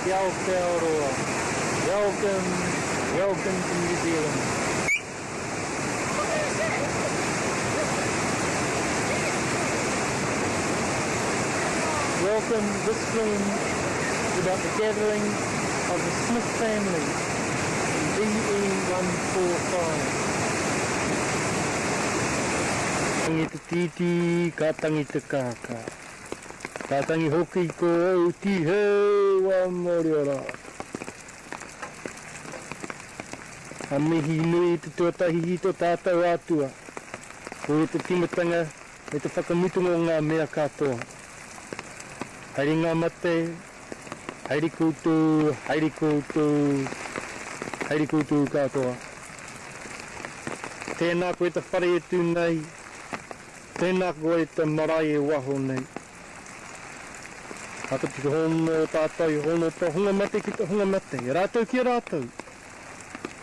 Te Aotearoa. Welcome, welcome to New Zealand. Welcome, this film is about the gathering of the Smith family in BE145. Tangi te titi, ka tangi te kaka. Ka tangi hoki ko au ti he wa moriora. A mihi nui te tuatahi i to tātou atua. Ko e te timatanga e te whakamutunga o ngā mea katoa. Haere ngā mate, haere koutou, haere koutou, haere koutou katoa. Tēnā koe te whare e tū nei, tēnā koe te marae e waho nei. Hata te hono tātou, hono te hunga mate ki te hunga mate, e rātou ki rātou.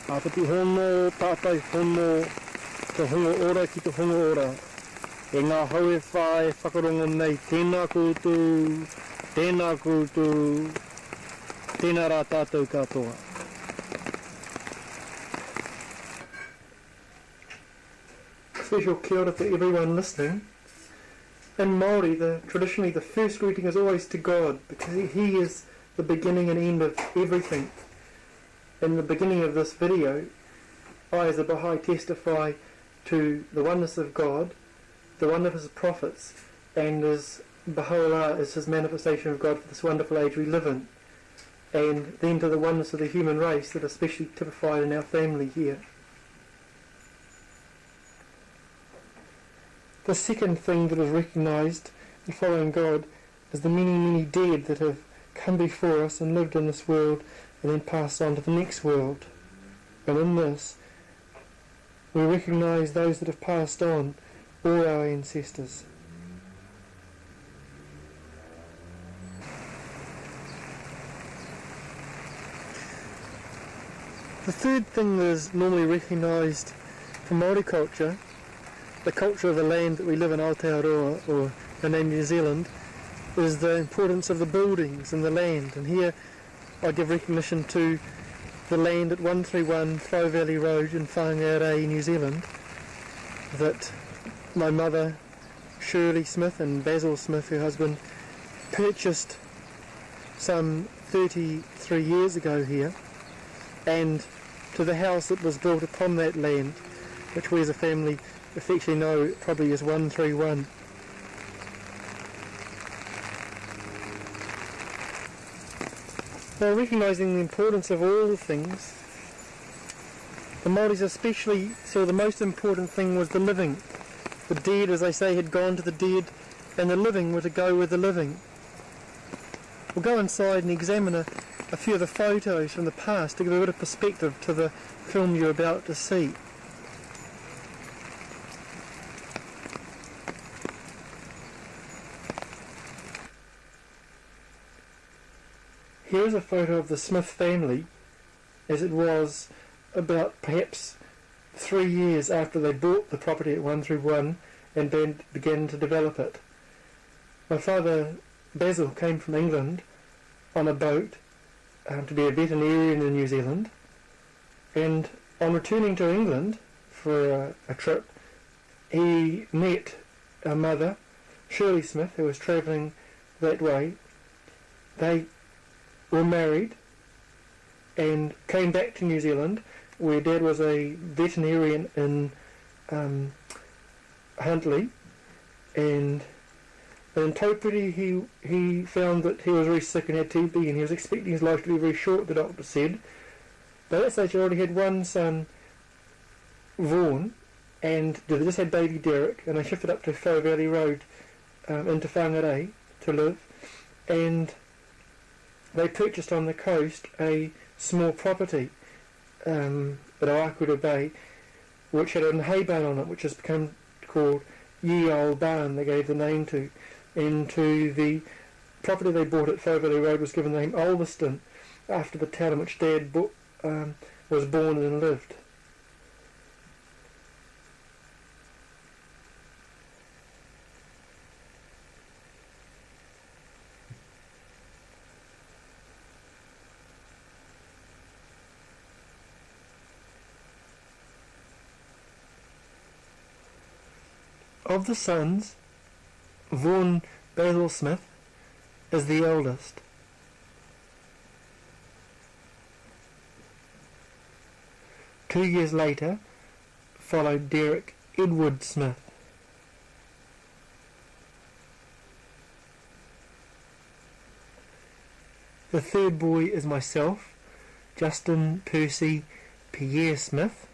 Hata te hono tātou, hono te hunga ora ki te hunga ora. E ngā hau e whae whakarongo nei, tēnā koutou, tēnā koutou, tēnā rā tātou katoa. Special kia ora to everyone listening. In Māori, traditionally the first greeting is always to God, because He is the beginning and end of everything. In the beginning of this video, I as a Baha'i testify to the oneness of God, the one of His prophets, and as Baha'u'llah is His manifestation of God for this wonderful age we live in, and then to the oneness of the human race that is especially typified in our family here. The second thing that is recognised in following God is the many, many dead that have come before us and lived in this world and then passed on to the next world. And in this, we recognise those that have passed on, all our ancestors. The third thing that is normally recognised from Māori culture, the culture of the land that we live in, Aotearoa, or the name New Zealand, is the importance of the buildings and the land. And here I give recognition to the land at 131 Flow Valley Road in Whangarei, New Zealand, that my mother, Shirley Smith, and Basil Smith, her husband, purchased some 33 years ago here, and to the house that was built upon that land, which we as a family affectionately know probably as 131. Now, recognising the importance of all the things, the Māoris especially saw the most important thing was the living. The dead, as they say, had gone to the dead, and the living were to go with the living. We'll go inside and examine a few of the photos from the past to give a bit of perspective to the film you're about to see. Here is a photo of the Smith family as it was about perhaps 3 years after they bought the property at 131 and then began to develop it. My father Basil came from England on a boat to be a veterinarian in New Zealand, and on returning to England for a trip, he met our mother, Shirley Smith, who was travelling that way. They were married and came back to New Zealand, where Dad was a veterinarian in Huntly, and in Taupiri he found that he was very sick and had TB, and he was expecting his life to be very short, the doctor said. By that stage he already had one son, Vaughan, and they just had baby Derek, and they shifted up to Flow Valley Road into Whangarei to live, and they purchased on the coast a small property at Oakura Bay, which had a hay barn on it, which has become called Ye Old Barn, they gave the name to. And to the property they bought at Flow Valley Road was given the name Ulverston, after the town in which Dad was born and lived. Of the sons, Vaughan Basil Smith is the eldest. Two years later followed Derek Edward Smith. The third boy is myself, Justin Percy Pierre Smith.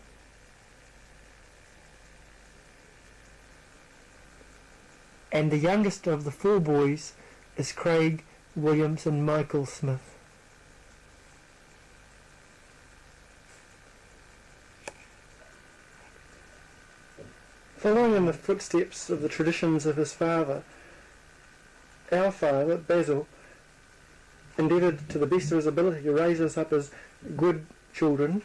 And the youngest of the four boys is Craig Williamson Michael Smith. Following in the footsteps of the traditions of his father, our father, Basil, endeavoured to the best of his ability to raise us up as good children,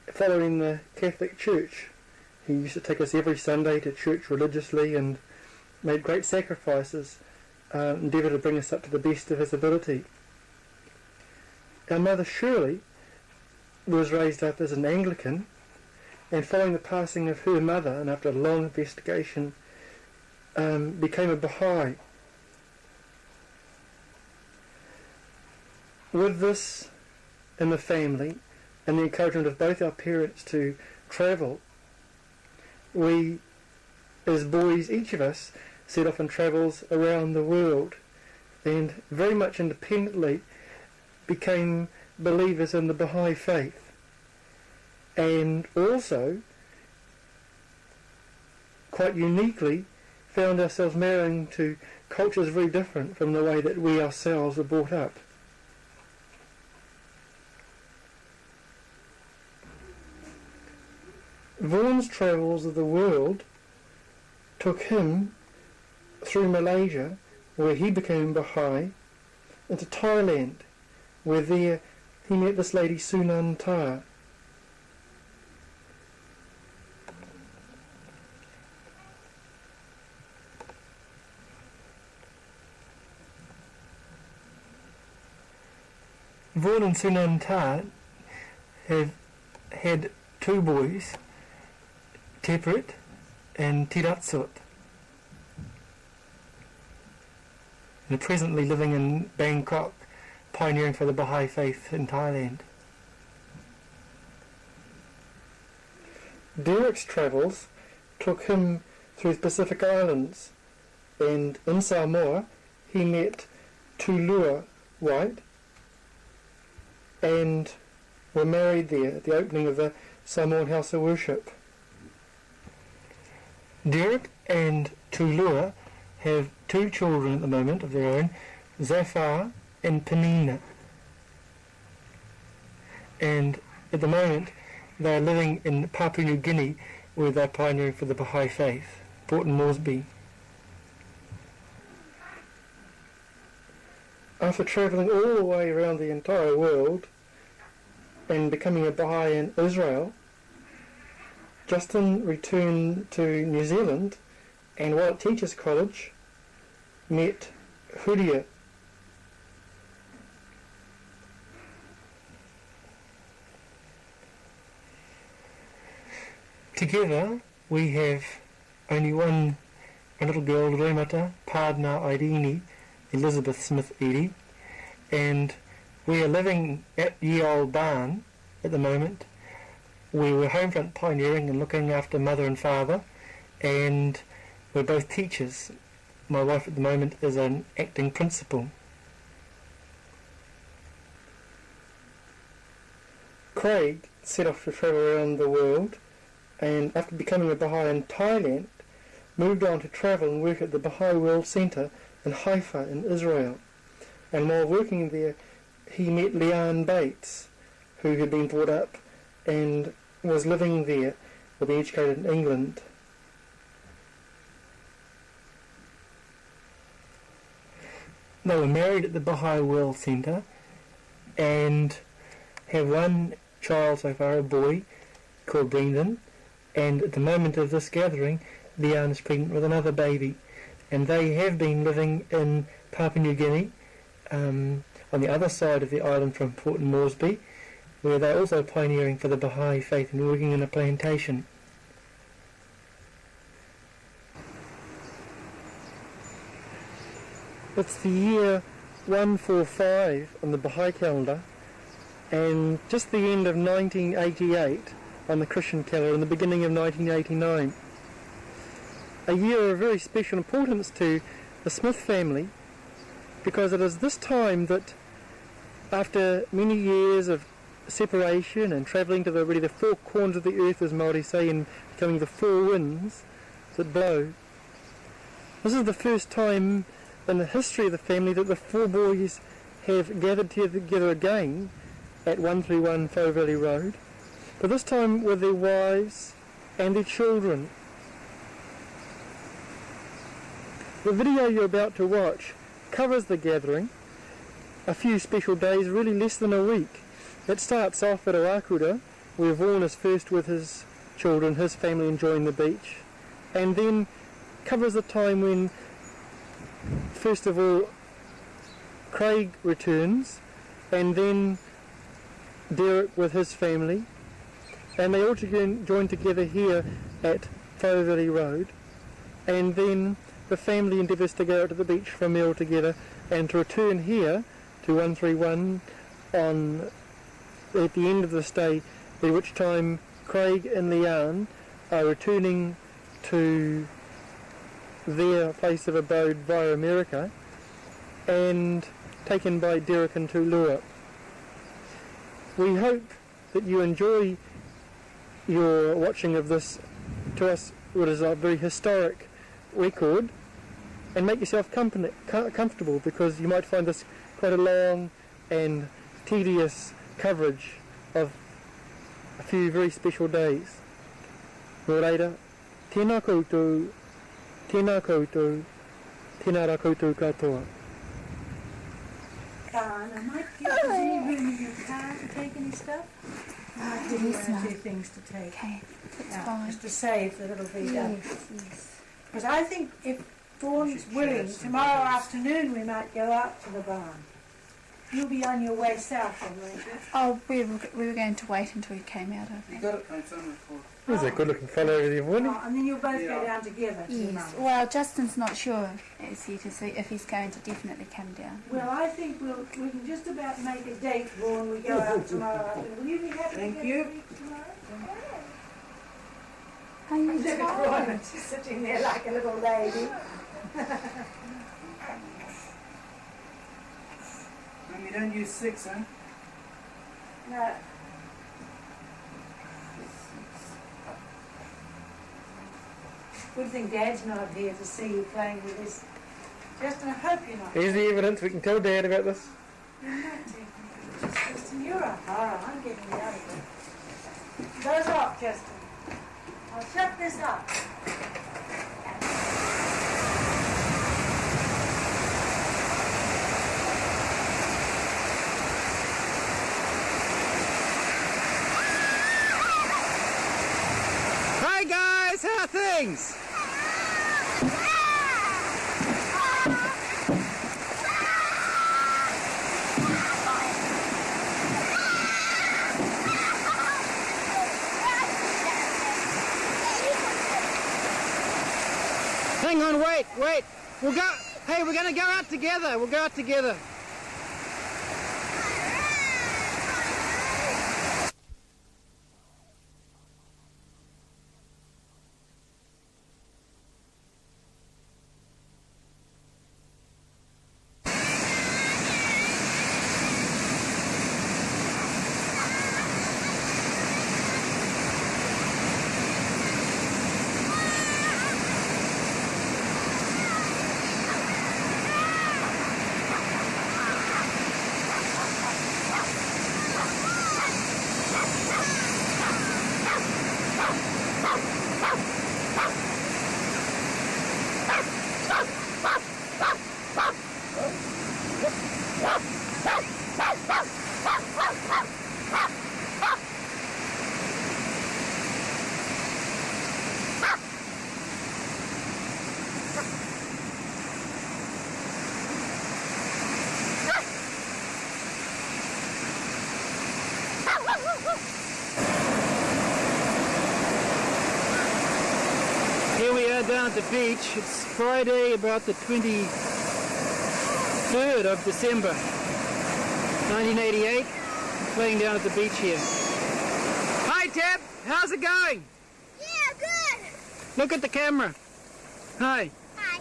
following the Catholic Church. He used to take us every Sunday to church religiously and made great sacrifices, endeavoured to bring us up to the best of his ability. Our mother Shirley was raised up as an Anglican, and following the passing of her mother, and after a long investigation, became a Baha'i. With this in the family, and the encouragement of both our parents to travel, we, as boys, each of us, set off on travels around the world, and very much independently became believers in the Baha'i faith. And also, quite uniquely, found ourselves marrying to cultures very different from the way that we ourselves were brought up. Vaughan's travels of the world took him through Malaysia, where he became Baha'i, into Thailand, where there he met this lady Sunan Tar. Vaughan and Sunan Tar have had two boys, Teprit and Tiratsut. They're presently living in Bangkok, pioneering for the Baha'i faith in Thailand. Derek's travels took him through the Pacific Islands, and in Samoa he met Tulua White and were married there at the opening of the Samoan House of Worship. Derek and Tulua have two children at the moment of their own, Zafar and Penina. And at the moment they are living in Papua New Guinea, where they're pioneering for the Baha'i faith, Port Moresby. After travelling all the way around the entire world and becoming a Baha'i in Israel, Justin returned to New Zealand, and while at Teachers College met Hudia. Together we have only a little girl, Raumata Pardna Irini Elizabeth Smith Edie, and we are living at Ye Olde Barn at the moment. We were homefront pioneering and looking after mother and father, and we're both teachers. My wife at the moment is an acting principal. Craig set off to travel around the world, and after becoming a Baha'i in Thailand, moved on to travel and work at the Baha'i World Centre in Haifa in Israel. And while working there, he met Leanne Bates, who had been brought up and was living there, or being educated in England. They were married at the Baha'i World Centre and have one child so far, a boy called Brendan, and at the moment of this gathering, Leanne is pregnant with another baby, and they have been living in Papua New Guinea, on the other side of the island from Port Moresby, where they're also pioneering for the Baha'i faith and working in a plantation. It's the year 145 on the Baha'i calendar, and just the end of 1988 on the Christian calendar, and the beginning of 1989. A year of very special importance to the Smith family, because it is this time that, after many years of separation and travelling to the four corners of the earth, as Māori say, and becoming the four winds that blow, this is the first time in the history of the family that the four boys have gathered together again at 131 Foe Valley Road, but this time with their wives and their children. The video you're about to watch covers the gathering, a few special days, really less than a week. It starts off at Oakura, where Vaughan is first with his children, his family enjoying the beach, and then covers the time when, first of all, Craig returns, and then Derek with his family, and they all join together here at Foe Valley Road, and then the family endeavours to go out to the beach for a meal together and to return here to 131 at the end of the stay, at which time Craig and Leanne are returning to their place of abode via America and taken by Derek and Tulua. We hope that you enjoy your watching of this, to us, what is a very historic record, and make yourself comfortable, because you might find this quite a long and tedious coverage of a few very special days. Nō reira, tēnā koutou, tēnā koutou, tēnā rā koutou katoa. I might give you any room in your car to take any stuff. I might give you one or two things to take. Okay, that's fine. Just to save that it'll be done. Yes. Because I think if Vaughan's willing, tomorrow afternoon we might go out to the barn. You'll be on your way south then, won't you? Oh, we were going to wait until he came out, I think. You got it on somewhere for. There's a good looking fellow over there, wasn't he? Oh, and then you'll both go down together Yes. tomorrow. Well, Justin's not sure, is he, to see if he's going to definitely come down. Well, I think we can just about make a date, Vaughan. We go out tomorrow afternoon. Will you be happy Thank to you. get to meet tomorrow? Are you Look at tired? Vaughan, she's sitting there like a little lady. And you don't use 6, huh? No. Good thing Dad's not here to see you playing with this. Justin, I hope you're not. Here's the evidence, we can tell Dad about this. You're not taking it. Justin, you're a horror. I'm getting you out of here. Doze off, Justin. I'll shut this up. Hi guys, how are things? Hang on, wait. We'll go. Hey, we're gonna go out together. We'll go out together. Here we are down at the beach. It's Friday, about the 23rd 3rd of December 1988, playing down at the beach here. Hi Tab, how's it going? Yeah, good. Look at the camera. Hi. Hi.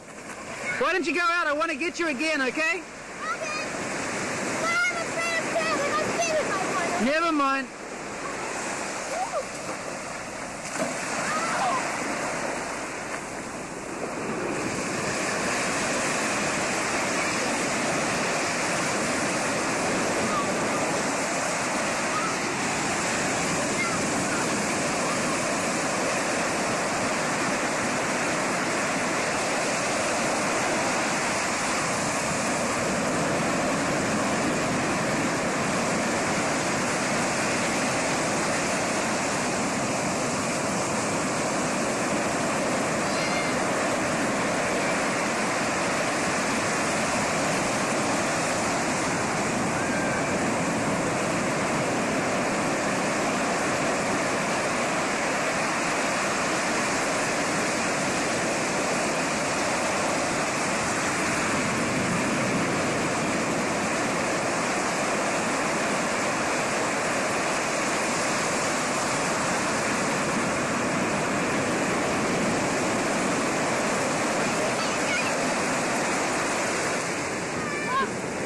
Why don't you go out? I want to get you again, okay? Okay. But I'm afraid of crabs and I'm scared if I want. Never mind.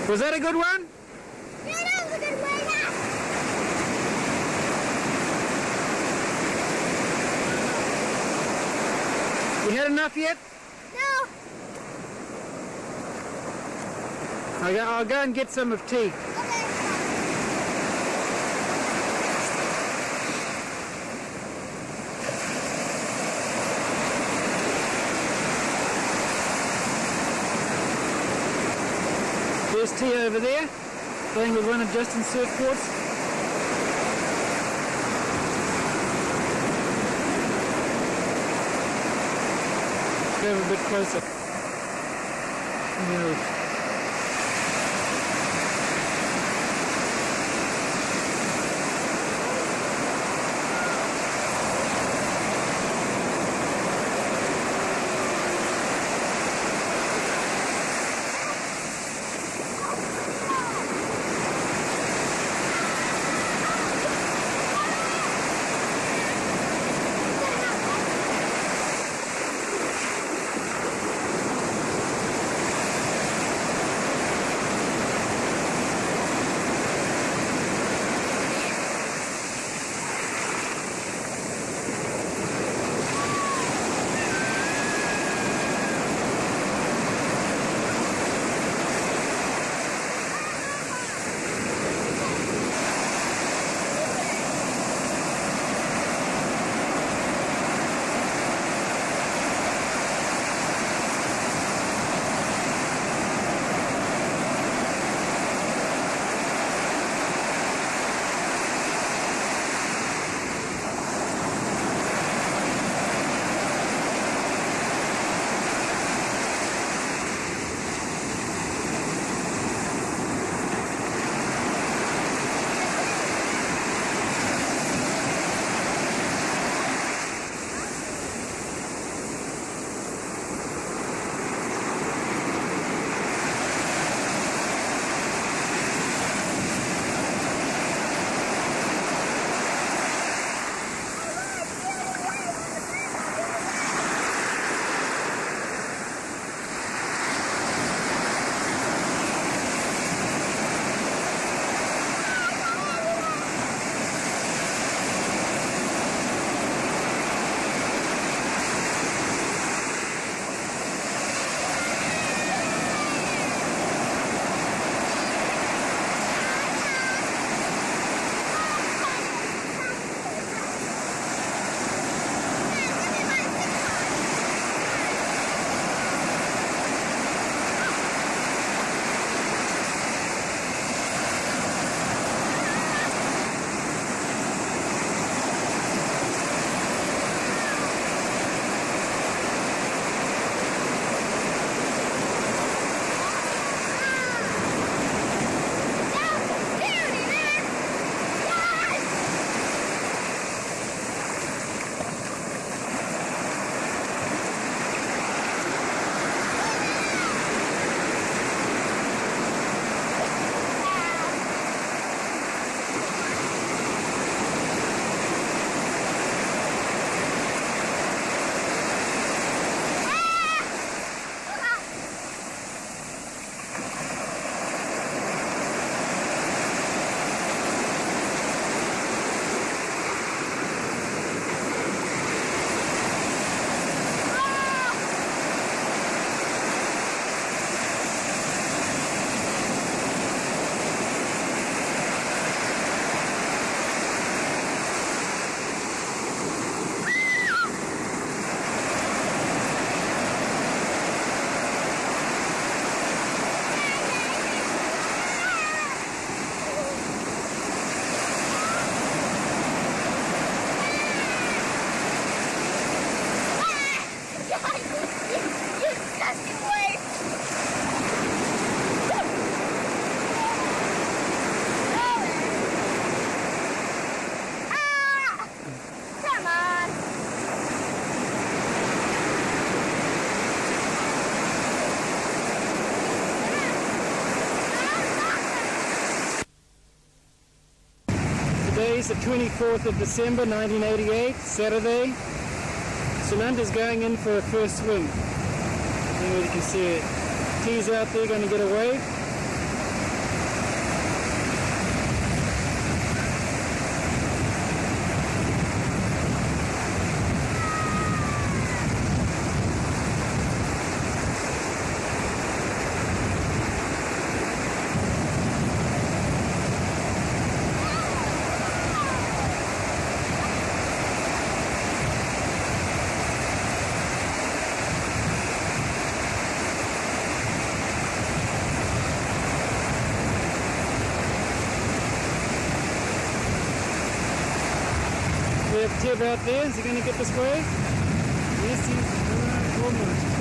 Was that a good one? Yeah, that was a good way. You had enough yet? No. I'll go and get some of tea. Okay. There's T over there, playing with one of Justin's surfboards. Go a bit closer. No. the 24th of December 1988, Saturday. Sunanda's going in for her first swim. There you can see it. T's out there going to get away. We have Tib out there. Is he going to get this way? Yes, he's almost.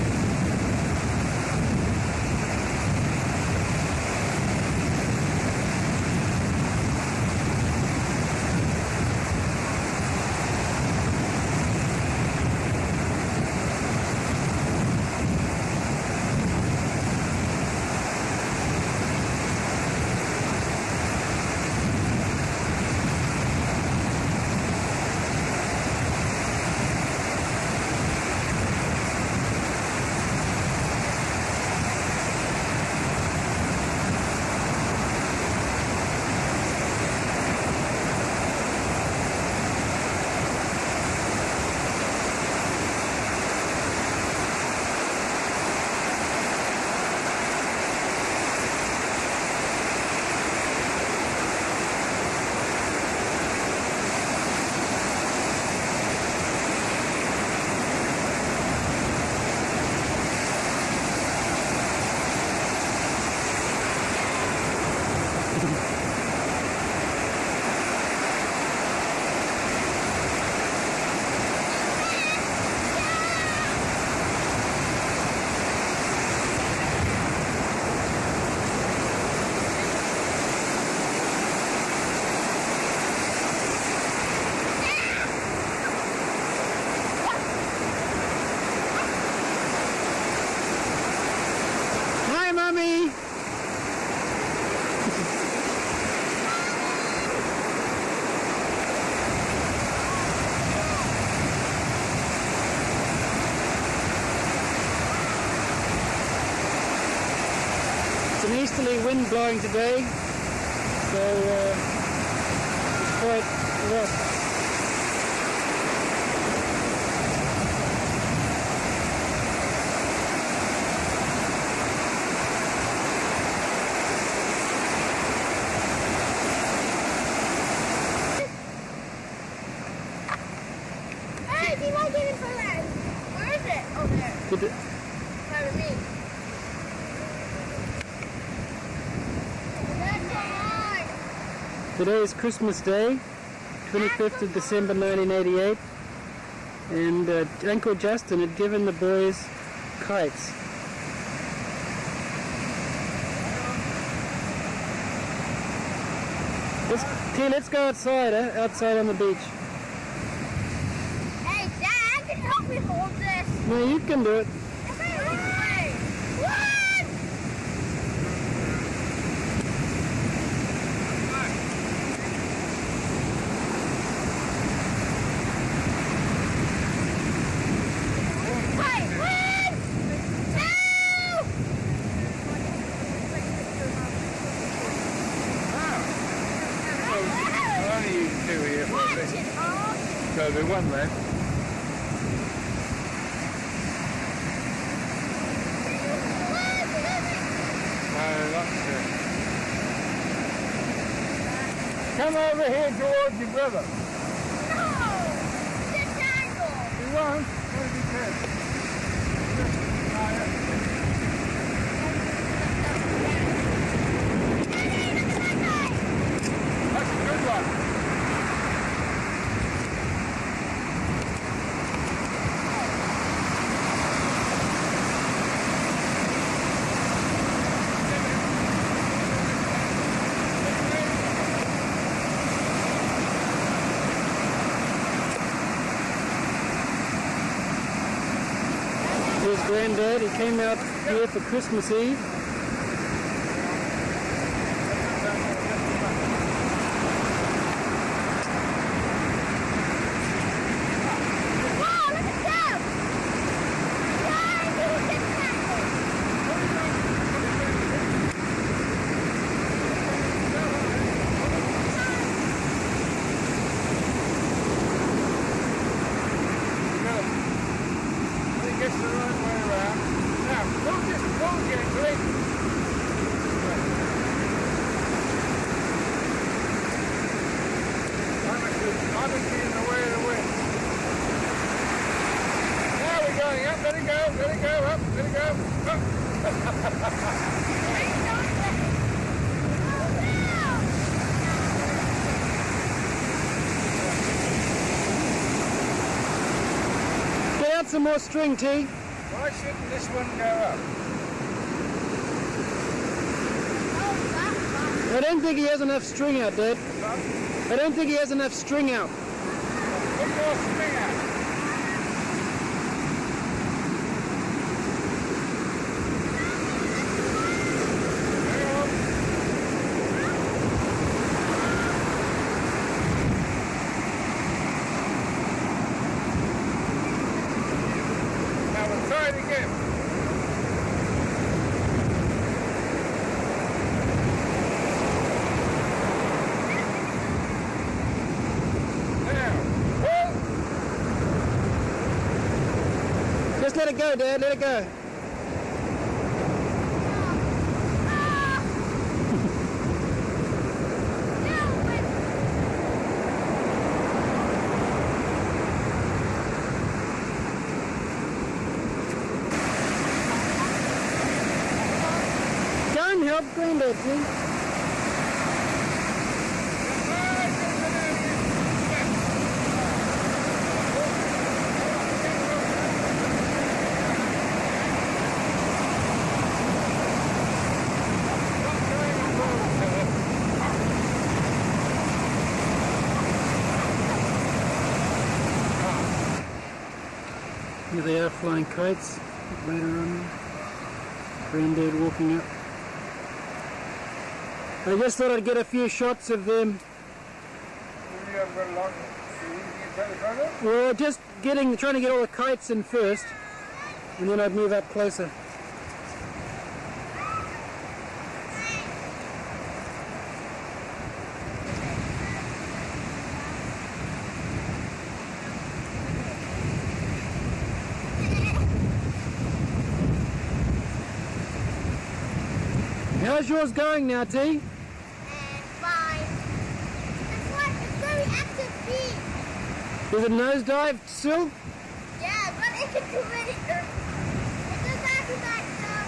Hi, Mommy! It's an easterly wind blowing today, so it's quite rough. Hey, do you want to get in for that? Where is it? Oh, there. Did it- By me. Today is Christmas Day, 25th of December 1988, and Uncle Justin had given the boys kites. Let's go outside, outside on the beach. Hey, Dad, can you help me hold this? No, you can do it. So there's one left. Come over here towards your brother. He won't. What did he say? That's a good one. Here's Granddad. He came out here for Christmas Eve. Let it go, up, let it go. Up. Get out some more string, T. Why shouldn't this one go up? I don't think he has enough string out, Dad. I don't think he has enough string out. Put more string out. Now we'll try it again. Just let it go, Dad. Let it go. Go and help Granddad, please. Here they are flying kites later on. Granddad walking up. I just thought I'd get a few shots of them. Well, just trying to get all the kites in first, and then I'd move up closer. How's yours going now, T? And fine. It's like it's very active feet. Is it nosedive still? Yeah, but it can do it. It does back stuff.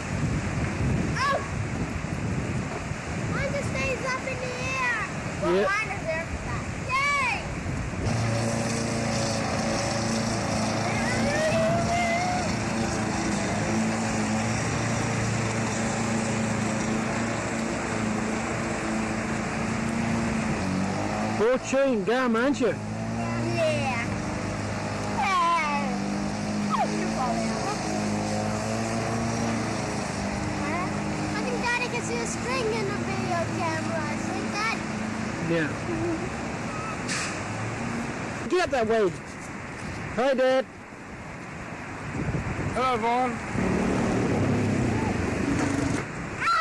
Oh! Mine just stays up in the air. Well, Yeah. mine is there for that. Yay! Full tune, gum, aren't you? Yeah. Hey. Oh, you falling out. I think Daddy can see a string in the video camera. I think that. Yeah. Get up that way. Hi, Dad. Hello, Vaughn. Ow!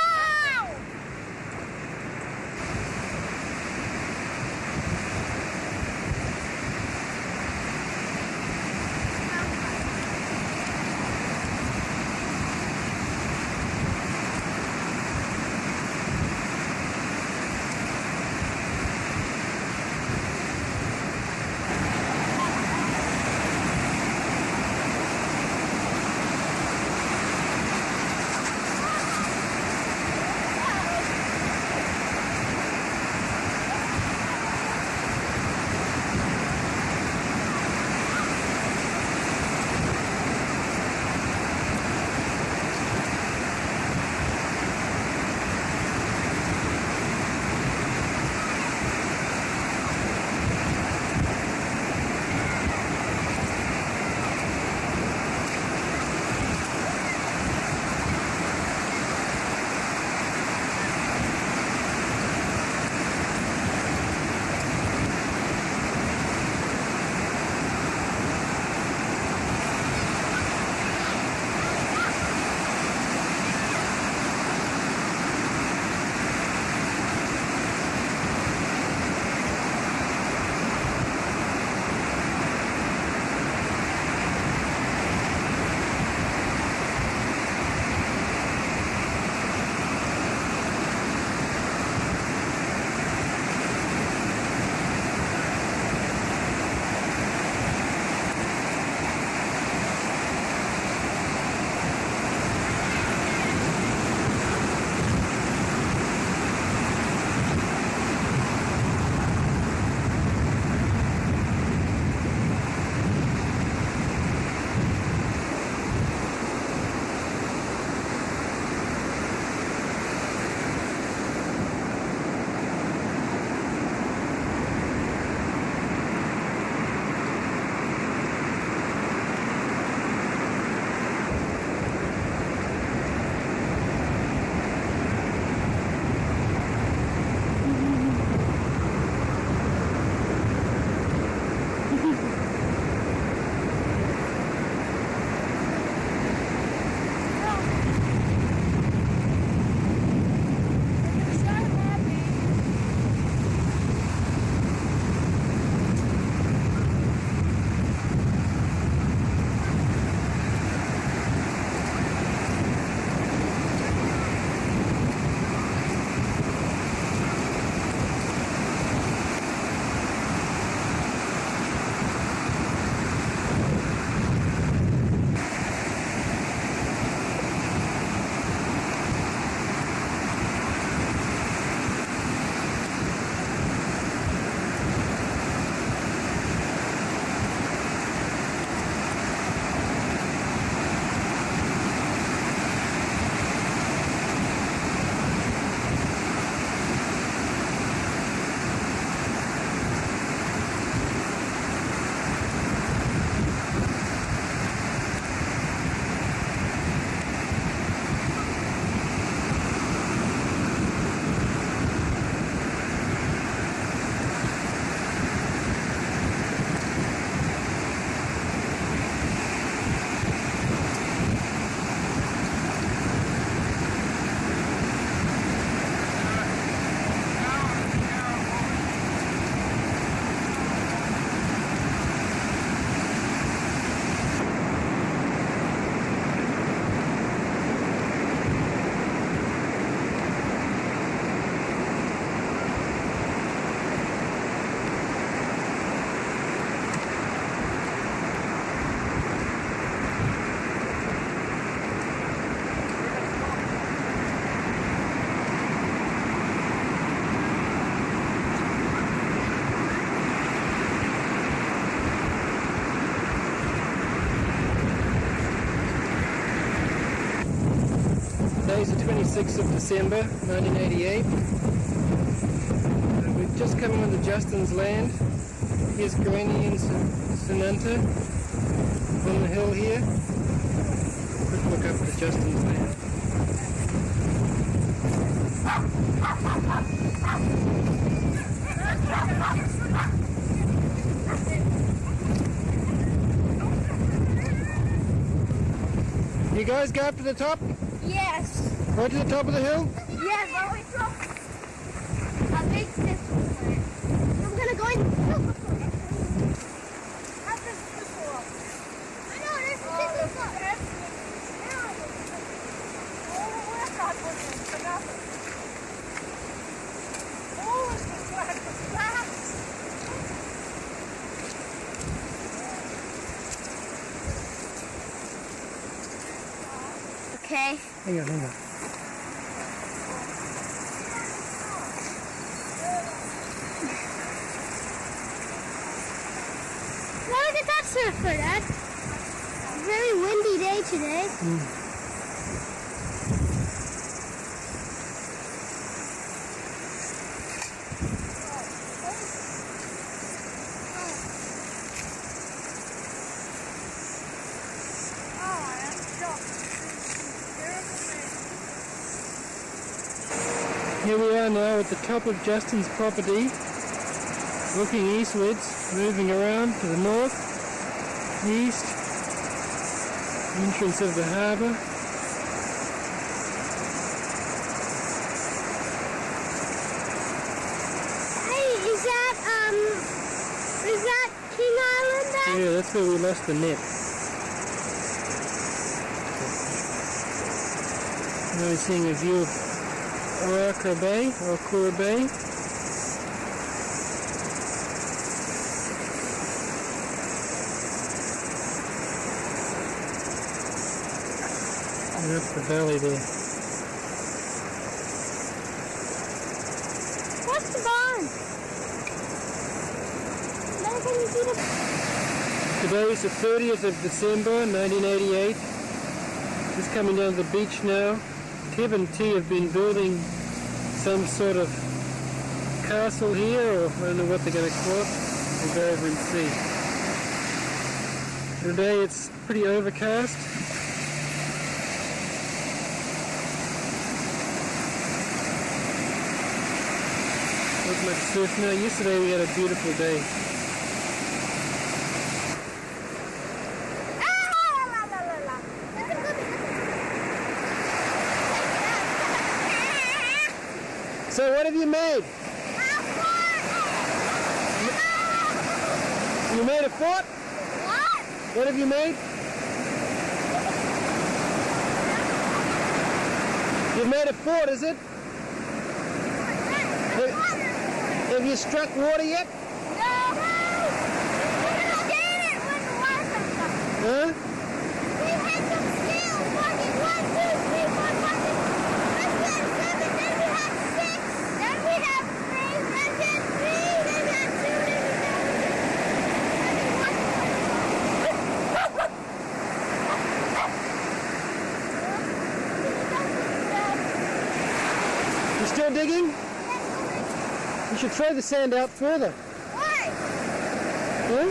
26th of December 1988. We're just coming onto Justin's land. Here's Granny and Sunanta on the hill here. Quick look up at Justin's land. You guys go up to the top? Yes. Right to the top of the hill? Yes, but we drop a big thistle plant. I'm gonna go in. How's this thistle up? I know, there's a thistle up. Oh, we're not looking for nothing. Oh, it's the flag of grass. Okay. Hang on. Look at that surfer, Dad. Very windy day today. Here we are now at the top of Justin's property, looking eastwards, moving around to the north, east, entrance of the harbour. Hey, is that King Island, Dad? Yeah, that's where we lost the net. Now we're seeing a view of Oraka Bay, or Kura Bay. And that's the valley there. What's the barn? Never can you see the... Today is the 30th of December 1988. Just coming down to the beach now. Tib and T have been building some sort of castle here, or I don't know what they're going to call it. We'll go over and see. Today it's pretty overcast. Not much surf now. Yesterday we had a beautiful day. So what have you made? You made a fort? What? What have you made? You've made a fort, is it? Have you struck water yet? No! We're gonna get it when the water comes up. Huh? We had some snails walking 1, 2, 3, 4, 5, 6, 7, then we had 6, then we had 3, then we had 3, then we had 2, then we had... You still digging? You should throw the sand out further. Why? Huh?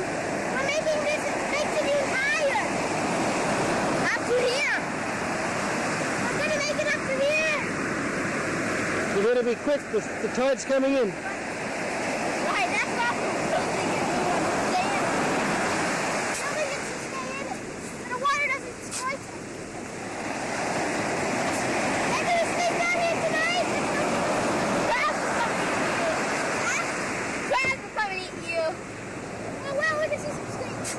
We're making this, makes it even higher. Up to here. We're gonna make it up to here. You better be quick, the tide's coming in. Right, that's not building it. Building it to stay in it. So the water doesn't destroy it. They're gonna sleep down here tonight. Crabs will come and eat you. Huh? Crabs will come and eat you. Oh, well, we can see some snakes.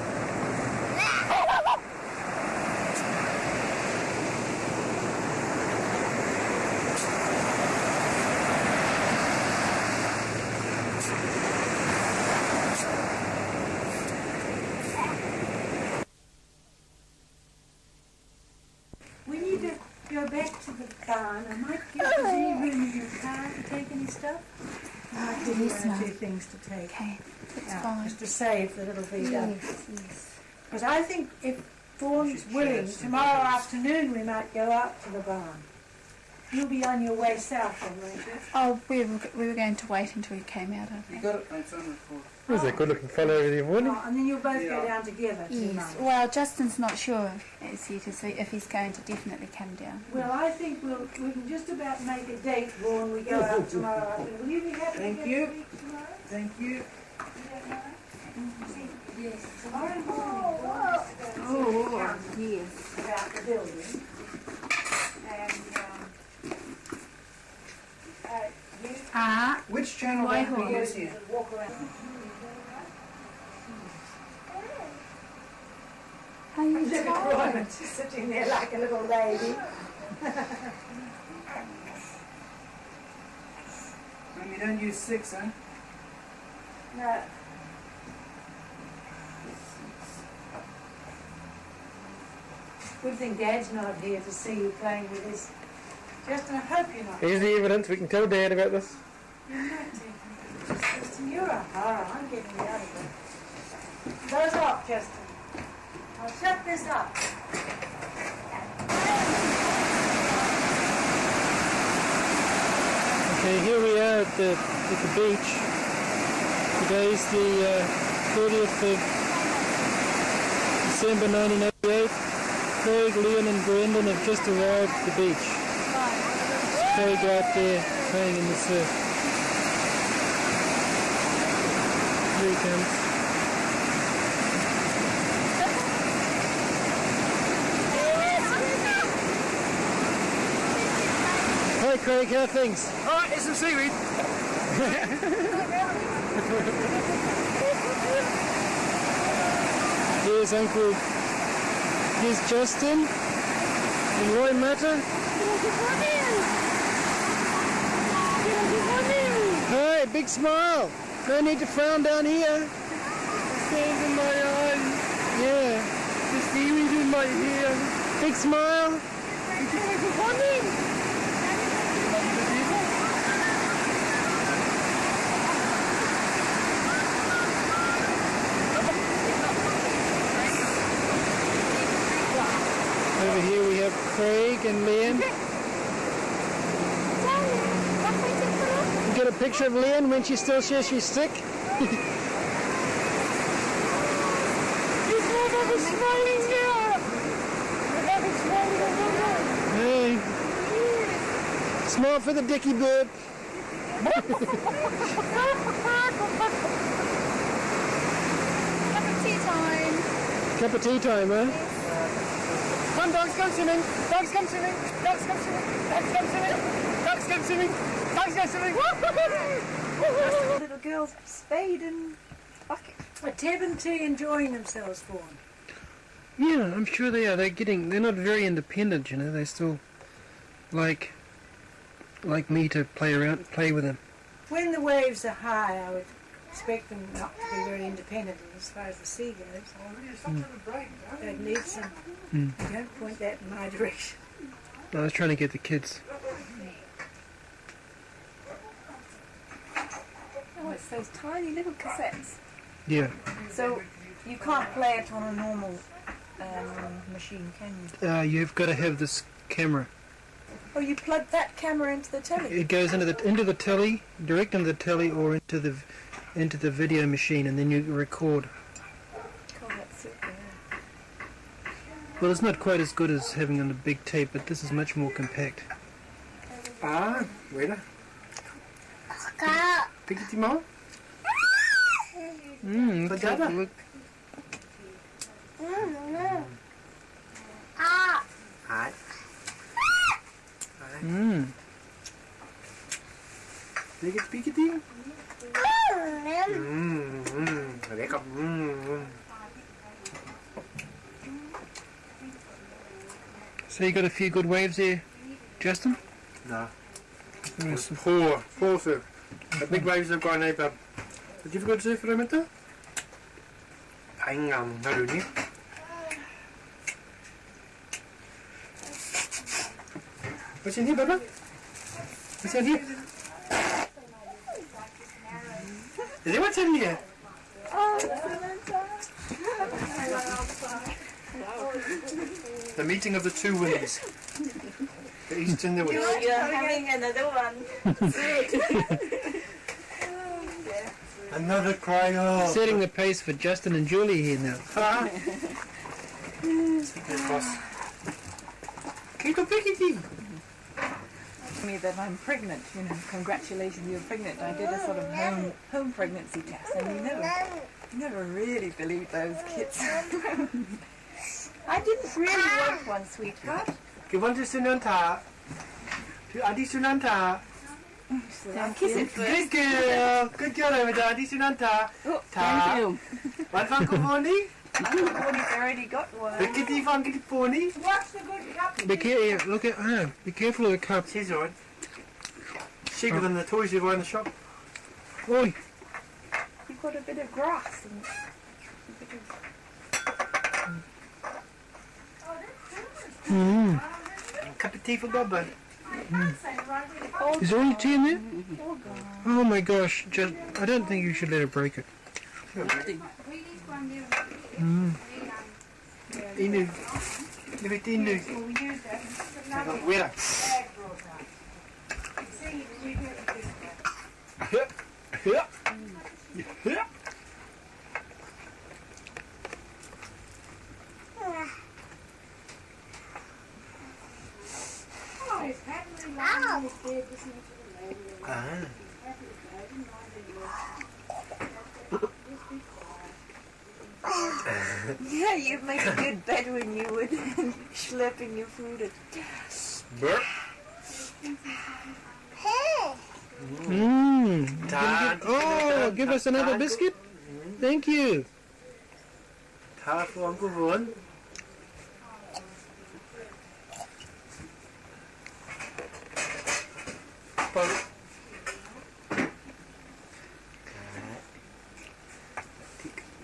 We need to go back to the barn. I might give you any room in your car to take any stuff. I might give you Yes, one or ma'am. two things to take Okay, that's out, fine. just to save the little bit. Yes, yes. Because I think if Vaughan's willing, tomorrow afternoon we might go out to the barn. You'll be on your way south then, won't you? Oh, we were going to wait until he came out, I think. You got it, it's on record. Was a good looking fellow over there, wasn't Oh, and then you'll both go Yeah. down together Yes. tonight. Well, Justin's not sure, is he, to see if he's going to definitely come down. Well, I think we can just about make a date, Vaughan. We go out tomorrow afternoon. Will you be happy Thank to you. get a week tomorrow? Thank you. Yes. Tomorrow morning, Vaughan has to go and see the accountant yes. about the building. And, you Ah, Which channel Why don't we hold? use here? walk around. are you Look at tired? Roy, just sitting there like a little lady. And you don't use 6, eh? No. Good thing Dad's not here to see you playing with this. Justin, I hope you're not. Here's the evidence. We can tell Dad about this. You're not taking it. Justin, you're a horror. I'm getting you out of here. Those off, Justin. I'll shut this up. Okay, here we are at the beach. Today's the 30th of December 1988. Craig, Leon and Brendan have just arrived at the beach. Craig out there playing in the surf. Here he comes. Hi Craig, how are things? Alright, here's some seaweed. Here's Uncle, here's Justin and Roy Matter. Hi, big smile. No need to frown down here. Sand in my eyes. Yeah, The seaweed in my hair. big smile. Over here we have Craig and Leanne. You get a picture of Leanne when she still says she's sick. Hey, smile for the dicky bird. Cup of tea time. Cup of tea time, huh? Come, dogs, come swimming. Dogs, come swimming. Dogs, come swimming. Dogs, come swimming. Dogs, come swimming. Dogs, come swimming. Little girls, spade and bucket. Are Teb and T enjoying themselves, Vaughan? Yeah, I'm sure they are. They're not very independent, you know. They still like me to play with them. When the waves are high, I would expect them not to be very independent as far as the sea goes. They'd need some. Don't point that in my direction. I was trying to get the kids. Oh, it's those tiny little cassettes. Yeah. So you can't play it on a normal machine, can you? You've got to have this camera. Oh, you plug that camera into the telly. It goes into the telly, direct into the telly, or into the video machine, and then you record. Oh, that's it. Yeah. Well, it's not quite as good as having on a big tape, but this is much more compact. Ah, mira. Piquiti mo. Look at that, look. Hi. Piquiti. Để con. So you got a few good waves there, Justin? No. Yes. Poor surf. The big waves have gone over. Did you forget to surf for a minute? Anh nó được nhé. What's in here, Baba? What's in here? Is it what's in here? The meeting of the two winds. the east and the west. You're having another one. Another crying off. Setting the pace for Justin and Julie here now. Huh? Keep a pickety. Me that I'm pregnant, you know, congratulations, you're pregnant. I did a sort of home pregnancy test, and you never really believe those kids. I didn't really want one, sweetheart. Give one to Sunanta. To Auntie Sunanta. Kiss it Good first. girl. Good girl over there, Auntie Sunanta. Oh, Ta. One funky pony. Uncle Bonnie's already got one. Pickety funky pony. What's the good cup? Be careful. Look at. Oh, be careful of the cup. She's alright. Cheaper than the toys you buy in the shop. Oi. You've got a bit of grass and a bit of... Cup of tea for Bobbin. Is there any tea in there? Oh my gosh. Just, I don't think you should let her break it. Inu. Give it Inu. Wait up. Yeah, you'd make a good bed when you would slurping your food. Burp. Oh, give us another biscuit? Thank you. Ta for Uncle Vaughn.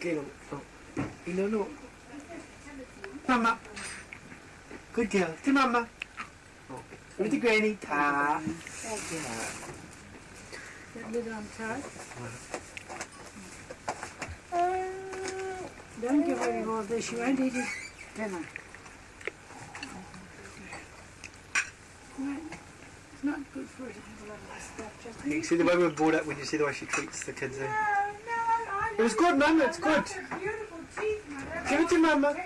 Get him. No. Mama. Good girl. To Mama. With the granny. Ta. That lid on tight. Don't give her any more of this. You won't eat it dinner. It's not good for her to have a lot of this stuff. Just You see the way we're brought up when you see the way she treats the kids. I It was good, Mama. It's good. beautiful teeth, Mother. Give it to Mama.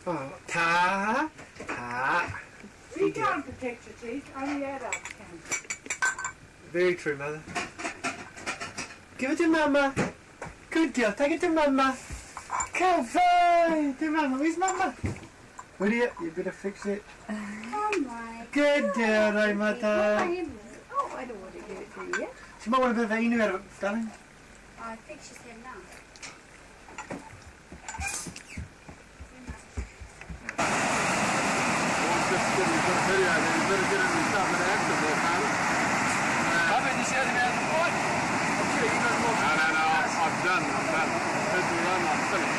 Oh, ta. Ta. You can't protect your teeth. Only adults can. Very true, Mother. Give it to Mama. Good girl. Take it to Mama. Come on. To Mama. Where's Mama? Will you? You better fix it. Oh my. Good girl, Raimata. Oh, I don't want to give it to you yet. She might want a bit of Inu out of it, darling. I think she said no. I've done. Had to run, I'm finished.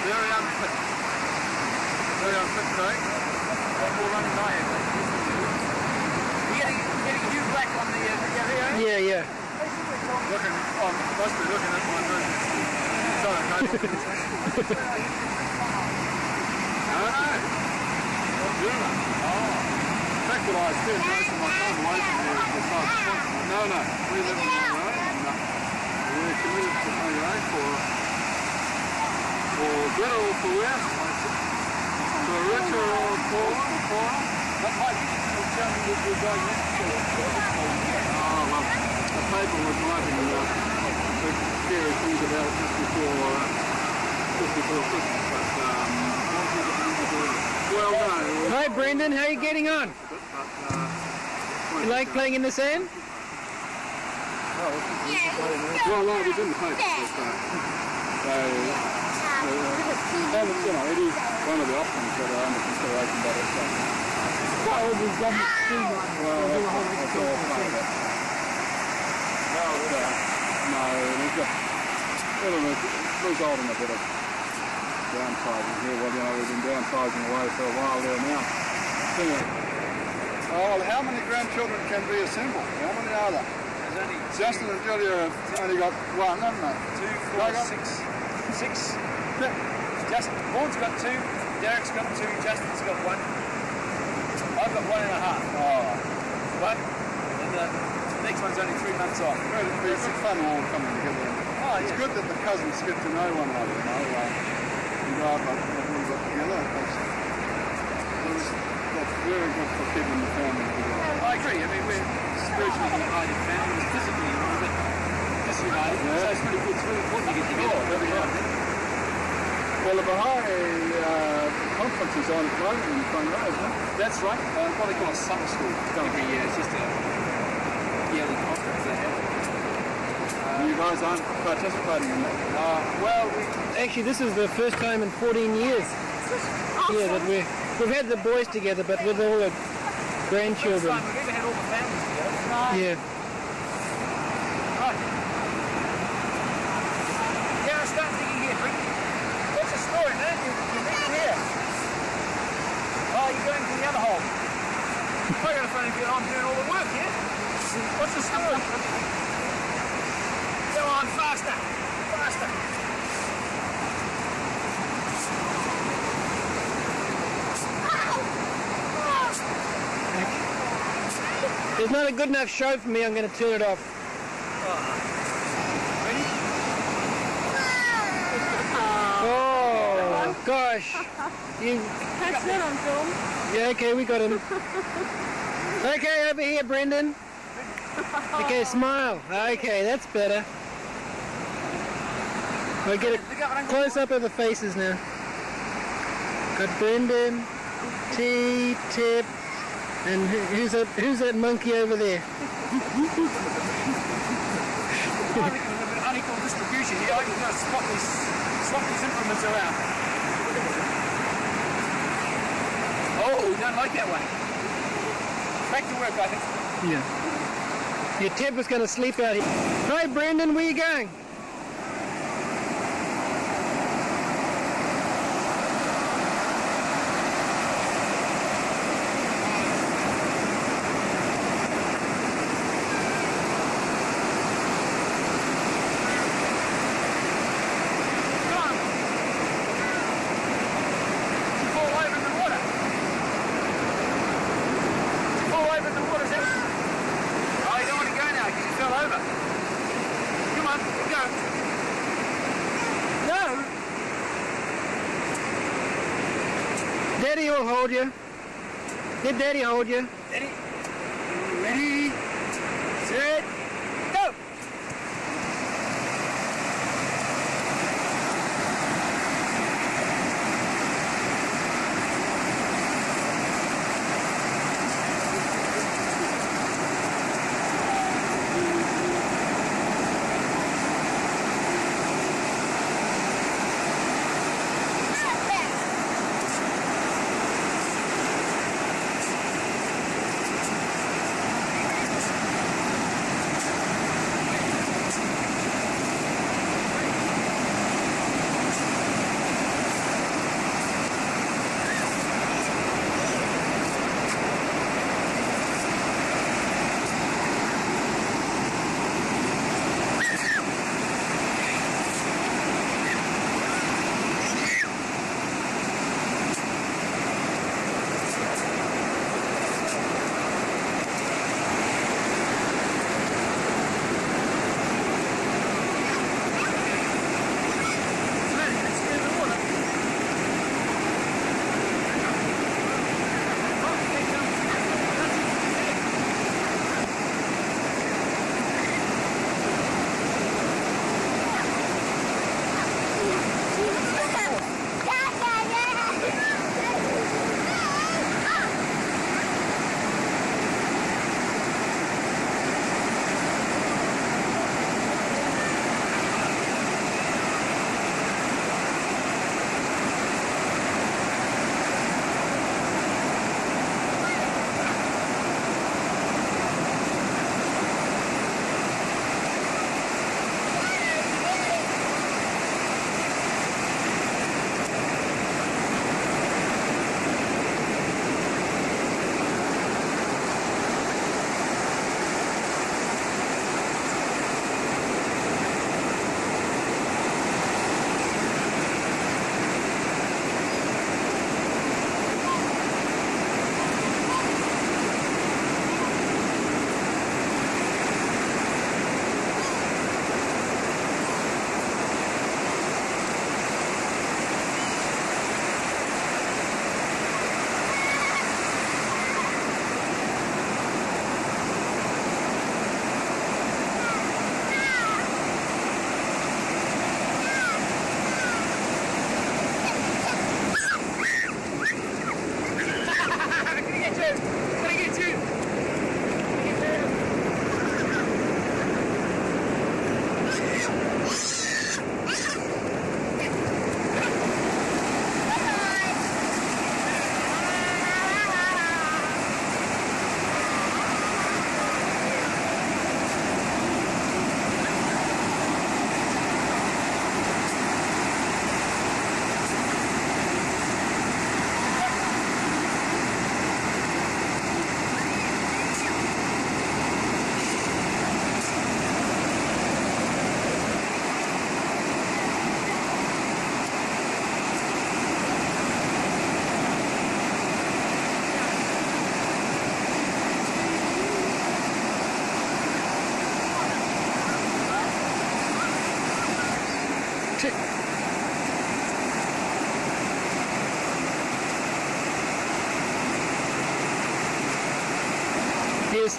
Very unfit. Very unfit, Craig. More running than I am. You getting you black on the video here? Yeah. Looking, must be looking at my room. Sorry, no. No. Not doing it. In fact, that I spend most of my time away from there is beside the point. No. We live on our own. No. We're committed to AA for better or for worse. For richer or poor. But Mike, you tell me that you're going well, the paper was writing the scary things about it just before Christmas. But well done. Hi, Brendan. How are you getting on? You like playing in the sand? Well, it was in the paper. It is one of the options that are under consideration by the state. Well, that's all part of it. No, it's result in a bit of downsizing here. Well, we've been downsizing away for a while there now. Oh, well, how many grandchildren can be assembled? How many are there? Justin and Julia have only got one, haven't they? 2, 4, 6. Justin, Vaughn's got 2, Derek's got 2, Justin's got 1. I've got 1.5. Oh. One. And the next one's only 3 months off. It's fun all coming together. Oh, It's yes. good that the cousins get to know one another, you know. And God, like when we got together, that's very good for keeping the family together. I agree. I mean, we're spiritually united family, we're physically a little bit disunited. Yeah. So it's really good. It's really important to get together. Really good. Well, the Baha'i conference is on at the moment in Conroe, isn't it? That's right. What they call a summer school every year. It's just a yearly conference they have. You guys aren't participating in that? Well, Actually, this is the first time in 14 years here that we've had the boys together, but with all the grandchildren. we've ever had all the families together. Yeah. Right. Yeah, I'm starting thinking here, Rick. What's the story, man? You're leaving here. Oh, you're going to the other hole. I got a phone if I'm doing all the work here. What's the story? Go on, faster. Faster. It's not a good enough show for me. I'm going to turn it off. Ready? Oh, gosh. You... That's not on film. Yeah, okay, we got him. Okay, over here, Brendan. Okay, smile. Okay, that's better. We'll get a close up of the faces now. Got Brendan, T, Tip, and who's that monkey over there? I think there's a bit of unequal distribution here. I can just swap these implements around. Oh, you don't like that one. Back to work, I think. Yeah. Your Tip was going to sleep out here. Hi, Brendan, where you going? Daddy will hold you. Let Daddy hold you. Ready? Ready? Set. Go!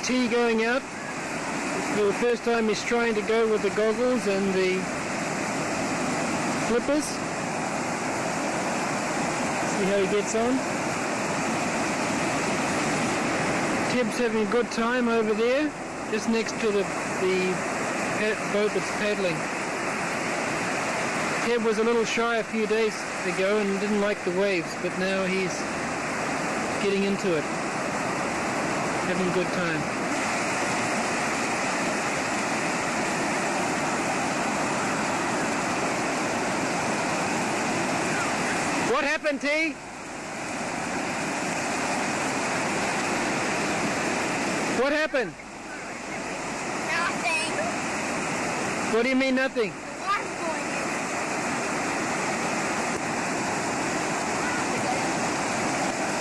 T going out. For the first time he's trying to go with the goggles and the flippers. See how he gets on. Tib's having a good time over there, just next to the boat that's paddling. Tib was a little shy a few days ago and didn't like the waves, but now he's getting into it, having a good time. What happened, T? What happened? Nothing. What do you mean nothing?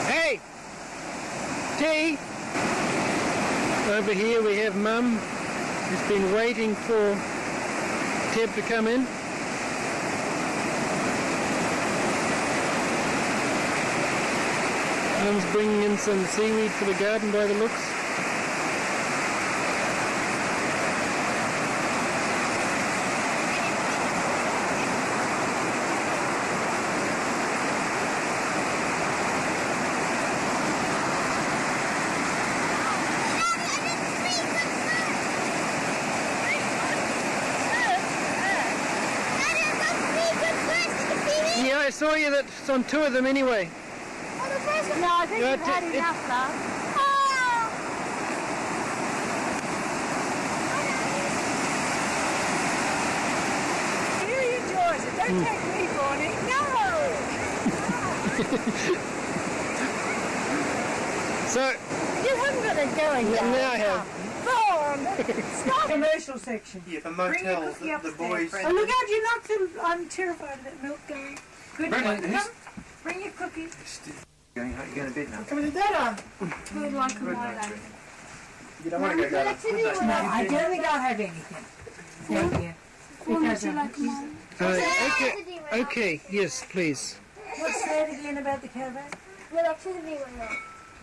Hey! T! Over here we have Mum, who's been waiting for Tib to come in. Mum's bringing in some seaweed for the garden by the looks. Yeah, I saw you that's on two of them anyway. No, I think you've had enough, love. Here you enjoy it. Don't take me, Bonnie. No! So, You haven't got it going yet. now I have. Go on. Stop. Commercial section. Yeah, for Bring your motels, cookie the upstairs, boys. Brenda. Oh, look out, you knocked them. I'm terrified of that milk going. Good Brenda, one. Come. Bring your cookie. You're going to bed now. Come with that on. We'd like a while. You don't want to go down. No, I don't think I'll have anything. Thank you. Would you like a while? Okay, yes, please. What's that again about the caravan? The electricity went off.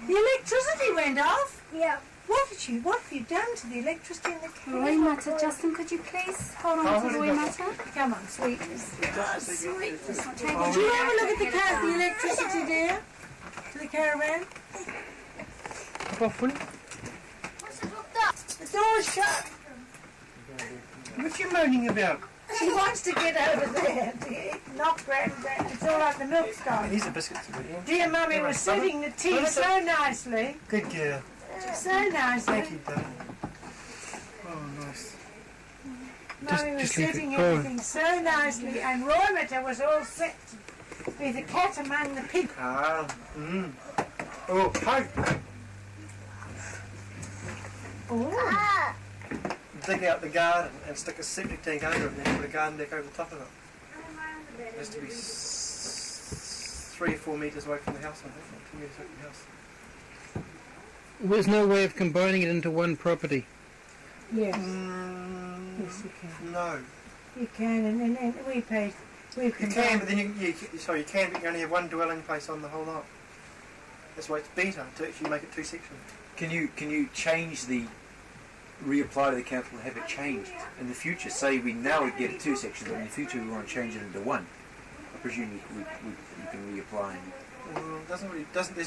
The electricity went off? Yeah. What have you done to the electricity in the Roy caravan? Matter, Justin, could you please hold on to Roy Matter? Come on, sweetness. Sweetness, not Did you have a look at the electricity there? To the caravan? Coffin. What's it hooked up? The door's shut. What you moaning about? She wants to get over there. Knock Granny down. It's all right, the milk's gone. These are biscuits again. Dear Mummy was setting the tea so nicely. Good girl. So nicely. Thank you, darling. Oh, nice. Mummy was just leave it setting go. everything so nicely, and Roy Matter was all set to be the cat among the pigs. Ah, Oh, hi. Oh. Dig out the garden and stick a septic tank under it and then put a garden deck over the top of it. It has to be 3 or 4 metres away from the house, I think. 2 metres away from the house. There's no way of combining it into one property. Yes. Yes, you can. No. You can, and we paid. You can, but then you can, but you only have one dwelling place on the whole lot. That's why it's better to actually make it 2 sections. Can you change the reapply to the council and have it changed in the future? Say we now would get it 2 sections, but in the future we want to change it into 1. I presume you can reapply. There's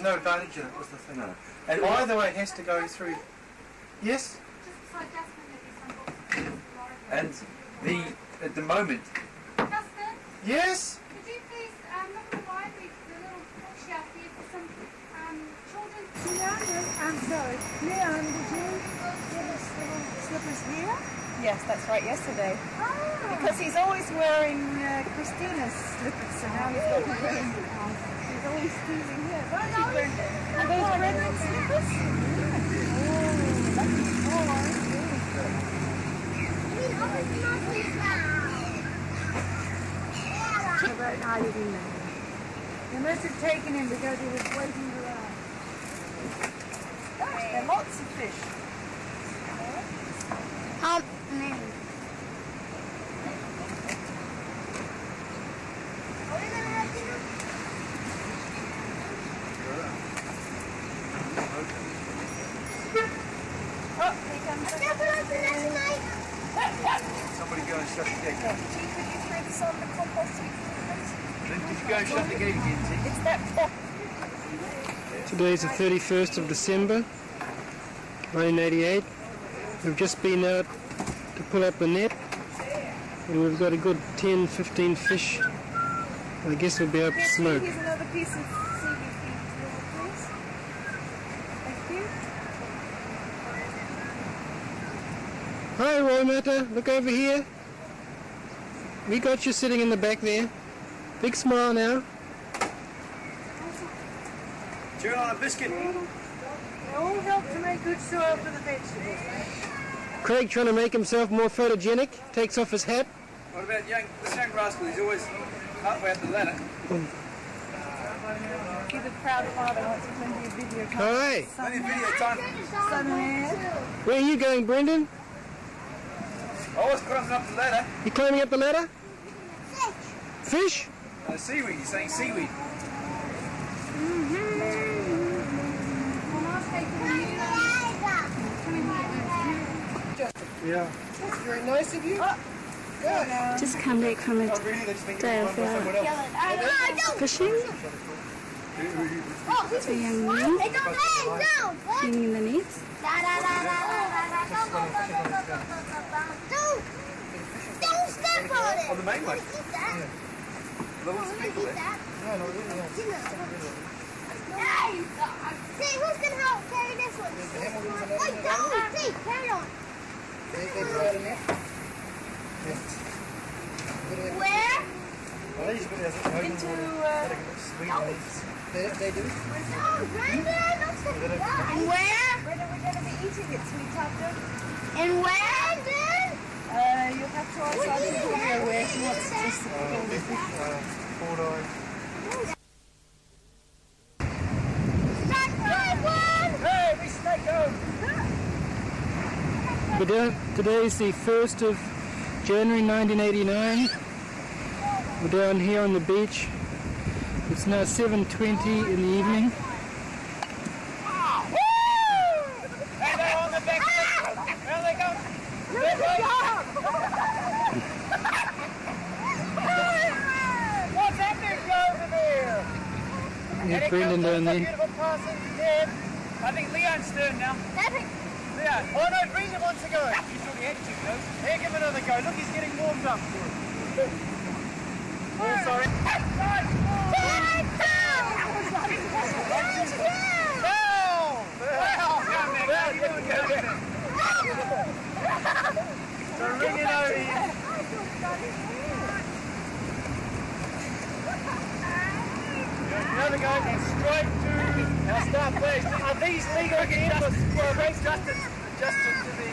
no advantage in it, was the thing. No. And either way, it has to go through. Yes? And at the moment, Justin, Yes? could you please look at the library, the little bookshelf here for some children's... I'm sorry. Leon, did you give us little slippers here? Yes, that's right, yesterday. Because he's always wearing Christina's slippers, so now he's got to wear them. He's always stealing his. Are those Brendan's slippers? They must have taken him because he was waiting around. There are lots of fish. go and shut the gate again, see? It's that pop. Today's the 31st of December, 1988. We've just been out to pull up the net, and we've got a good 10-15 fish. I guess we'll be able to smoke. Here's another piece of CBP, please. Thank you. Hi, Roy Mata. Look over here. We got you sitting in the back there. Big smile now. Chewing on a biscuit. They all help to make good soil for the vegetables. Craig trying to make himself more photogenic. Takes off his hat. What about this young rascal? He's always halfway up the ladder. He's a proud father. Wants to plenty of video time. Hi. Plenty of video time. Somewhere. Where are you going, Brendan? Always climbing up the ladder. You climbing up the ladder? Fish? Seaweed. He's saying seaweed. Yeah. Very nice of you. Just come back from a day of fishing. It's a young man cleaning the nets. Don't step on it! On the main one. Eat that. Little speckle there. See, who's going to help carry this one? Wait, don't! See, carry on. Where? Into, They do. Oh, Brandon! Don't step on that. And where? Brenda, we're going to be eating it, sweetheart. And where, Brandon? You'll have to ask our Victoria where she wants to just Hey, we snake home. Today is the 1st of January 1989. We're down here on the beach. It's now 7:20 in the evening. Hey, they're on the back. Where they go? What's happening over there? There's Brendan down there. Beautiful passing dead. I think Leon's turn now. Leon. Oh no, Brendan wants to go. He's already had two goes. Here, give it another go. Look, he's getting warmed up for it. Oh, sorry. So ring it over here. Another go and straight to our start place. Are these legal again? Just to the...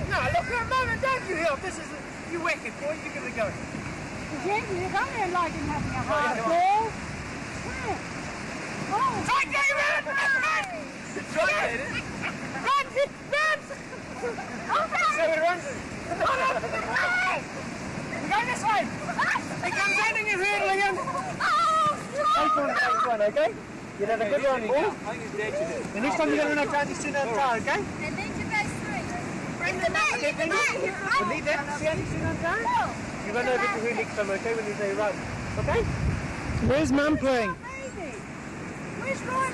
No, look, no, don't you help. This is... You whack it, boy. You give it a go. Gently, come here like him having a hard come on. ball. Try, David! Try, David! Run! So it runs it. We're going this way. He comes landing his hurdling him. Take one, okay? You had a good run, boy. I think he's dead today. The next time you're going to run up, don't you sit down tired, okay? And then you guys three. We'll leave that. See how you sit down tired? You're going to know who next time, okay, when you say run. Okay? Where's Mum playing? Where's Roy?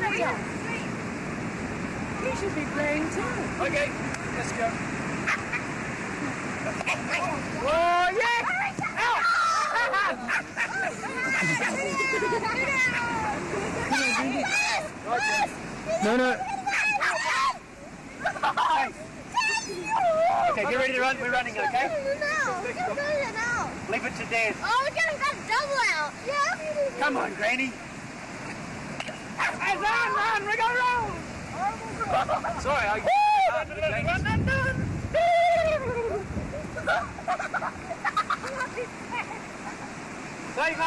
He should be playing too. Okay, let's go. Oh, yeah! Out! No. Okay, get ready to run. We're running, okay? No. Leave it to Dad. Oh, we're getting that double out. Yeah. Come on, Granny. Hey, run! We got to run! Sorry, I... Run! Say no!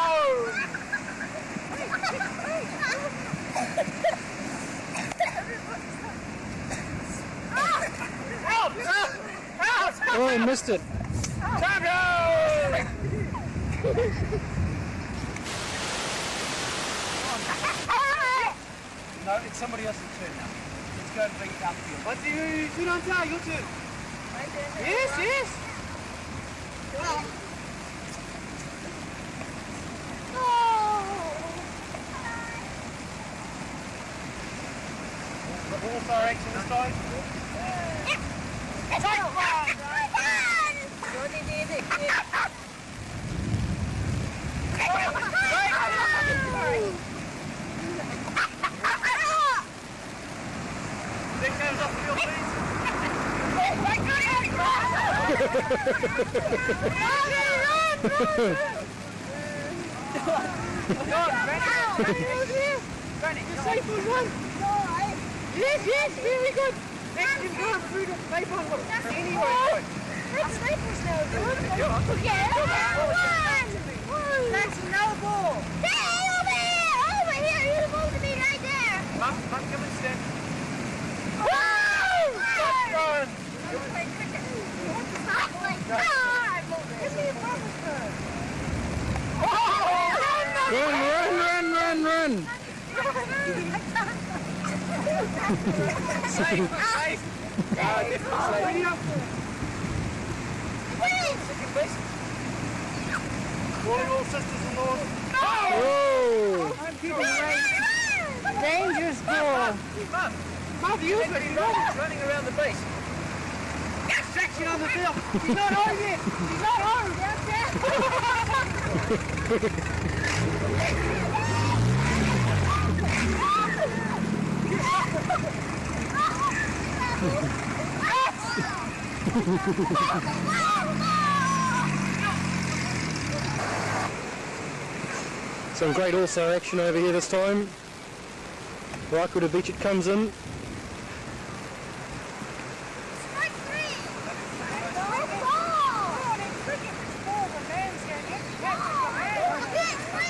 Out! Oh, I missed it. Time go! No, it's somebody else's turn now. Let's go and bring it upfield. What do you do on time? Your turn. Yes. All-star action this time. Leg goes off the field, please. Granny, you're safe for one. Yes, very good. Next you've gone through the paper. Anyway, That's Staples now, dude. yeah. That's no ball. Stay over here! Over here! You're supposed to be right there. Mum, come and stand. Whoa! Run. Give me a proper turn. Run! Safe. Definitely safe. Second base. Calling all sisters and lords. Oh! Dangerous ball. Mum, you've got him running around the base. Distraction on the field. He's not home yet. He's not home. Some great all-star action over here this time. Waikuta Beach it comes in. Strike three.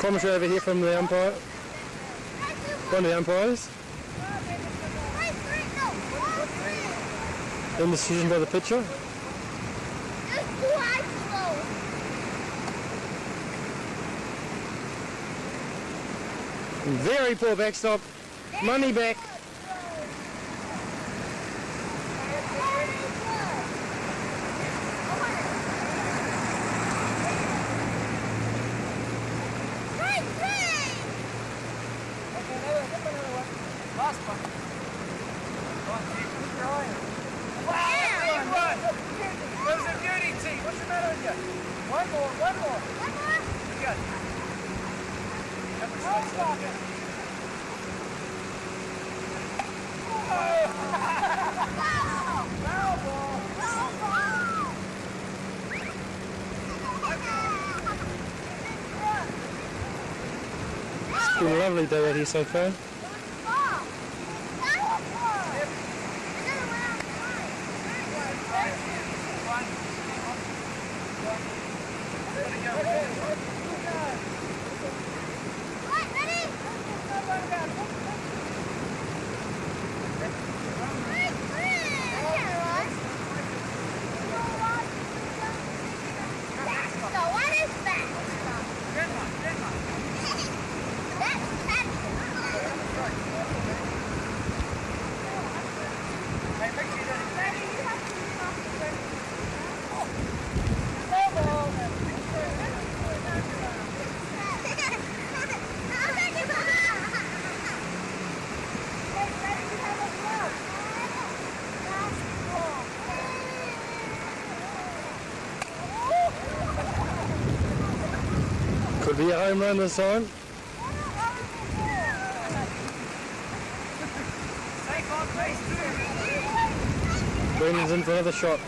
Commentary over here from the umpire. One of the umpires. Then decision by the pitcher. Very poor backstop. Money back. Last one. Where's the beauty tea? What's the matter with you? One more. You go. How much space left? It's been a lovely day out here so far. Could be a home run this time. Safe on base too. Brendan's in for another shot.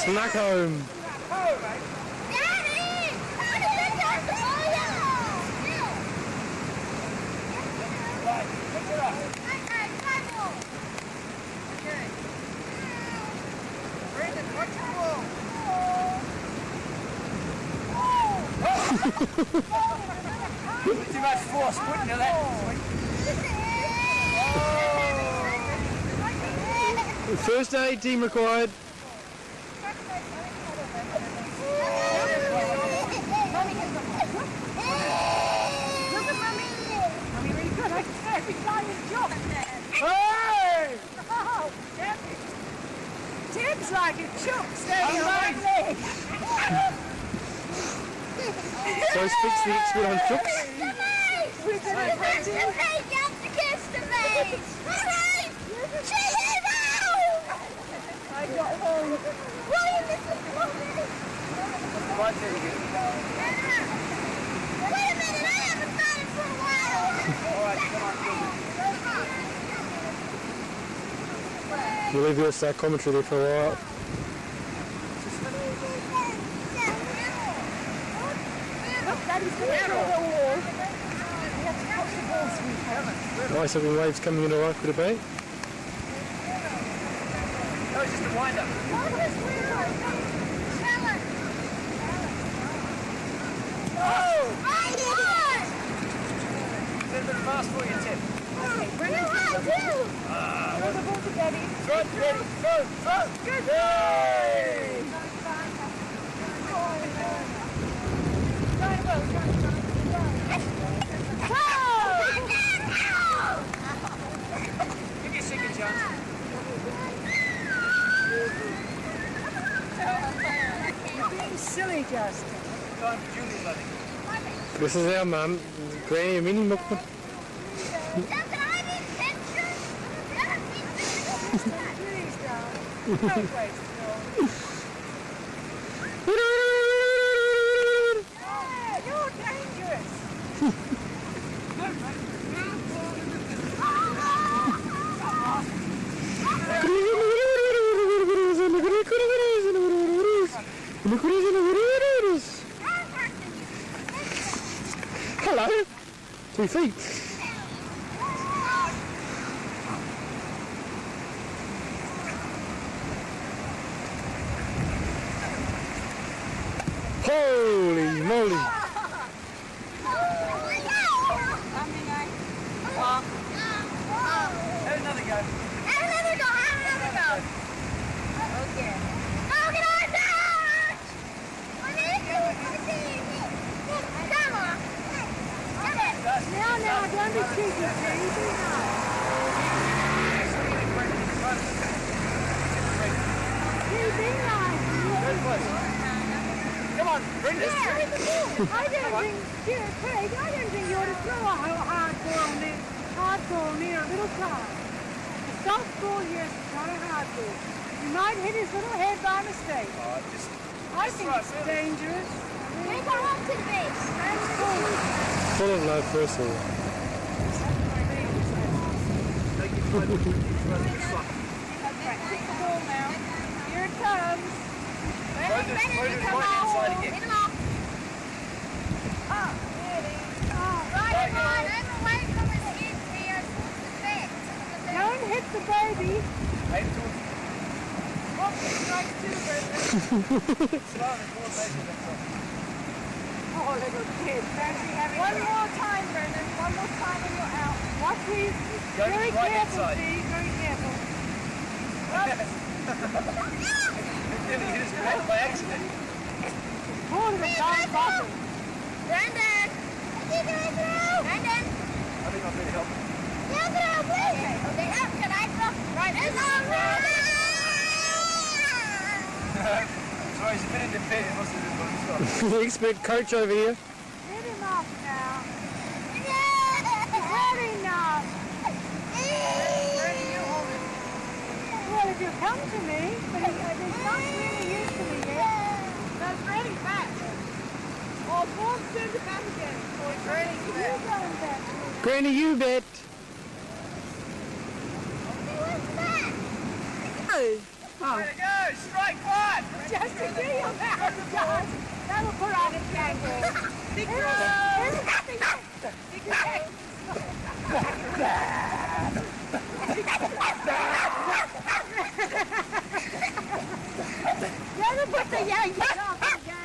Snuck home. Too much force put into that. First aid team required. Hey! Carlo speaks the expert on crooks. I got home. William, this is Right there you go. Wait a minute, I haven't started for a while. Alright, come on, We'll leave your psychometry there for a while. Nice having waves coming into Waikuta Bay. That was just a wind up. Is that a bit fast for you, Tim? Throw, ready, throw, throw! Good! Yay! Give me a second chance. You're being silly, Justin. Time for Julie's, I think. This is our mum, Granny Mini Mukman. No place to go. You're dangerous. Hello. 2 feet. Holy moly. Have another go. Okay. Oh, get on that! Come on. Now, don't be cheeky, please. Be nice. Come on, bring this. I don't think you ought to throw a hardball near a little car. A softball, yes, not a hardball. You might hit his little head by mistake. I think it's dangerous. We go up to the base. Full of love first of all. Practice the ball now. Here it comes. Throw this right inside again. Hit him off. Oh, really? Right, come on. I'm away from his kids here. Don't hit the baby. Aim towards the Oh, strike two, Brendan. Oh, little kid. One more time, Brendan. One more time and you're out. Watch these. Go Very right careful, inside. Steve. Very careful. He hit his head by accident. Oh, little dog bottle. Brandon! Brandon! I think I'll better help him. Yeah, throw, please. Okay, up. Can I throw? Right, it's all right. Sorry, he's a bit independent. Must have been one stop. The expert coach over here. Hit him off now. Hard enough. Brandon, you hold it. Well, if you come to me, but he's not really used to me yet. That's really fast. Oh, Paul sends it back again. Oh, it's really fast. You going back. Granny, you bet. Way to go! Strike one! Just to do your best, Josh. That'll put on a tangle. Big throw. That'll put the Yankees off again.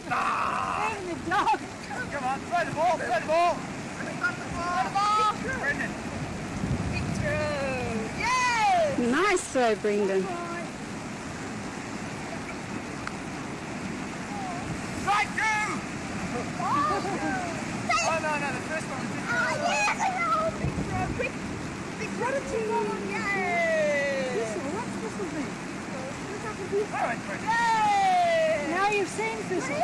Dang the dog. Come on, throw the ball, throw the ball! Throw the ball! Brendan! Big throw. Yay! Nice throw, Brendan. Strike two! Oh no, the first one was big throw. Big throw. Quick. Big throw. Yay! What's this one mean? All right, Brendan. Now you've seen Thistle.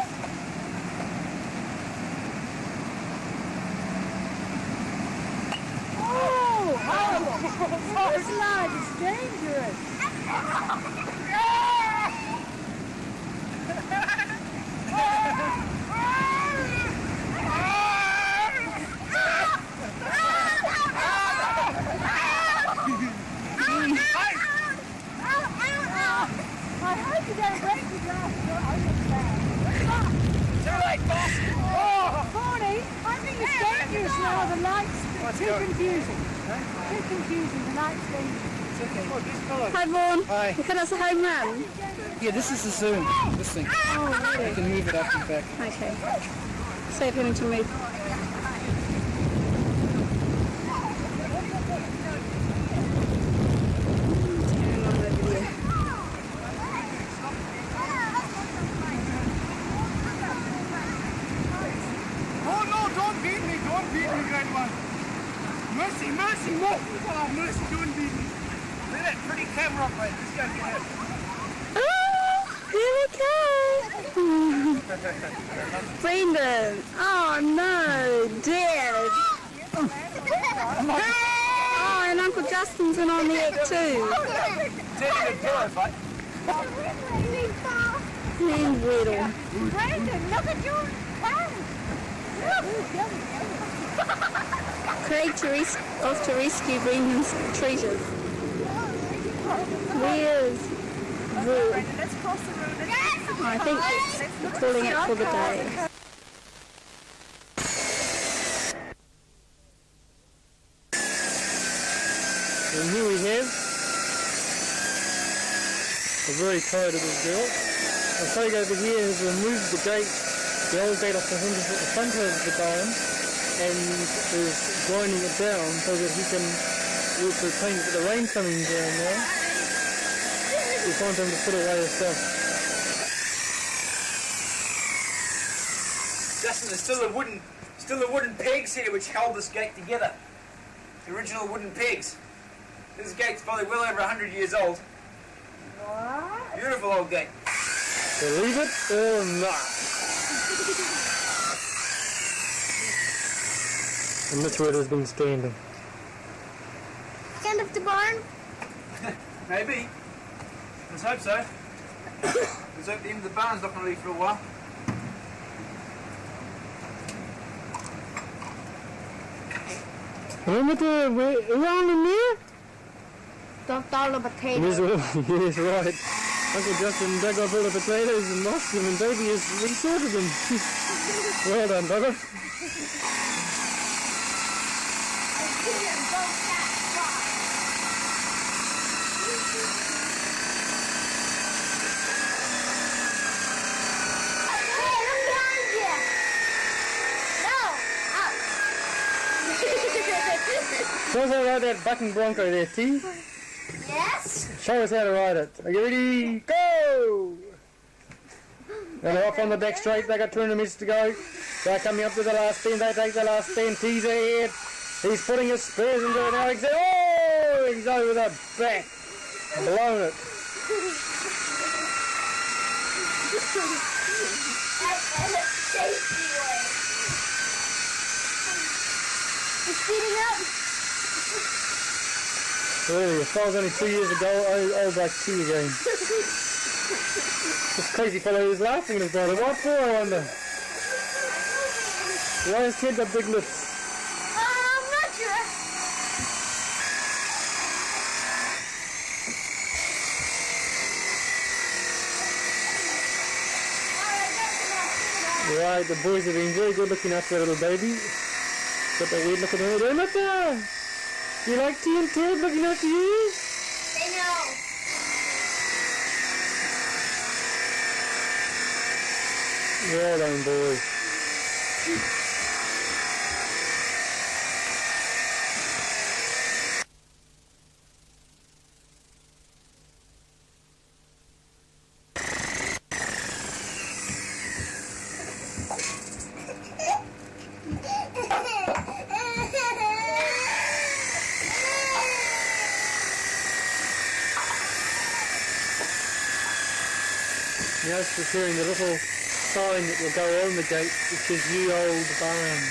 slide is dangerous. I hope you don't break your glass. Too late, boss! Barney, I think it's dangerous now. The lights too confusing. Too confusing. The lights dangerous. Hi, Vaughan. Hi. You think that's a home run? Yeah, this is the zoom. This thing. Oh, really? I can move it up and back. Okay. Save having to move. Turn on the video. Oh no, don't beat me, great one. Mercy, mercy, more. Oh, mercy, don't beat me. Look at that pretty camera operator. Let's go get her. Oh, here we go. Brendan. Oh no, dead. Oh, and Uncle Justin's in on the egg too. Turn into a pillow fight. And Weddle. Brandon, look at your hand. Craig off to rescue Brendan's treasures. Where's Drew? Let's cross the road. I think it's calling it for the day. And here we have a very tired little girl. Our colleague over here has removed the gate, the old gate off the hinges at the front of the barn, and is grinding it down so that he can work the paint with the rain coming down now. It's time for him to put away his stuff. Justin, there's still the wooden pegs here which held this gate together. The original wooden pegs. This gate's probably well over 100 years old. What? Beautiful old gate. Believe it or not. And that's where it has been standing. End of the barn. Maybe. Let's hope so. Let's hope the end of the barn's not going to be for a while. Remember around in there? Dumped all the potatoes. Yes, right. Uncle Justin dug up all the potatoes and lost them, and Baby has resorted them. Well done, Bugger. Show us how to ride that bucking bronco there, T. Yes? Show us how to ride it. Are you ready? Go! Now they're off on the back straight. They got 200 metres to go. They're coming up to the last 10. They take the last 10. T's ahead. He's putting his spurs into it now. Oh! He's over the back. Blown it. It's speeding up. Really, if I was only 2 years ago, I was like T again. This crazy fellow is laughing at his brother. What for, I wonder? Why has kid got big lips? I'm not sure. Right, the boys have been very good looking after that little baby. Got that weird look at her. Look there! You like T and Ted looking after you? They know. Well done, boys. Now it's preparing the little sign that will go on the gate which says Ye Old Barn.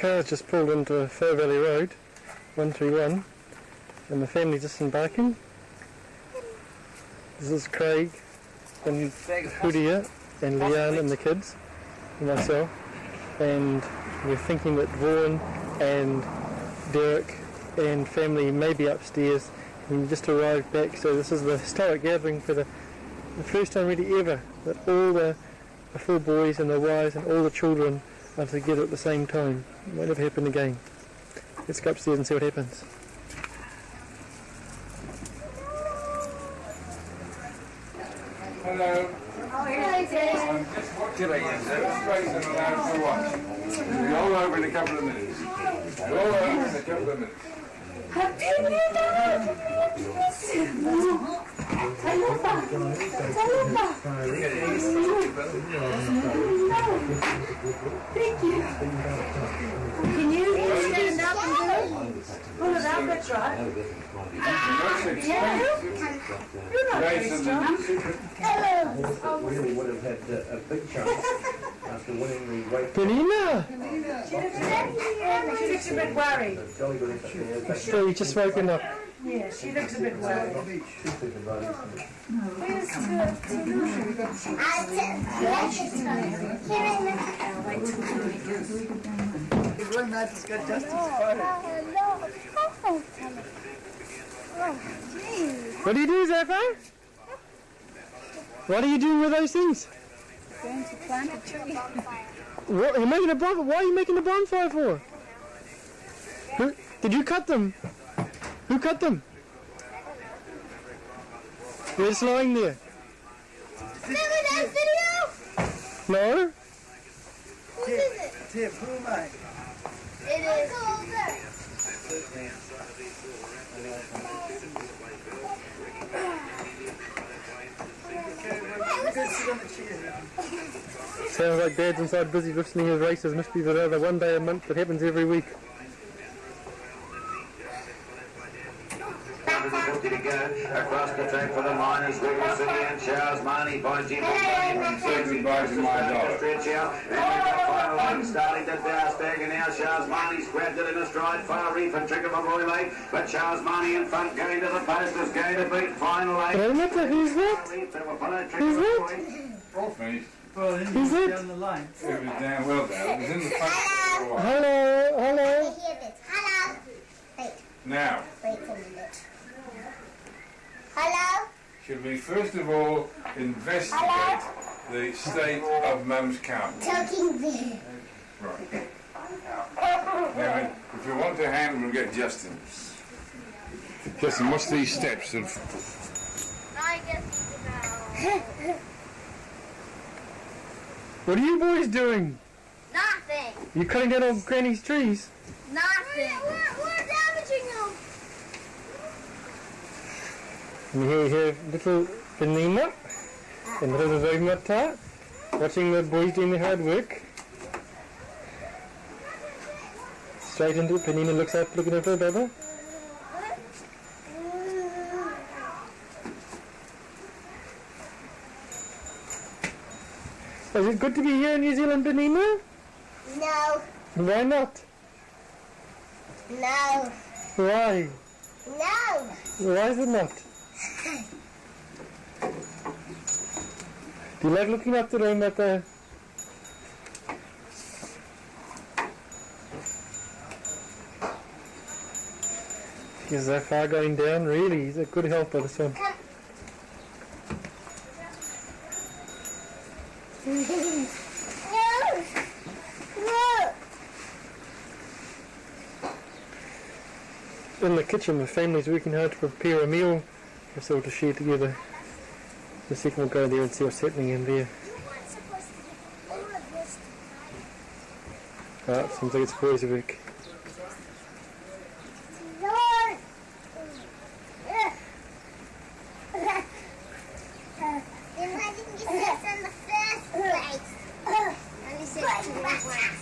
car's just pulled onto Fair Valley Road, 131, and the family's disembarking. This is Craig and Hudia and Leanne and the kids, and myself, and we're thinking that Vaughan and Derek and family may be upstairs, and we just arrived back, so this is the historic gathering for the first time really ever that all the 4 boys and their wives and all the children are together at the same time. It might never happen again. Let's go upstairs and see what happens. Hello. I'm just watching the demonstration allowed to watch. It'll be all over in a couple of minutes. All over in a couple of minutes. Thank you. Can you stand up and do it? Pull it up, that's right. You're not very strong. We would have had a big chance after winning the weight. Penina! She looks a bit worried. So you just woken up. Yeah, she looks a bit worried. Where's The room that has got Justin's photo. What do you do, Zephyr? What are you doing with those things? Going to plant a tree. What, you're making a bonfire? Why are you making a bonfire for? Who, did you cut them? Who cut them? They're just lying there. Remember that video? No? Who is it? Tip, who am I? It is. Sounds like Dad's inside busy listening his races. Must be the other one day a month that happens every week. To go across the track for the miners, Wiggles and Charles Marnie by Jim stretch out, and the final one starting to stagger now. Charles Marnie's grabbed it in a stride, far reef and trigger from Roy Lake, but Charles Marnie in front going to the post is going to beat final eight. Who's that? Who's that? All finished. Well, then Who's it? down the line. It was damn well down. It was in the front for a while. Hello, hello. Hello. Wait, Now, wait a minute. Hello? should we first of all investigate the state of Mum's cow? Talking bear. Right. Now, if you want to hand, we'll get Justin. Justin, what's these steps of... I guess you know. What are you boys doing? Nothing. You cutting down all Granny's trees? Nothing. We're damaging them. And here you have little Penina and little Raimata watching the boys doing their hard work. Straight into it, Penina looks up, looking at her brother. Is it good to be here in New Zealand, Penina? No. Why not? No. Why? No. Why is it not? Do you like looking up the Raimata? Is that far going down? Really? He's a good helper, this one. No. No. In the kitchen, the family's working hard to prepare a meal for us all to share together. The second we'll go there and see what's happening in there. Ah, seems like it's boys' work. Lord. Then why didn't you say this in the first place? Let me say it to the words.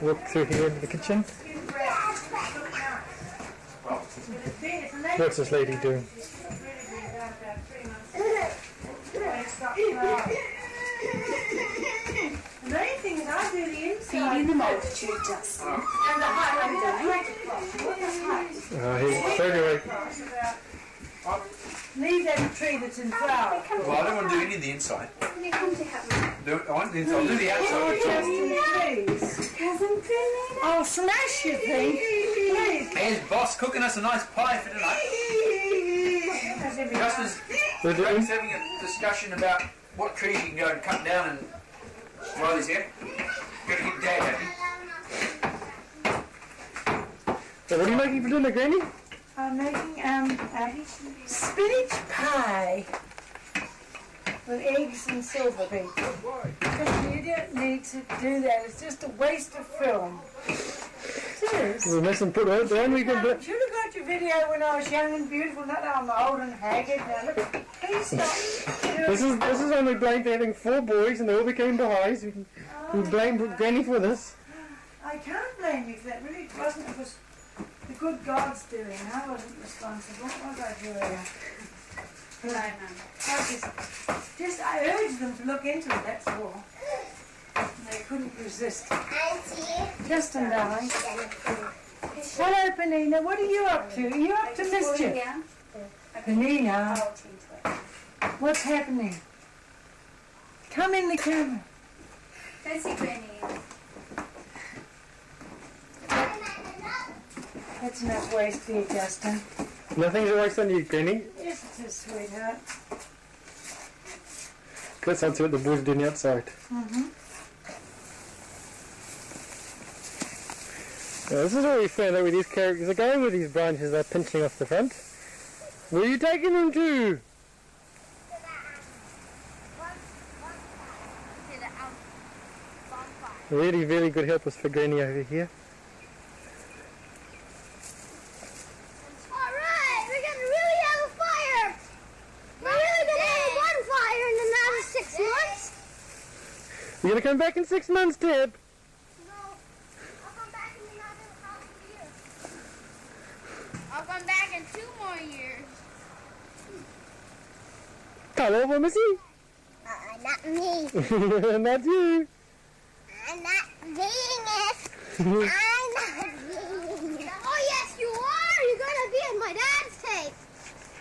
Walk through here into the kitchen. What's this lady doing? got flowers. The main thing is I do the inside. Feeding the multitude, Justin. And the height, what the height? He's straight away. Leave that tree that's in flower. Well, I don't want to do any of the inside. Can you come to help me? I want the inside. I'll do the outside. Please. Cousin Finley? I'll smash your thing. Please. Here's Boss cooking us a nice pie for tonight. Justin's Greg's having a discussion about what trees you can go and cut down and while he's here. Gotta keep Dad happy. So what are you making for dinner, Granny? I'm making a spinach pie with eggs and silver beet. Because you don't need to do that. It's just a waste of film. It is. We'll mess and put it down. We can do. You should have got your video when I was young and beautiful, not now I'm old and haggard. Now look, please stop. This is only blamed for having 4 boys and they all became Baha'is. We blame Granny for this. I can't blame you for that. Really, it wasn't. It was the good God's doing. I wasn't responsible. What was I doing? I urged them to look into it, that's all. And they couldn't resist. Justin, darling. Hello, Penina. What are you up to? Are you up to mischief? Penina. What's happening? Come in the camera. Go see Granny. That's enough waste for you, Justin. Nothing's a waste on you, Granny. Yes, it is, sweetheart. Let's answer what the boys are doing outside. Now, this is what we found out with these characters. They're going with these branches they're pinching off the front. Where are you taking them to? Really, really good helpers for Granny over here. Alright, we're gonna really have a fire! We're really gonna have a bonfire in another 6 months! You're going to come back in 6 months, Deb? No, I'll come back in another half a year. I'll come back in 2 more years. Hello, what, Missy? Not me. Not you. I'm not being it. I'm not being it. Oh, yes, you are. You're going to be in my dad's tape.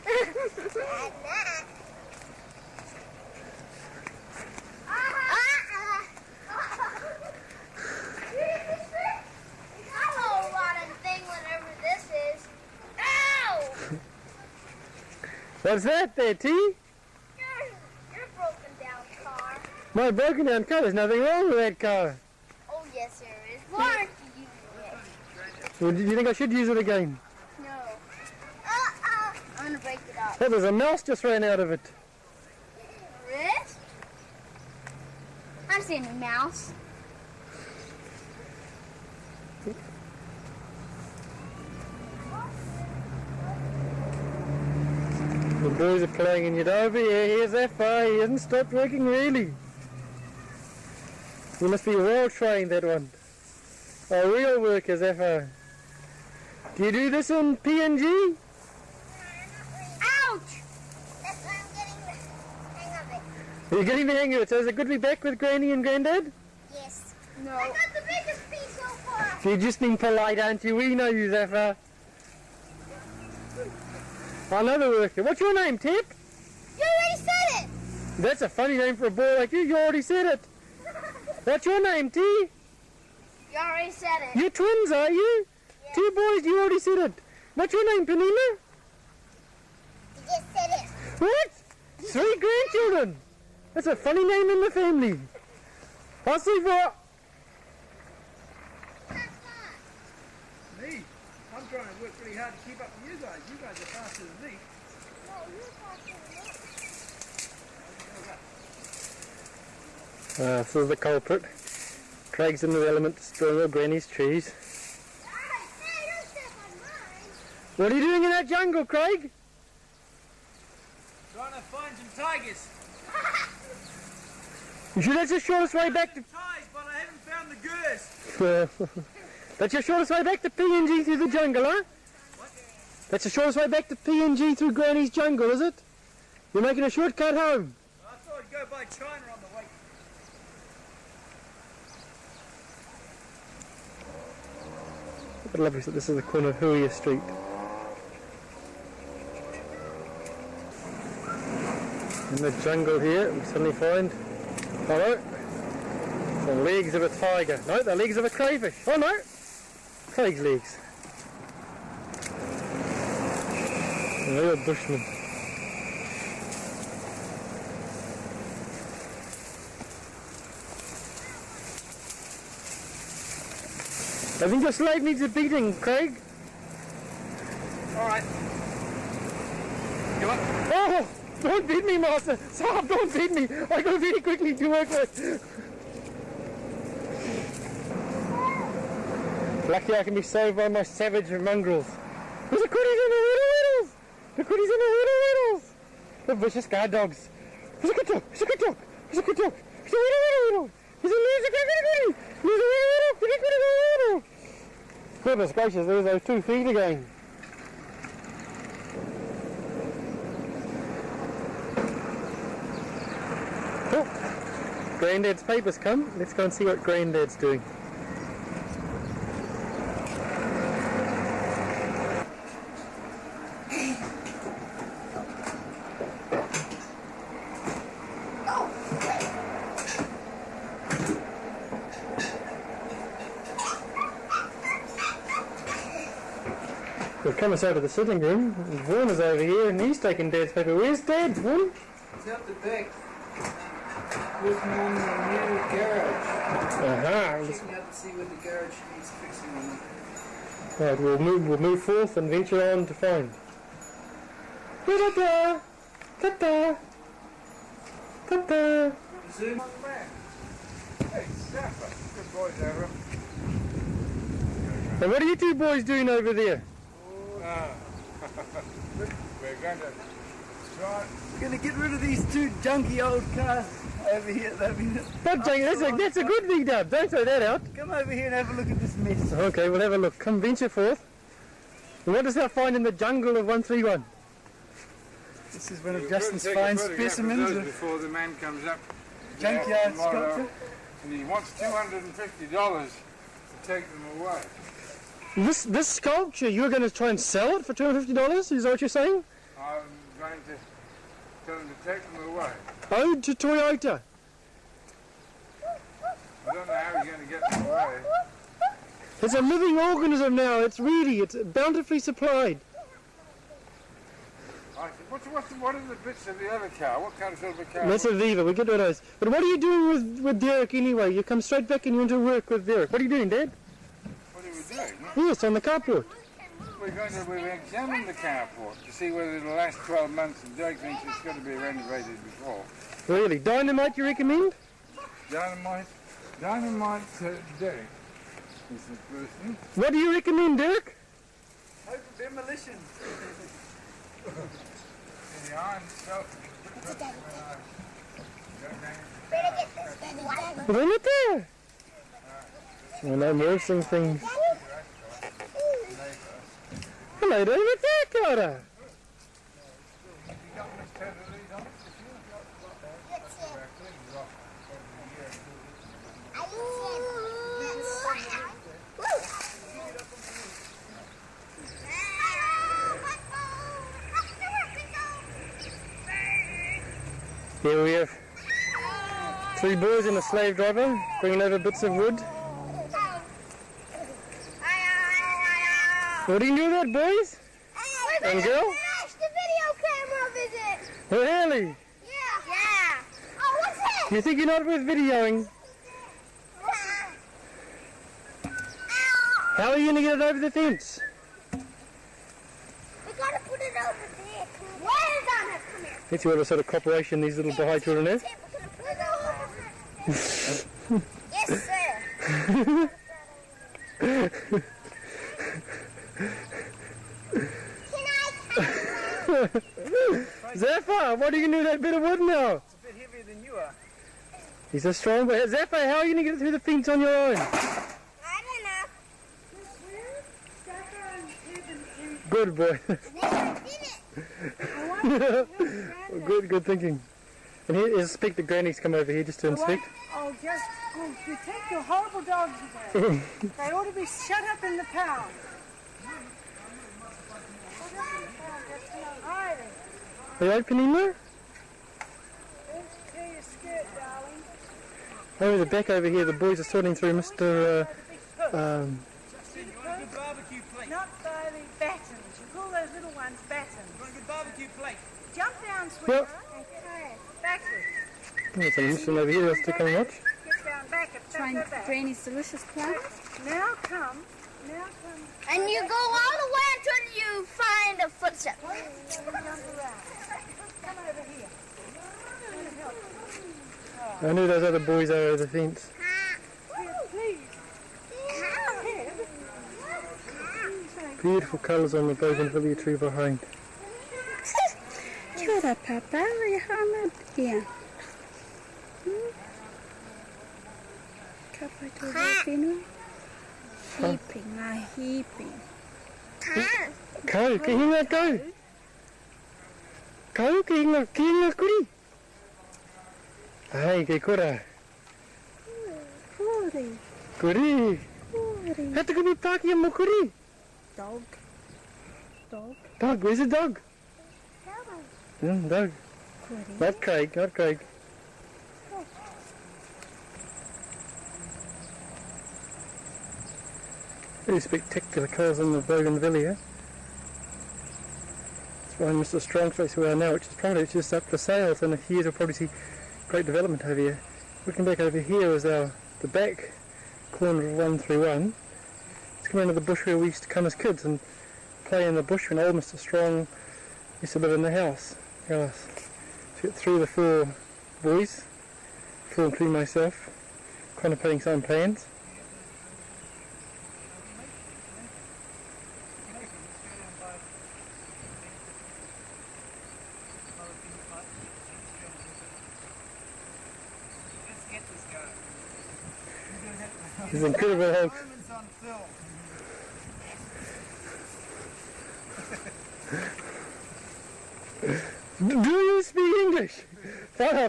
I'm not. I know a lot of thing whatever this is. Ow! What's that there, T? Your broken down car. My broken down car, there's nothing wrong with that car. Oh, yes, there is. Why aren't you using it? Well, do you think I should use it again? No. I'm going to break it up. Oh, there's a mouse just ran out of it. Wrist? I'm seeing a mouse. The boys are playing and yet over here, here's that fire. He hasn't stopped working really. You must be well trained, that one. A real worker, Zephyr. Do you do this in PNG? Ouch! That's why I'm getting the hang of it. You're getting the hang of it. So is it good to be back with Granny and Granddad? Yes. No. I got the biggest piece so far. You're just being polite, aren't you? We know you, Zephyr. Another worker. What's your name, Tip? You already said it. That's a funny name for a boy like you. You already said it. What's your name, T? You already said it. You're twins, are you? Yes. 2 boys, you already said it. What's your name, Penina? You just said it. What? 3 grandchildren. That's a funny name in the family. I'll see for... Me? I'm trying to work pretty hard to keep up with you guys. You guys are faster than me. No, you're faster than me. This is the culprit. Craig's in the element destroying all Granny's trees. Hey, don't step on mine. What are you doing in that jungle, Craig? Trying to find some tigers. You sure that's the shortest way back to... Ties, but I haven't found the goose. That's your shortest way back to PNG through the jungle, huh? What? That's the shortest way back to PNG through Granny's jungle, is it? You're making a shortcut home. I thought go by China on the way. What lovely, so this is the corner of Huia Street. In the jungle here, we suddenly find, hello, the legs of a tiger. No, the legs of a crayfish. Oh no, Craig's legs. Oh, a bushman. I think your slave needs a beating, Craig. Alright. Come on. Oh! Don't beat me, master! Stop! Don't beat me! I go very quickly to work with. Lucky I can be saved by my savage mongrels. There's the cooties and the whittles! The cooties and the whittles! The vicious guard dogs. There's a good dog! There's a good dog! There's a good dog! There's a whittle! There's a whittle! There's a whittle! Goodness gracious, there's those 2 feet again. Oh, Granddad's paper's come. Let's go and see what Granddad's doing. We've come us out of the sitting room, and Vaughan is over here and he's taking Dad's paper. Where's Dad, Vaughan? He's out the back, working on the new garage. Checking out to see what the garage needs fixing on it. Right, we'll move forth and venture on to find. Ta-da! Ta-da! Ta-da! Zoom. Hey, Zappa. Good boy, Zappa. And what are you 2 boys doing over there? We're going to try. We're going to get rid of these 2 junky old cars over here. That's a good big dub. Don't throw that out. Come over here and have a look at this mess. Okay, we'll have a look. Come venture forth. And what does that find in the jungle of 131? This is one of Justin's fine specimens of before the man comes up. Junkyard sculpture. And he wants $250 to take them away. This sculpture, you're going to try and sell it for $250? Is that what you're saying? I'm going to tell him to take them away. Ode to Toyota. I don't know how he's going to get them away. It's a living organism now. It's bountifully supplied. What are the bits of the other car? What kind of silver car? That's a Viva. We get rid of those. But what are you doing with Derek anyway? You come straight back and you want to work with Derek. What are you doing, Dad? What are we doing? Yes, on the carport. We've examined the carport to see whether it'll last 12 months, and Derek thinks it's got to be renovated before. Really? Dynamite you recommend? Dynamite Derek is the person. What do you recommend, Derek? Open demolition. The iron itself. Well, look there. Well, I'm roasting things. Hello, David. There, Carter. Here we have 3 boys and a slave driver bringing over bits of wood. What are you doing with that, boys? And girl? The video camera visit. Really? Yeah. Oh, what's this? You think you're not worth videoing? How are you going to get it over the fence? We gotta put it over there. Where down it? Come here. Let's see what sort of cooperation these little Baha'i children have. Yes, sir. Zephyr, what are you going to do with that bit of wood now? It's a bit heavier than you are. He's a strong boy. Zephyr, how are you going to get it through the fence on your own? I don't know. Good boy. Never did it. Good thinking. And here is expect the grannies come over here just to inspect. Oh, you take your horrible dogs away. They ought to be shut up in the pound. Are you opening there? Tear your skirt, darling. Over the back over here, the boys are sorting through Mr. Not by the battens. You call those little ones battens. You want a good barbecue plate? Jump down, sweetheart, and carry it backwards. There's a mission over here that's to come and watch. Get down back and Trying back. Granny's delicious plum. Now come. And you go all the way until you find a footstep. Come over here. I knew those other boys are over the fence. Beautiful colours on the bougainvillea tree behind. Kia ora, Papa. Are you home? Yeah. Ka pai tō whenua. Heaping, heaping. Kau, ke hinga kau. Kau, ke hinga kuri. Ai, ke kura. Kuri. Kuri. Kuri. Hata kuni pāki mo kuri. Dog. Dog. Dog, where's the dog? Dog. Kuri. Not Craig, not Craig. Very spectacular colours on the bougainvillea. It's behind Mr. Strong's place where we are now, which is probably just up for sale, so in a few years we'll probably see great development over here. Looking back over here is the back corner of 131. It's coming into the bush where we used to come as kids and play in the bush when old Mr. Strong used to live in the house. Yes. Through the 4 boys, 4 including myself, contemplating some plans. This is incredible how... Do you speak English? Fala.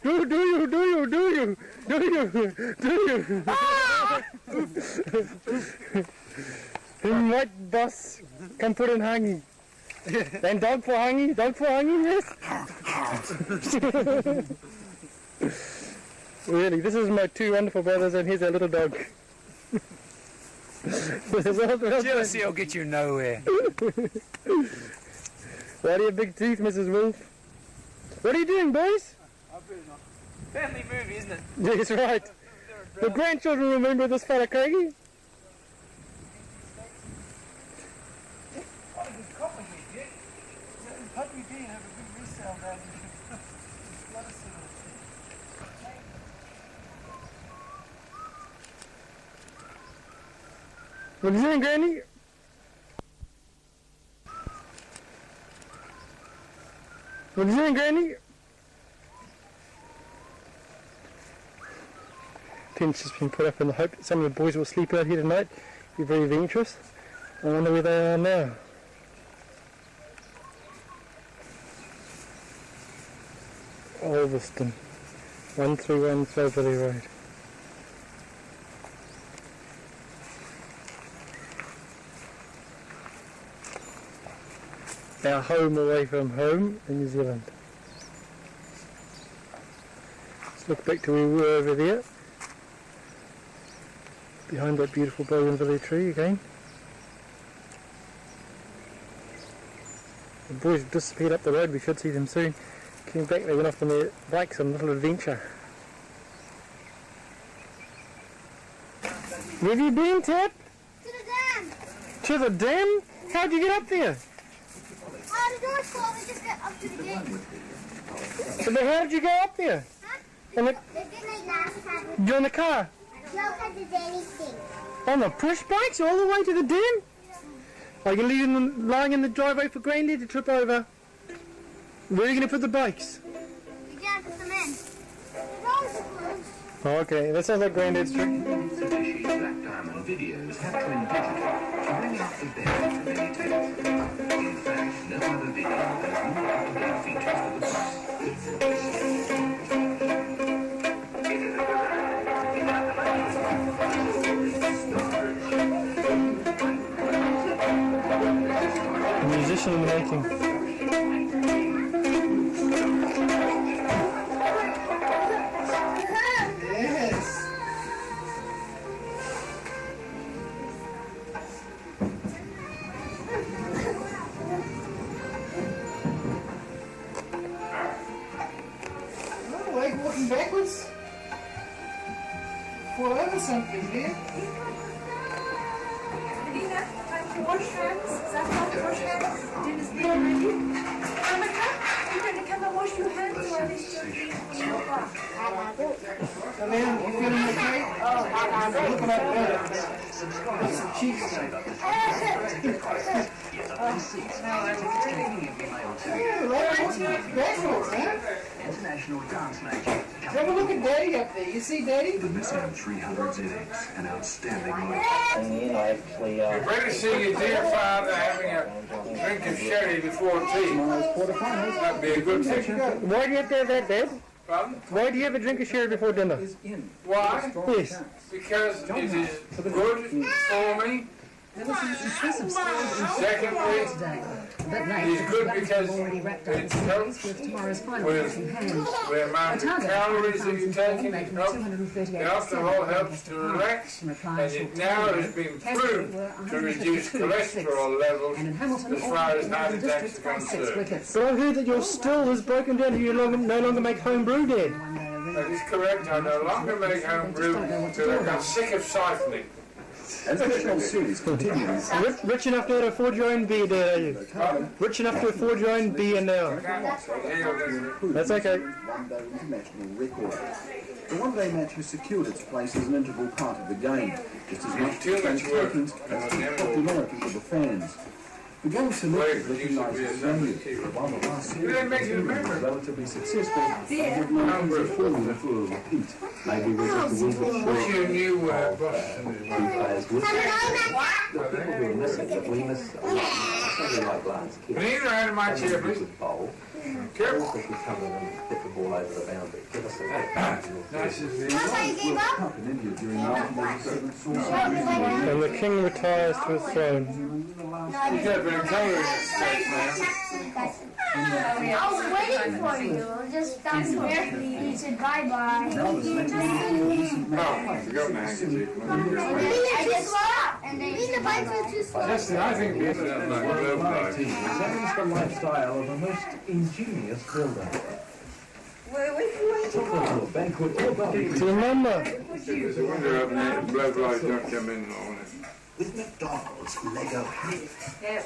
Do you? In what bus can put in hangi? Then dog for hangi, yes? Really, this is my 2 wonderful brothers and here's our little dog. Jealousy will get you nowhere. What are your big teeth, Mrs. Wolf? What are you doing, boys? Family movie, isn't it? Yes, right. The grandchildren remember this fella, Craigie? What are you doing, Granny? What are you doing, Granny? Tent's just been put up in the hope that some of the boys will sleep out here tonight. Be very adventurous. I wonder where they are now. Ulverston, 131 Clovelly Road. Our home away from home in New Zealand. Let's look back to where we were over there. Behind that beautiful bougainvillea tree again. The boys have disappeared up the road, we should see them soon. Coming back, they went off on their bikes on a little adventure. Where have you been, Ted? To the dam. To the dam? How'd you get up there? The door's closed. We just got up to the gate. But how did you go up there? Huh? In the, They did like last time. you're in the car? No, because the daddy thing. On the push bikes all the way to the dam? Are you leaving them lying in the driveway for Granddad to trip over? Where are you going to put the bikes? You gotta put them in. The doors are closed. Oh, okay, that sounds like Granddad's trick. Mitsubishi Black Diamond videos capturing digital to bring out the best of many tales. In fact, no other video has more up-to-date features for the price. Musician in the making. Yes. Oh, like walking backwards? Fall over something here. Alina, time to wash hands. Is that time to wash hands? Dinner's been ready. Monica, are you going to come and wash your hands or are they still being on your back? So then, you feeling okay? Look at that. That's some cheeks. Backwards, huh? International dance major. Have a look at Daddy up there. You see Daddy? The Nissan 300 ZX, an outstanding model. And then I actually, You're ready to see your dear father having a drink of sherry before tea. That'd be a good thing. Why do you have to have that, Dad? Pardon? Why do you have a drink of sherry before dinner? Why? Yes. Because it is good for me. Secondly, it is good because it helps with the amount of calories that you take in. It helps. The alcohol helps to relax, and it now has been proved to reduce cholesterol levels as far as heart attacks are concerned. But I heard that your still has broken down. You no longer make home brew, Dad. That is correct. I no longer make home brew because I got sick of siphoning. As the show series continues, Rich enough to afford your own beer, Dad, are you? Rich enough to afford your own beer now. That's okay. one-day international record. The one-day match has secured its place as an integral part of the game, just as much for fans' tokens as the popularity of the fans. The game selected recognises venues, while the last series was relatively successful, and with no plans of formula for a repeat. Maybe we're just a little bit What's your new boss? two players with the people who are missing, that we miss, something like last kid. Neither out of my chair, please. Bowl. Careful. Also, if we come in and hit the ball over the boundary, give us a Nice as the World Cup in India during 1987 saw some reason And the king retires to his throne. You got a bit of colour in that space, man. I was waiting for you. Just down here. You said bye-bye. Oh, I forgot my handkerchief. I just swap. And then the bikes were too slow. Justin, I think we have that like glove knife. examines the lifestyle of a most ingenious builder. Top of a banquet or barbecue. To remember. There's a window open there, the blood light don't come in on it. with McDonald's Lego hat.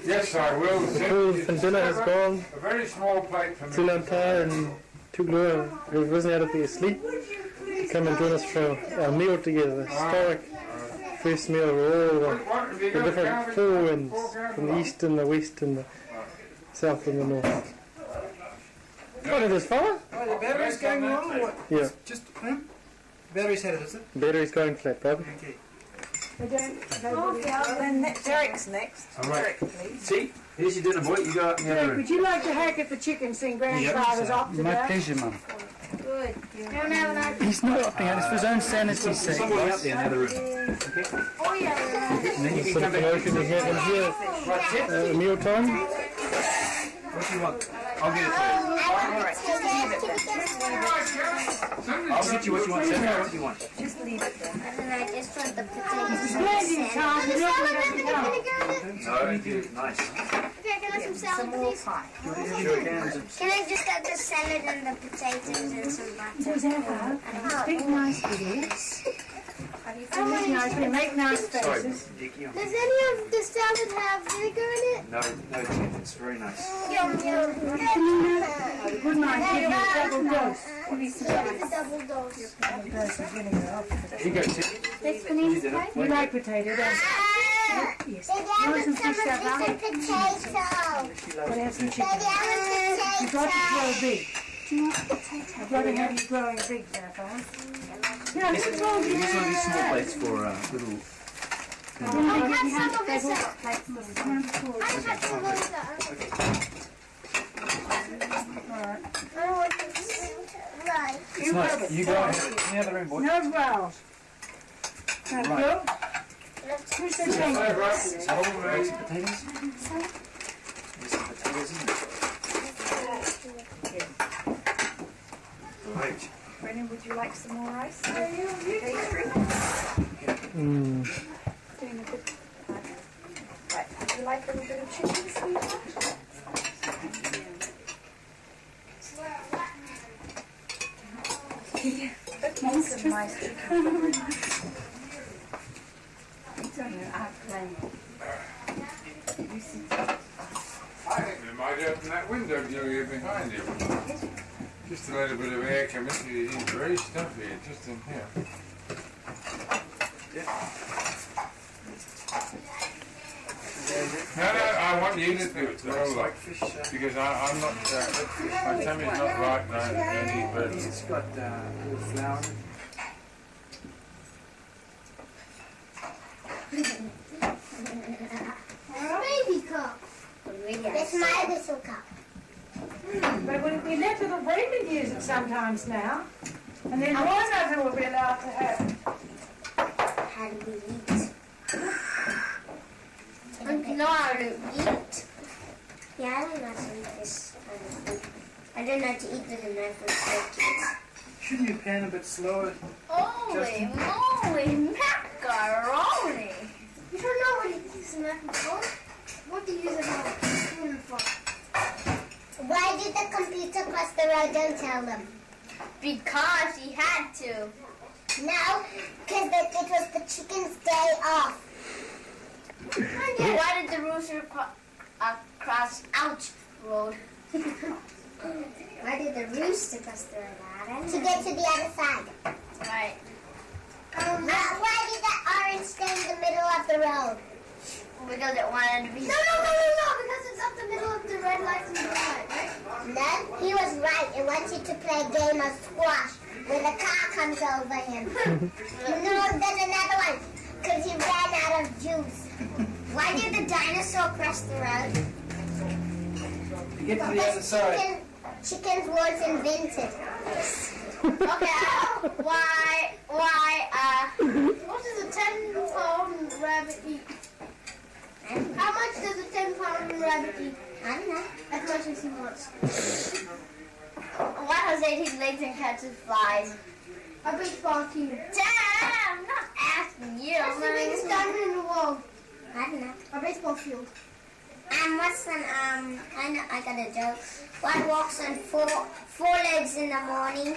Yes, I will. The food and dinner has gone. A very small plate for me. Tulanta and Tuglu have risen out of their sleep to come and join us for our meal together. Historic first meal of all the different four winds from the east and the west and the south and the north. What is this, fella? Oh, the battery's going wrong or what? Yeah. Just, battery's had it, is it? Battery's going flat, Bob. Okay. Then Derek's next. All right. Derek, please. See, here's your dinner, boy. You go up in the other room. Would you like to hack at the chickens and grandfather's up to My that? pleasure, Mum. Good. He's not opting out, it's for his own sanity's sake. Somebody up there in the other room. Okay? Oh, yeah. And then you can Sort come of back. promotion is happening here. Right, Ted? Meal time. What do you want? I'll get it for you. All right, just leave it then. I'll get you what you want. Send me what you want. Just leave it then. And then I just want the potatoes. Blending time. You're not going to go. No, you do. Nice. Okay, can I have some salad, please? Sure can. Can I just have the salad and the potatoes and some butter? Speak nicely, Speak nicely. Make nice Sorry, faces. Dickie. Does any of the salad have vinegar in it? No, Ted. It's very nice. Yum, yum. Good night. Give you a double dose. What is a double dose? Here you go, Ted. That's Vanessa's right? You like potato, don't you? Yes. Baby, I want some of this potato. What else in chicken? Baby, I You've want got to grow potato. big. I'd rather have you growing big, Zappa. Yeah, Yes, use one of these small plates for little. I have some of this. I have some of this. You nice. have it. You go ahead. In the other room, boy. No vows. Thank Right. you. Who's the change? So, make some potatoes. There's some potatoes in there. Right. Brennan, would you like some more rice? You Pastry? Mm. Doing a bit. Right. Would you like a little bit of chicken, sweetheart? That's some nice chicken. It's on your outline. You see. I think they might open that window here behind you. Just a little bit of air coming in. It's very stuffy, just in here. No, I want you to do it. Roll up. Because I'm not, my tummy's not right now. I need bread. It's got a little flour. Baby cup. That's my little cup. But we let little Brendan use it sometimes now. And then one of them will be allowed to have it. How do we eat? No, I don't eat. Yeah, I don't know how to eat this. I don't know how to eat with a knife with kids. Shouldn't you pan a bit slower? Holy moly, macaroni! You don't know what you use a knife for? What do you use a spoon for? Why did the computer cross the road? Don't tell them. Because he had to. No, because it was the chicken's day off. Why did the rooster cross ouch road? Why did the rooster cross the road? To get to the other side. Right. Why did the orange stay in the middle of the road? Because it wanted to be... No, because it's up the middle of the red lights and the light, right? No, he was right. It wants you to play a game of squash where the car comes over him. No, there's another one. Because he ran out of juice. Why did the dinosaur cross the road? To get to the other side. Chickens weren't invented. Okay, why, what does a 10-pound rabbit eat? How much does a 10-pound rabbit eat? I don't know. As much as he wants. One has 18 legs and catches flies. A baseball team. Damn, I'm not asking you. What's the biggest diamond in the world? I don't know. A baseball field. What's an, I got a joke. One walks on four legs in the morning,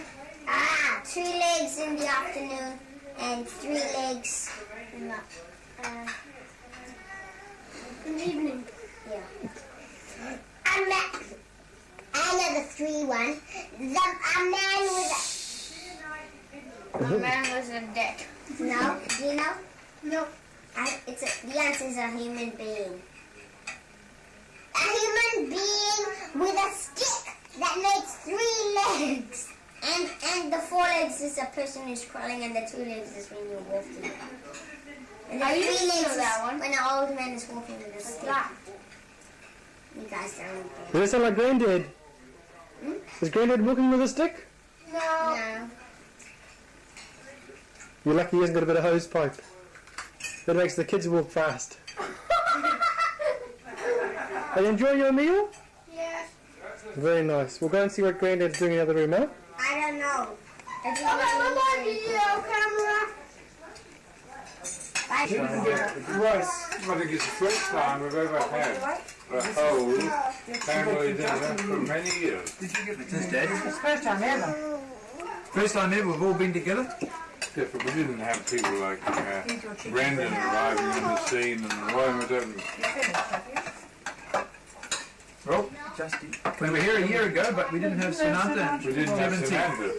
2 legs in the afternoon, and 3 legs in the evening. Yeah. I know the 3 one. A man with a dick. No, do you know? No. The answer is a human being. A human being with a stick that makes 3 legs. And the 4 legs is a person who's crawling, and the 2 legs is when you're walking. And the 3 legs is when an old man is walking with a stick. You guys don't. Does it sound like Granddad? Is Granddad walking with a stick? No. You're lucky he hasn't got a bit of hose pipe. That makes the kids walk fast. Are you enjoying your meal? Yes. Very nice. We'll go and see what Granddad's doing in the other room, huh? I don't know. Rice. I think it's the first time we've ever had a whole family dinner for many years. Did you get this, Dad? It's the first time ever. First time ever we've all been together? Yeah, but we didn't have people like Brendan arriving on the scene and Roy Madden. Well, we were here a year ago, but we didn't have Samantha. We didn't have Samantha.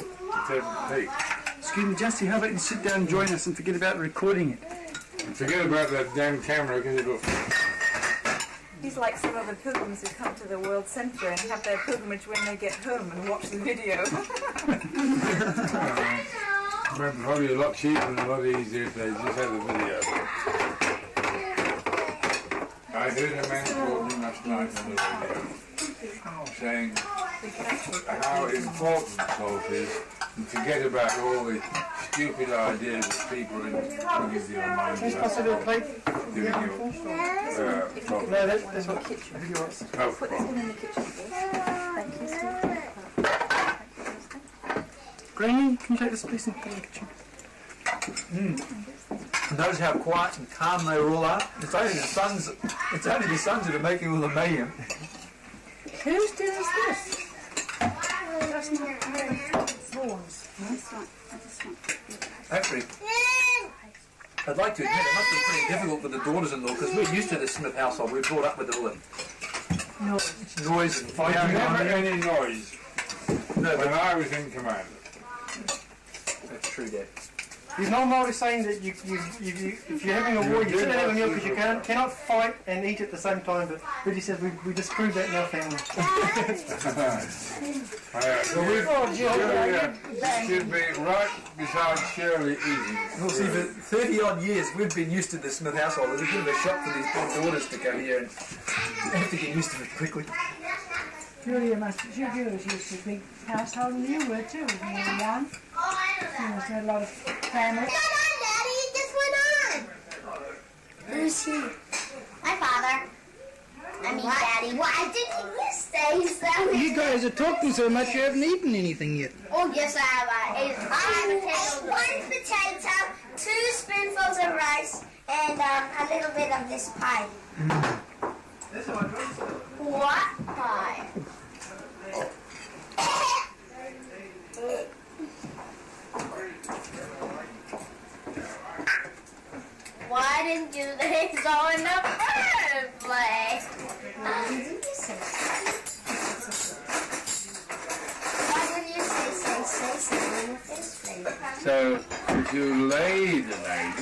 Excuse me, Justy, how about you sit down and join us and forget about recording it? Forget about that damn camera because it'll... He's like some of the pilgrims who come to the World Centre and have their pilgrimage when they get home and watch the video. Probably a lot cheaper and a lot easier if they just had the video. I heard a man talking last night on the radio saying how important golf is, and forget about all the stupid ideas that people are bringing to your mind Can you pass it a plate? doing your golf. No, that's what yours. Health Put this one in the kitchen, please. Thank you, sweetie. Granny, can you take this piece and put it in the kitchen? Notice how quiet and calm they all are. It's only the sons. It's only the sons that are making all the mayhem. Whose dinner is this? That's not Vaughan's. Actually, I'd like to admit it must be pretty difficult for the daughters-in-law because we're used to the Smith household. We're brought up with all the noise and fighting. Never any noise. No, when I was in command. That's true, Dad. He's not normally saying that if you're having a war, you sit and have a meal because you cannot fight and eat at the same time. But Bridgie says we disproved that in our family. Julia should be right beside Shirley eating. Well, see, for 30 odd years we've been used to the Smith household. It's a bit of a shock for these poor daughters to come here and have to get used to it quickly. Julia was used to a big household, and you were too, more than one. You must have a lot of family. Daddy, it just went on. Who's he? My father. I mean, Daddy. Why didn't you say so? You guys are talking so much you haven't eaten anything yet. Oh, yes, I have. I ate one potato, 2 spoonfuls of rice, and a little bit of this pie. What pie? Why didn't you say so in the first place? Why didn't you say so in the first place? So, if you laid an egg,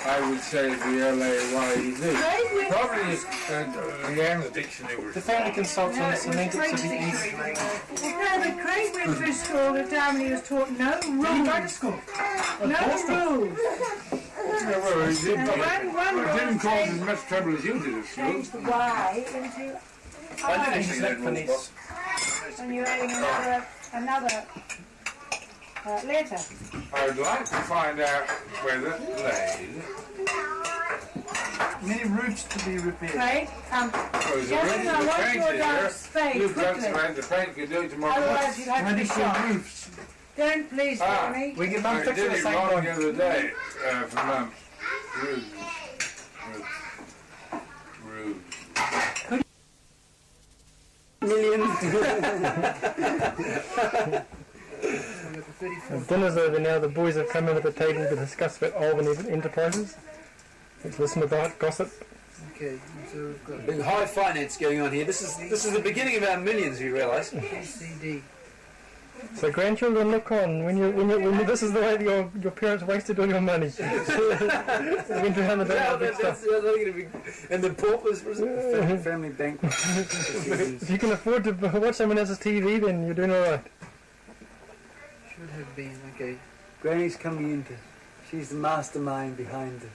I would say the L-A-Y-E-D. Probably is, again, the dictionary was... The family consults on the semantics of the English language. No, but Craig went through school at the time when he was taught no rules. Did he go to school? No rules. Yeah, well, it didn't cause as much trouble as you did at school. Change the Y into I did actually learn rules. and you're adding another letter. I would like to find out whether laid... Many roofs to be repaired. Craig, Because Justin, I want your dog spayed you've got quickly. to the paint could do tomorrow. Otherwise you'd have to be shot. Roofs. Don't please tell me. We get Mum I fixed did at the it same wrong time. the other day for Mum. Rude. Dinner's over now. The boys have come in at the table to discuss about Alban Enterprises. Let's listen to that gossip. Okay, so we've got Big high finance going on here. This is the beginning of our millions, you realise. CD. So grandchildren, look on. When this is the way that your parents wasted all your money. Went around the day. And the paupers family banquet. If you can afford to watch someone else's TV, then you're doing all right. Should have been, okay. Granny's coming into. She's the mastermind behind the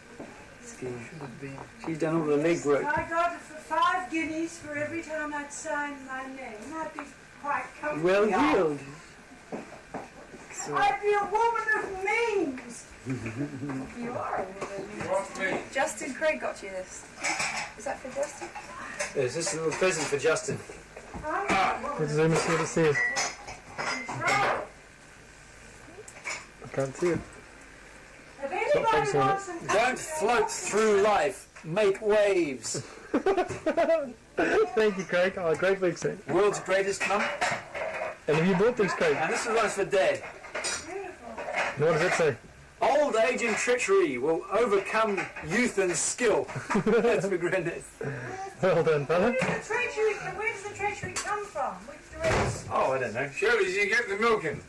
scheme. Should have been. She's done all the legwork. I got 5 guineas for every time I'd sign my name. I'd be quite comfortable. Well heeled. So. I'd be a woman of means. You are a woman of means. Justin, Craig got you this. Is that for Justin? Yes, this is a little present for Justin. Let's zoom and see what it says. I can't see it. If anybody wants some... Don't float through life. Make waves. Thank you, Craig. Oh, great big set. World's greatest, Mum. And have you bought these, Craig? And this is one's for Dad. And what does it say? Old age and treachery will overcome youth and skill. That's for Granddad. Well done, fella. Where does the treachery come from? Which direction? Oh, I don't know. Shirley, did you get the milk in?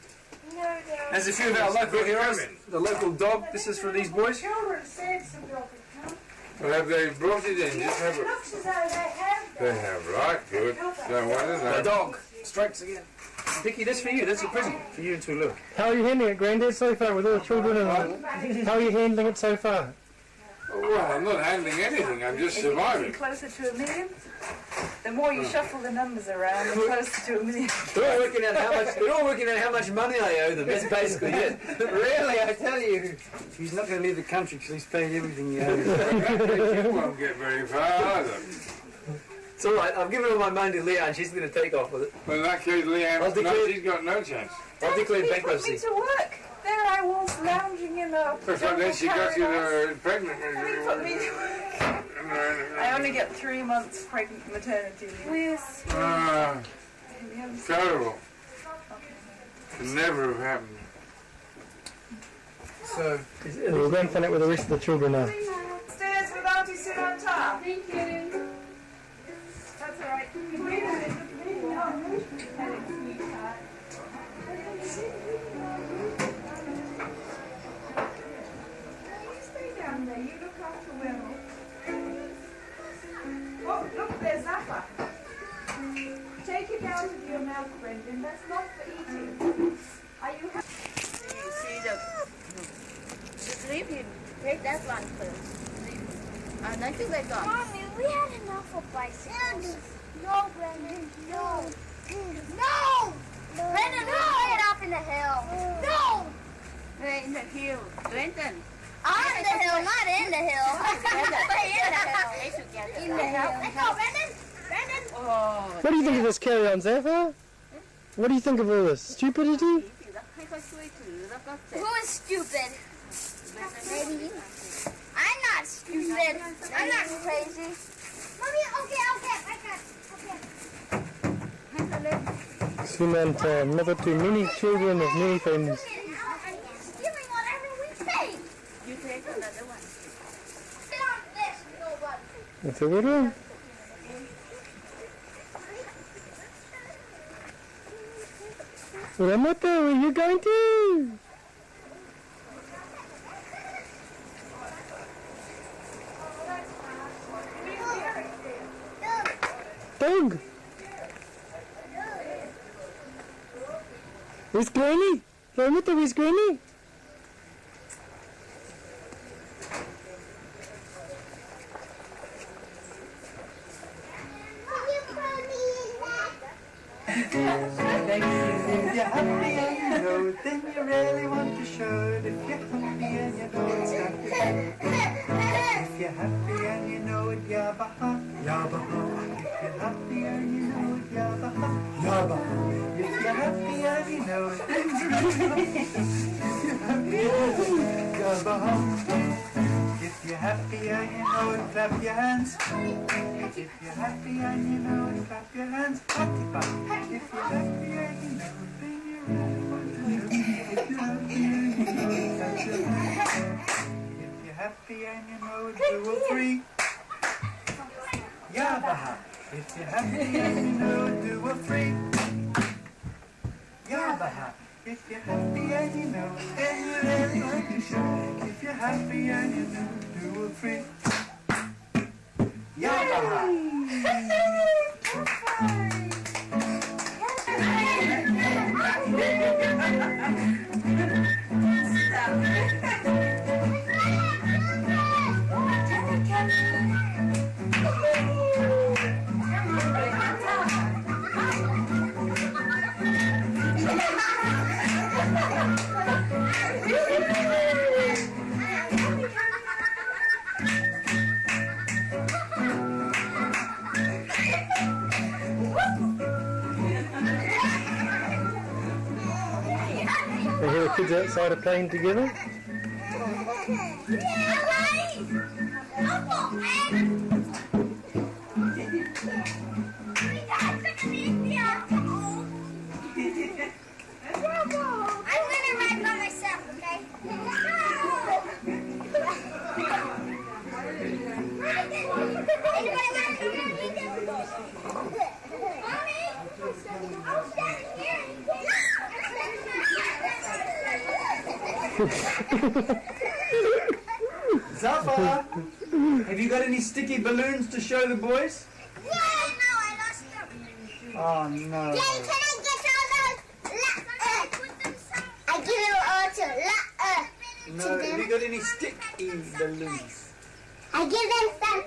No, Dad. There's a few of our local heroes. The local dog. This is for these boys. Children said some milk had come. Well, have they brought it in? Just have It a... looks as though they have. They have, right? Good. Don't wonder The that. dog. Strikes again. Vicky, that's for you. That's a present for you and to Luke. How are you handling it, Granddad, so far with all the children? And how are you handling it so far? Well, I'm not handling anything, I'm just Is it surviving. getting closer to $1 million? The more you shuffle the numbers around, the closer to $1 million. They're all working out how much money I owe them. That's basically it. Really, I tell you. He's not going to leave the country because he's paid everything he owes. You won't get very far either. It's all right. I've given all my money to Leanne. She's going to take off with it. Well, in that case, Leanne, she's got no chance. I'll declare bankruptcy. He put me to work. There I was lounging in a. But then she got you pregnant. And he put me to work. I only get 3 months pregnant maternity leave. Terrible. Could never have happened. So, we'll go and find out where the rest of the children are. Stairs with Auntie sit on top. Thank you. That's all right. Stay down there. You look after Will. Oh, look, there's Zappa. Take it out of your mouth, Brendan. That's not for eating. Are you happy? You see the sleeping. Take that one first. And I think they got. Mommy, we had enough of bicycles. No, Brendan, no. No! Brendan, no! Play it up in the hill. No! They're in the hill. Brendan. On the hill, not in the hill. Play in the hill. Play together. In the hill. Let's go, Brendan. Brendan. Oh. What do you think of this carry-on, Zephyr? What do you think of all this? Stupidity? Who is stupid? Maybe you. I'm not stupid. I'm not crazy. Mommy, okay. Samantha, mother to many children of many families. Stealing whatever we take. You take another one. Sit on this, nobody. That's a good one. Ramata, where are you going to? Dog. Where's Granny? Ramata, where's Granny? If you're happy and you know it, then you really want to show it. If you're happy and you know it's happy. If you're happy and you know it, yabaha, yabaha. If you're happy and you know it, yabaha, yabaha. If you're happy and you know it, then you really want to show it. If you're happy and you know it, yabaha. If you're happy and you know it, clap your hands. If you're happy and you know it, clap your hands. If you're happy and you know it, then you really want to show it. If you're happy and you know it, clap your hands. If you're happy and you know it, 2 or 3. Yabaha. If you're happy and you know it, 2 or 3. Yabaha. If you're happy and you know it, then you really want to show it. If you're happy and you know it, 2 or 3. Yabaha. I hear the kids outside are playing together. I'm gonna ride by myself, okay? Zappa, have you got any sticky balloons to show the boys? Yeah, no, I lost them. Oh no. Can I get all those? I give it all to No, have you got any sticky balloons? I give them some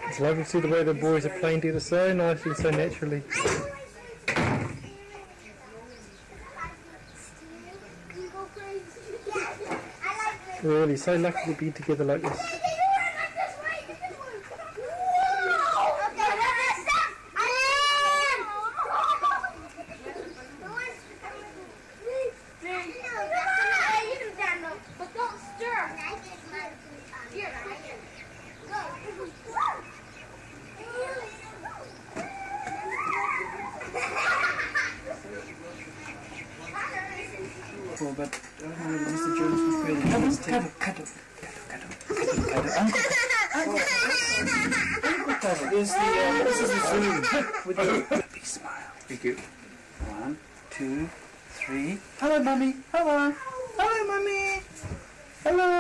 It's lovely to see the way the boys are playing together so nicely, so naturally. Really, so lucky to be together like this. But I don't know whether Mr. Jones would feel Cuddle. This is the Zoom with the big smile. Thank you. 1, 2, 3. Hello, Mummy. Hello. Hello, Mummy. Hello.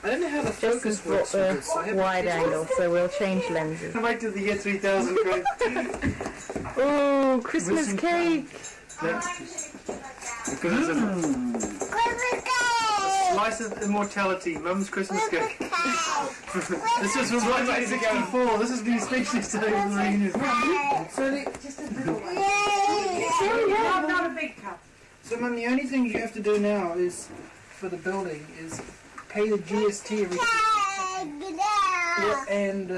I don't know how the focus works for this. Wide angle, so we'll change lenses. Wait till the year 3000, Craig. Oh, Christmas cake! Because it's a slice of immortality, Mum's Christmas cake. This is from 1964. This has been especially today for the reunion. So just a little one. Not a big cup. So, Mum, the only thing you have to do now is, for the building, is pay the GST every yeah, and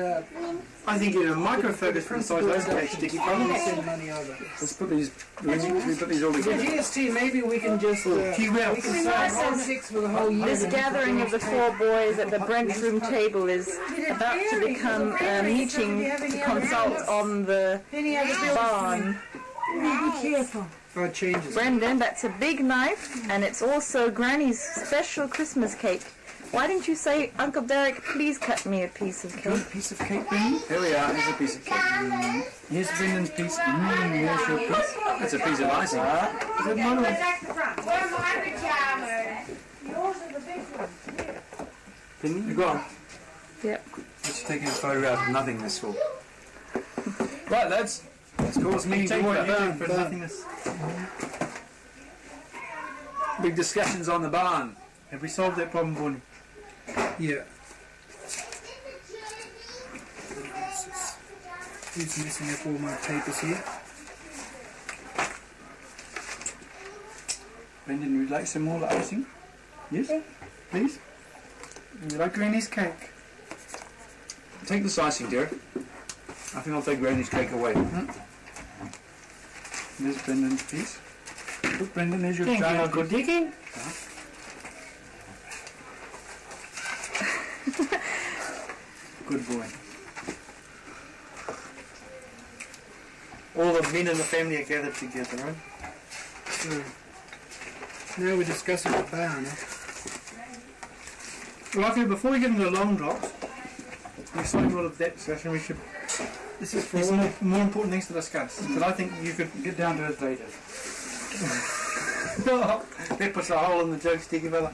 I think in a microfocus for the size of those cakes, Dickie, probably send money over. Let's put these. We put these all So together. GST, maybe we can just we can sell 6 for the whole year. This gathering of the 4 boys at the Brent room table is about to become a meeting to consult on the barn. Be careful. For changes. Brendan, that's a big knife, and it's also Granny's special Christmas cake. Why didn't you say, Uncle Derek, please cut me a piece of cake? A piece of cake, Brendan? Here we are. Here's a piece of cake. Here's Brendan's piece. Here's your piece. That's a piece of icing. Is it mine? Back to front. Where's my pajamas? Yours are the big ones. Didn't you? Go on. Yep. Just taking a photograph of nothingness for. Right, lads. Let's call this meeting to order. For nothingness. Big discussions on the barn. Have we solved that problem, Bonnie? Yeah. Who's messing up all my papers here? Brendan, would you like some more icing? Yes? Please? Would you like Granny's cake? Take this icing, Derek. I think I'll take Granny's cake away. There's Brendan's piece. Look, Brendan, there's your Thank you, giant Uncle piece. Dickie. Good boy. All the men in the family are gathered together, right? So, now we're discussing the barn. Well, I feel before we get into the long drops, we've started all of that discussion. We should. This is for all more important things to discuss. But I think you could get down to it later. That puts a hole in the joke, Sticky fella.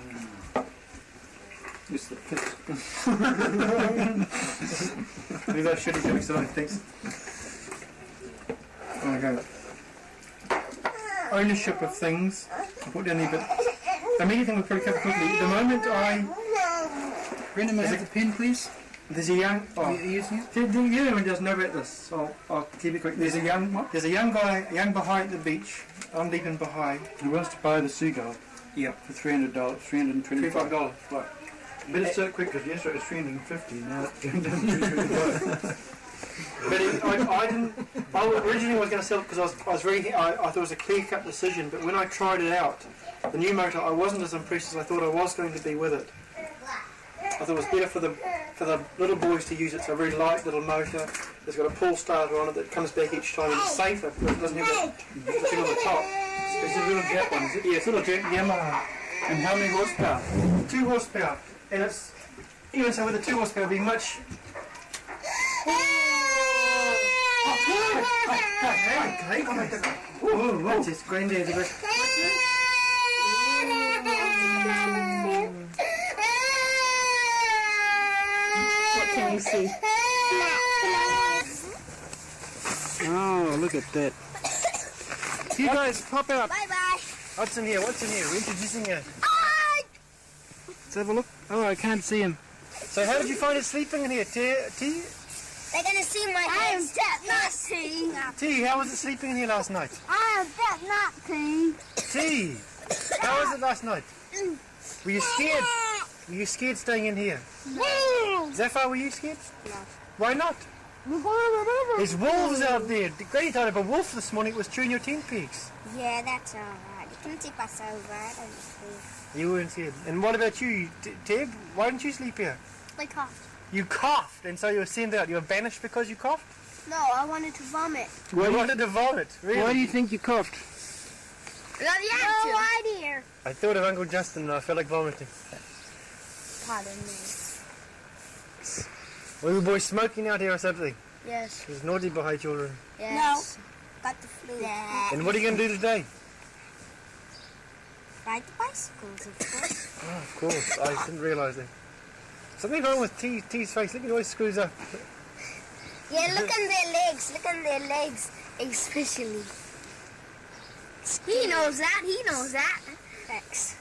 Just the pitch. Leave those shitty jokes alone, thanks. Okay. Ownership of things. I'll put down there, but the main thing we'll probably cover quickly. The moment Brendan, may I have the pen, please? There's a young. Oh, are you using it? Everyone doesn't know about this, so I'll keep it quick. There's a young guy, a young Baha'i at the beach. I'm deep in Baha'i. He wants to buy the seagull. Yeah, for $300, $325. Right. Better say it quick because yesterday it was $350. Now it's going down to $325. But I originally was going to sell it because I thought it was a clear-cut decision. But when I tried it out, the new motor, I wasn't as impressed as I thought I was going to be with it. I thought it was better for the little boys to use it. It's a very light little motor. It's got a pull starter on it that comes back each time, and it's safer because it doesn't have the thing on the top. It's a little jet one, is it? Yeah, it's a little jet Yamaha. And how many horsepower? 2 horsepower. And it's even so with the 2 horsepower, it'll be much. What's this? Granddad's a bit. What can you see? Oh, look at that. You guys, pop out. Bye-bye. What's in here? What's in here? We're introducing you. Let's have a look. Oh, I can't see him. So how did you find it sleeping in here, T? They're going to see my legs. T, how was it sleeping in here last night? I bet not, T. T, how was it last night? Were you scared? Were you scared staying in here? Zephyr, were you scared? No. Why not? There's wolves out there. Granny thought of a wolf this morning. It was chewing your tent pegs. Yeah, that's all right. You can tip us over. I don't sleep. You weren't scared. And what about you, Teb? Why didn't you sleep here? I coughed. You coughed, and so you were sent out. You were banished because you coughed? No, I wanted to vomit. You wanted to vomit? Really? Why do you think you coughed? No idea. I thought of Uncle Justin and I felt like vomiting. Pardon me. Were you boys smoking out here or something? Yes. There's naughty behind children. Yes. No. Got the flu. And what are you going to do today? Ride the bicycles, of course. Oh, of course. I didn't realise that. Something wrong with T's face. Look at how he screws up. Yeah, look at their legs. Look at their legs, especially. He knows that. He knows that. Thanks.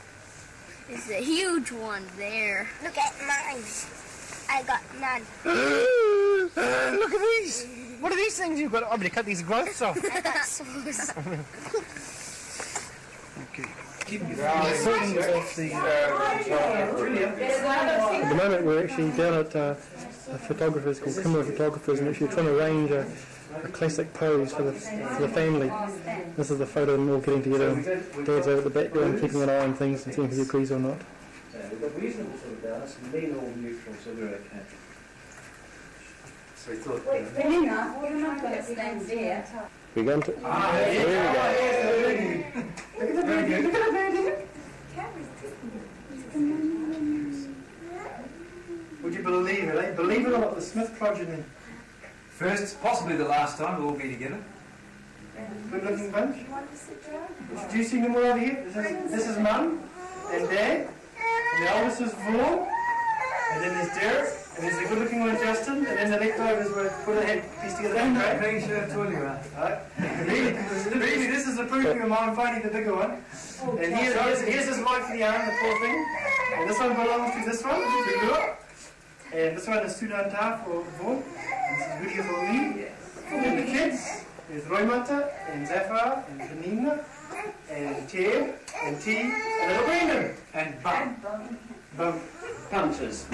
There's a huge one there. Look at mine. I got none. Look at these. What are these things you've got? I'm going to cut these growths off. I got sores. Okay. At the moment we're actually down at a photographer's called Kimura Photographers, and actually trying to arrange a classic pose for the family. This is the photo of them all getting together. Dad's over at the background keeping an eye on things and seeing if he agrees or not. We've got reasonable sort of balance, mean or neutral, so we're okay. So we thought... Wait, we're not going to stand there. We're going to... There we go. Look at the birdie. Look at the birdie. Would you believe it, eh? Believe it or not, the Smith progeny. First, possibly the last time we'll all be together. Good looking bunch. Introducing them all over here. This is Mum and Dad. And the eldest is Vaughan. And then there's Derek. And there's the good looking one, Justin. And then the leftovers were put a head piece together. Really, this is a proof of mine finding the bigger one. And here's his life for the arm, the poor thing. And this one belongs to this one, and this one is Sudanta for Vaughan. This is Lydia for me. And the kids is Roymata and Zephyr and Penina and Ted and T and little Brandon and Bum. Punches.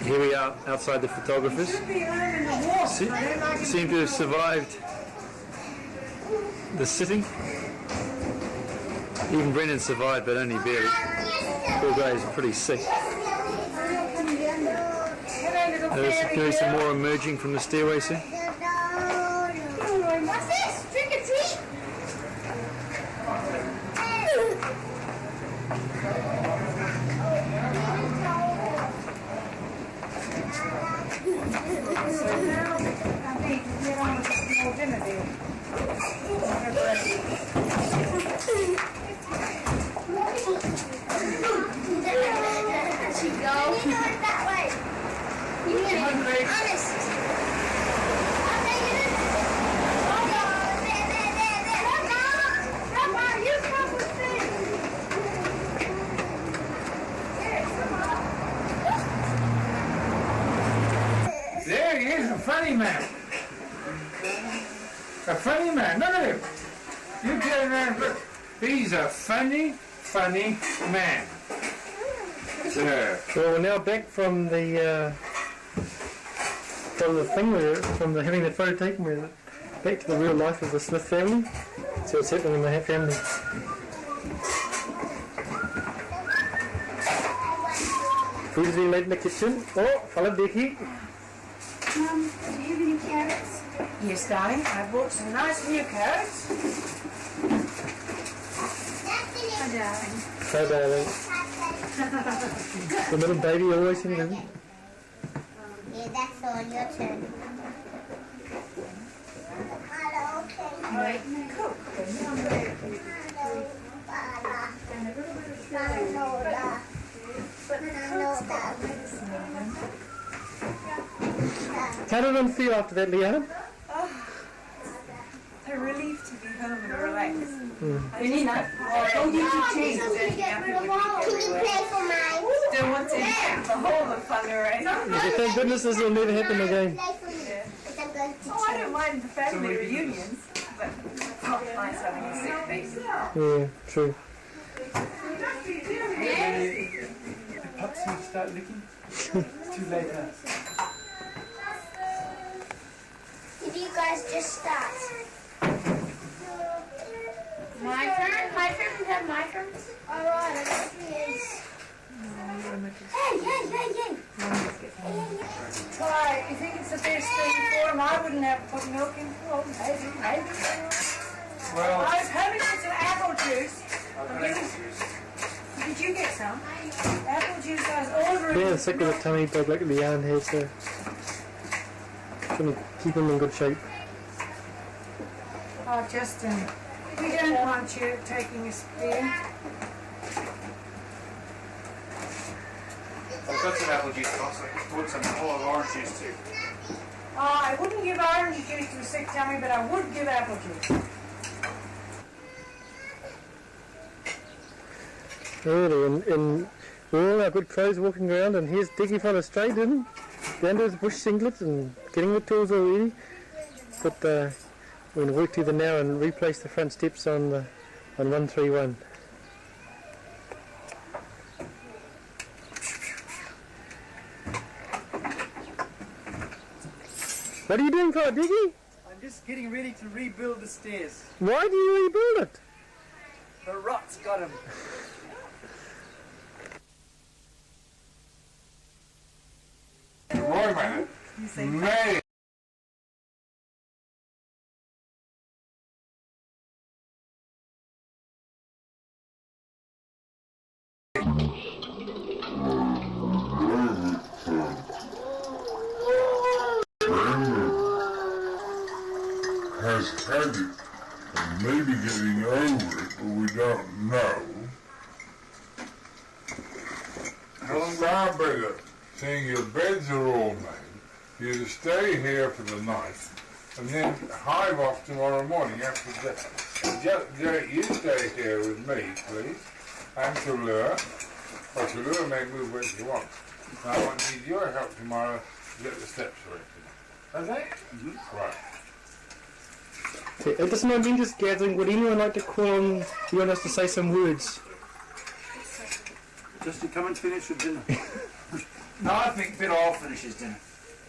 Here we are outside the photographers. Seem to have survived the sitting. Even Brendan survived, but only barely. Poor guy's pretty sick. There's some more emerging from the stairway soon. What's this? Drink a tea? There he is, a funny man. A funny man. Look at him. You get around and look. He's a funny man. Sir. Well, we're now back from the thing from the having the photo taken. We're back to the real life of the Smith family. See what's happening in the family. Food is being made in the kitchen. Oh, hello, Becky. Do you have any carrots? Yes, darling. I bought some nice new carrots. Hi, darling. Hi, darling. The little baby always in there. Yeah, that's all. Your turn. Hello, okay. Cook. Hello, How did it feel after that, Leanne? A relief to be home and relax. Can you play for mine? Don't want to have the whole of fun array. Thank goodness this will never happen again. Oh, I don't mind the family reunions, but it's not nice having a sick baby. Yeah, true. The pups need to start licking. It's too late now. Did you guys just start? My turn? My turn? Is that my turn? Alright, I guess it is. Hey! Why, you think it's the best thing for him? I wouldn't have put milk in for him. Well, I was hoping for some apple juice. Did you get some? Apple juice, I was ordering. Yeah, sick with a tummy bug like Leanne has, so trying to keep him in good shape. Oh, Justin, we don't want you taking a spear. I've got some apple juice also. I bought some whole orange juice too. Oh, I wouldn't give orange juice to a sick tummy, but I would give apple juice. Really, and we're all our good crows walking around, and here's Diggy from Australia, didn't he? Down to his bush singlet and getting the tools already. But we're going to work together now and replace the front steps on 131. What are you doing, Carl Diggy? I'm just getting ready to rebuild the stairs. Why do you rebuild it? The rot's got him. Wait a minute. May. Has had it and maybe getting over it, but we don't know. It's far better, seeing your beds are all made, for you to stay here for the night and then hive off tomorrow morning after that. And just, you stay here with me, please, and Tallulah, or Tallulah may move where she wants. Now I need your help tomorrow to get the steps erected. Okay? Right. Okay, at this moment, just gathering, would anyone like to call on you want us to say some words? Just to come and finish your dinner. No, I think Bill all finishes dinner.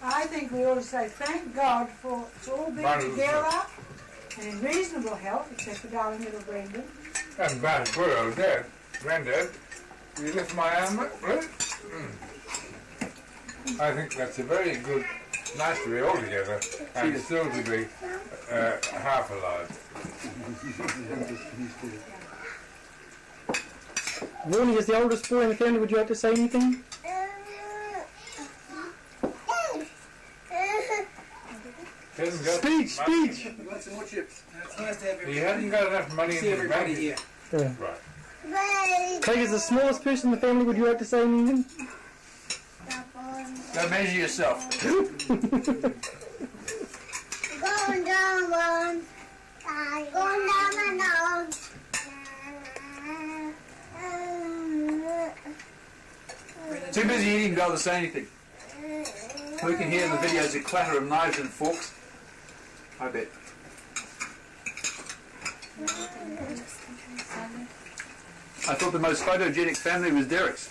I think we ought to say thank God for it's all been together and in reasonable health, except for darling little Brendan. And bad for old Dad. Granddad, will you lift my hand up, please? I think that's a very good, nice to be all together and still to be half alive. Warnie is the oldest boy in the family. Would you like to say anything? Speech! You want some more chips? It's nice to have everybody. He hasn't got enough money in the bank. Here. Yeah. Right. Craig is the smallest person in the family. Would you like to say anything? Go measure yourself. Going down one, going down and down. Too busy eating to be able to say anything. We can hear in the videos the clatter of knives and forks. I bet. I thought the most photogenic family was Derek's.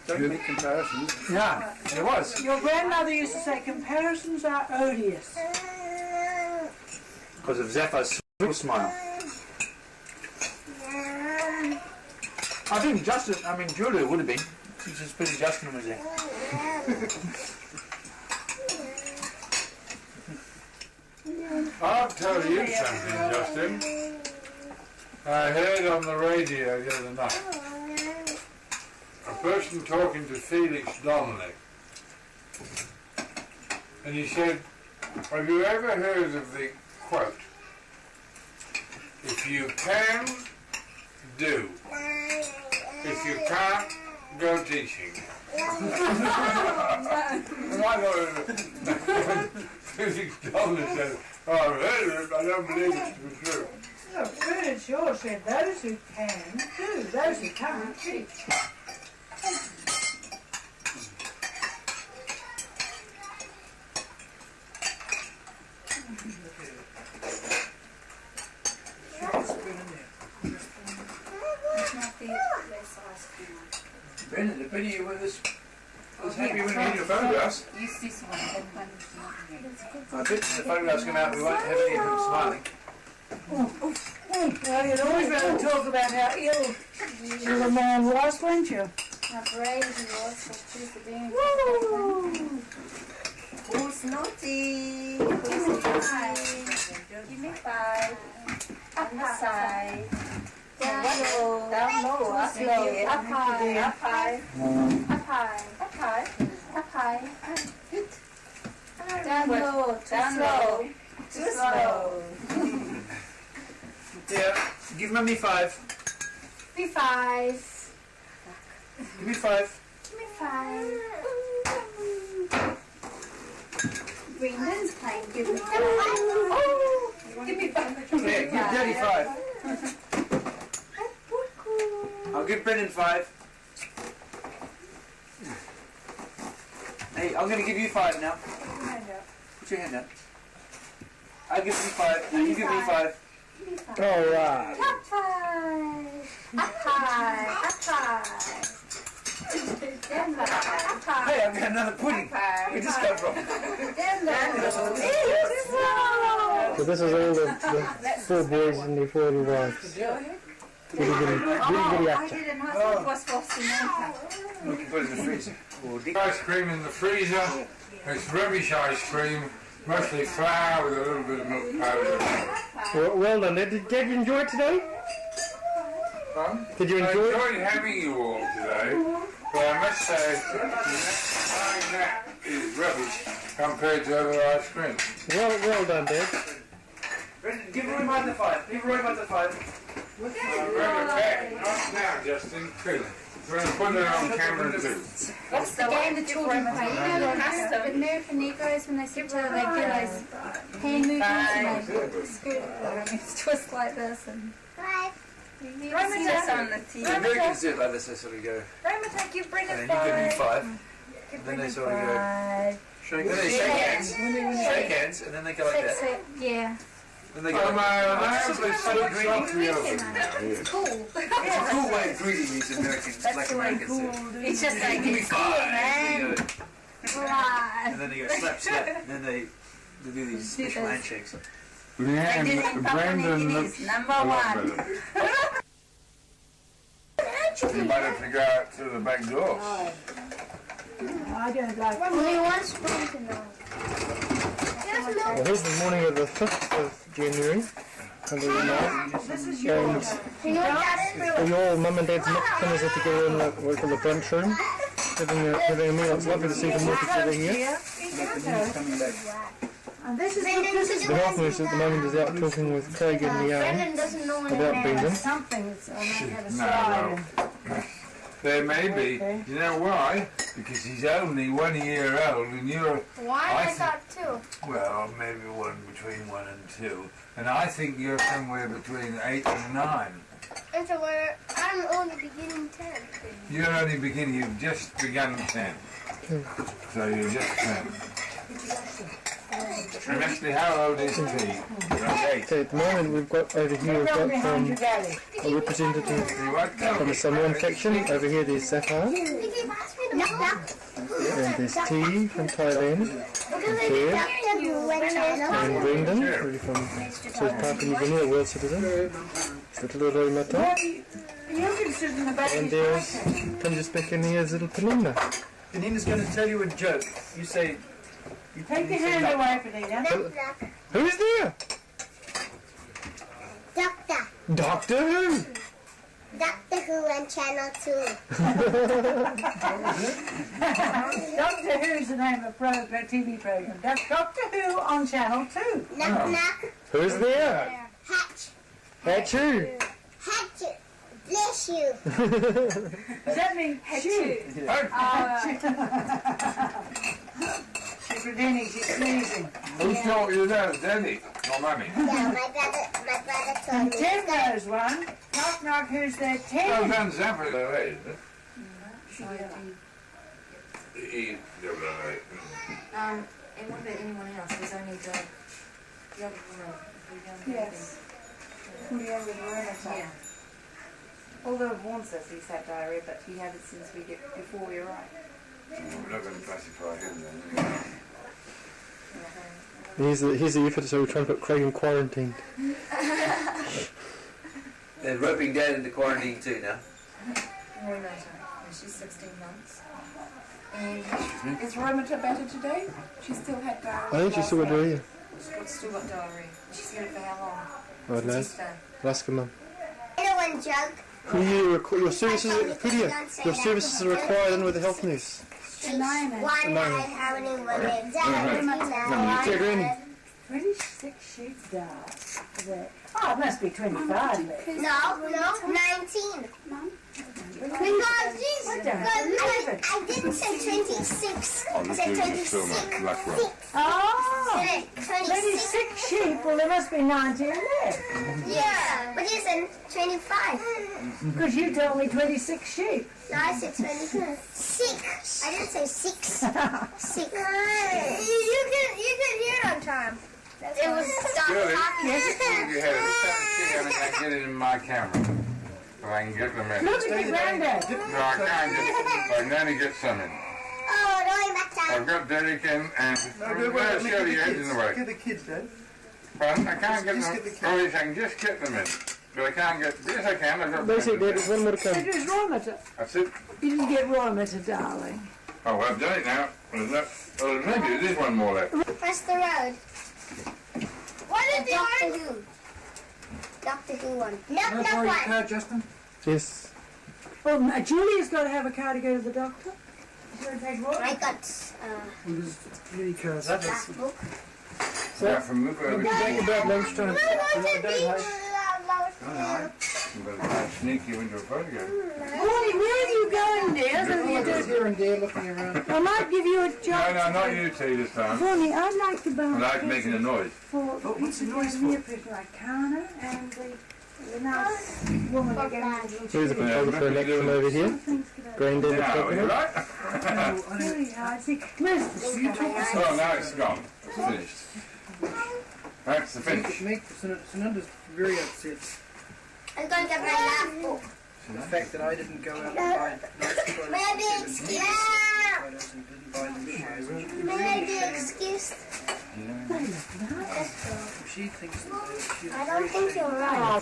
Don't make comparisons. Yeah, it was. Your grandmother used to say comparisons are odious. Because of Zappa's smile. I think Julia would have been. She's just pretty Justin was there. I'll tell you something, Justin. I heard on the radio the other night a person talking to Felix Donnelly, and he said, have you ever heard of the quote, if you can, do. If you can't, go teaching. said, oh, I've heard of it, but I don't believe it to be true. Look, Bernard Shaw said those who can do, those who can't teach. Brendan, the pity you was happy when you had your photographs. Use this one. I bet the photographs come out, we won't have any of them smiling. Well, you'd always rather talk about how ill the man was, weren't you? How brave he was for persevering. Who's naughty? Who's naughty? Give me 5. On the side. Down low. Down low. Up low. Up high. Up high. Up high. Up high. Up high. Down low. Down low. Too slow. Yeah, give Mummy 5. Give me 5. Give me 5. Give me 5. Brendan's playing. Give me 5. Oh, give me 5. Yeah, give Daddy 5. I'll give Brendan 5. Hey, I'm going to give you 5 now. Put your hand up. I'll give you 5. Now you give me 5. Alright. Up high. Up high. Up high. Down low. Up high. Hey, I've got another pudding. We just got from. Down low. So this is all the 4 boys and their 4 little wives. Really I actor. did a nice little wasp We can put it in the freezer. Ice cream in the freezer. It's rubbish ice cream. Mostly flour with a little bit of milk powder. Well done. Did you enjoy it today? Huh? Did you I enjoy it? enjoyed having you all today, but I must say, that is rubbish compared to other ice cream. Well done, Dad. Brendan, give Roy Mother 5. Give Roy Mother 5. We're going to pay. Not now, Justin. Two. We're going to put it on camera too. What's the game the children play? You know, like American Negroes when they sit down, they do those hand movements and they twist like this and. Roma's on the TV. The Americans do it like this, they sort of go. Roma, give Brendan And then you give me 5. And then they sort of go. Then they shake hands. Shake hands, and then they go like that. Yeah. Then they go. I am so greedy. It's cool. It's a cool way of greeting these Americans, like Americans do. It's just like, Give me it's 5. cool, man. And then they go slap, slap. And then they do these special handshakes. Leanne, Brandon looks number a lot 1. better. You might have to go out to the back door. I don't like Only one spoon to know. Well, here's the morning of the 5th of January. And all Mum and Dad's dinners are together in what we call the brunch room. Having a meal. It's lovely to see them all together here. this is The health nurse at the moment is out talking with Craig and Leanne about Brendan. something that's had a No, slide. there may be. You know why? Because he's only 1 year old and you're... Why? I thought 2. Well, maybe between 1 and 2. And I think you're somewhere between 8 and 9. And so I'm only beginning 10. You're only beginning, you've just begun 10. So you're just 10. And actually, how old is he? Okay, at the moment we've got over here, we've got a representative from the Samoan section. Over here there's Sapphire. And there's T from Thailand. And Claire. And Brendan, really from South Papua New Guinea, a world citizen. Little Roy Mata. And there's, come just back in here, is little Penina. Penina's going to tell you a joke. You say... Take your hand away, Penina. Who's there? Doctor. Doctor who? Doctor Who on Channel 2. Doctor Who's the name of a TV program. That's Doctor Who on Channel 2. Knock knock. Who's there? Hatch. Hatch who? Hatch. Bless you. Does that mean shoot? She's pretending she's sneezing. Who taught you that? Daddy? Not Mummy. Yeah, my brother told me. Tim knows one. Knock knock, who's there? Oh, Tim. that's Zappa, though, isn't it? And what about anyone else? There's only the other woman. Yes. Yeah, with rheumatoid. Yeah. Although Vaughan says he's had diarrhea, but he had it since before we arrived. We're not going to classify him then. Here's the effort, so we're trying to put Craig in quarantine. They're roping Dad into quarantine too now. Rheumatoid. She's 16 months. And Is Rheumata better today? She still had diarrhea. I think she's still got diarrhea. she's still got diarrhea. She's got it for how long? I don't know. Tuesday. Ask her mum. Anyone joke? Your services, Lydia, your services are required in with the health nurse. One night having one Yeah, Granny. 26 sheets died. Oh, it must be 25. No, 19. Because I didn't say 26. I said 26. Oh, 26 sheep. Well, there must be 19 left. Yeah, but you said 25. Because you told me 26 sheep. No, I said 26. I didn't say 6. 6. You can hear it on time. It was Really? talking. You had it. I can't get it in my camera. So I can get them in. Look at the granddad. No, I can't get it. Nanny get some in. Oh, going back down. I've got Derek in and Wait, show the edge in the way. Get the kids, Dad. Pardon? I can't get Just them. get the kids. Oh, yes, I can just get them in. But I can't get. Yes, I can. I've got Basically, there's one more to come. It was Rheumata. That's it. You didn't get Rheumata, darling. Oh, well, I've done it now. Well, maybe there's one more left. Across the road. What is the Doctor Who? Doctor Who one. Nope, not one. Justin? Yes. Well, Julia's got to have a car to go to the doctor. I got Really cars. that book. Yeah, from We'll be back about lunchtime. I'm going to sneak you into a photograph. Bonnie, where are you going, dear? Here and there looking around. I might give you a No, job. no, not you two this time. Bonnie, I'd like to buy I like making a noise. for what's the noise for? Like Kana and the nice woman who gave Here's a photographer next to him over here. Granddad Now, talking you about. right? Very hard. See, where's the stuff? Oh, now it's gone. It's finished. That's the finish. Sununda's very upset. I'm going to get my last book. The fact that I didn't go out and buy Maybe excuse. Maybe excuse. She thinks that she's I don't think you're right.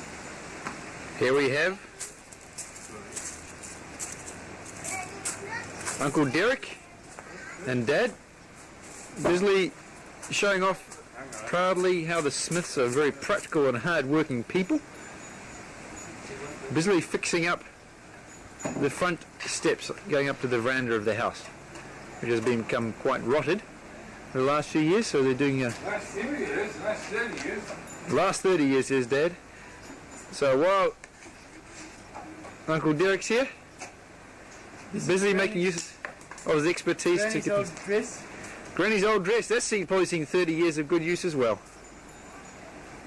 Here we have Uncle Derek and Dad busily showing off proudly how the Smiths are very practical and hard-working people. Busily fixing up the front steps going up to the veranda of the house, which has become quite rotted in the last few years, so they're doing a... Last 30 years, last 30 years. Last 30 years, says Dad. So while Uncle Derek's here, busy making use of his expertise to get old dress. Granny's old dress. That's probably seen 30 years of good use as well.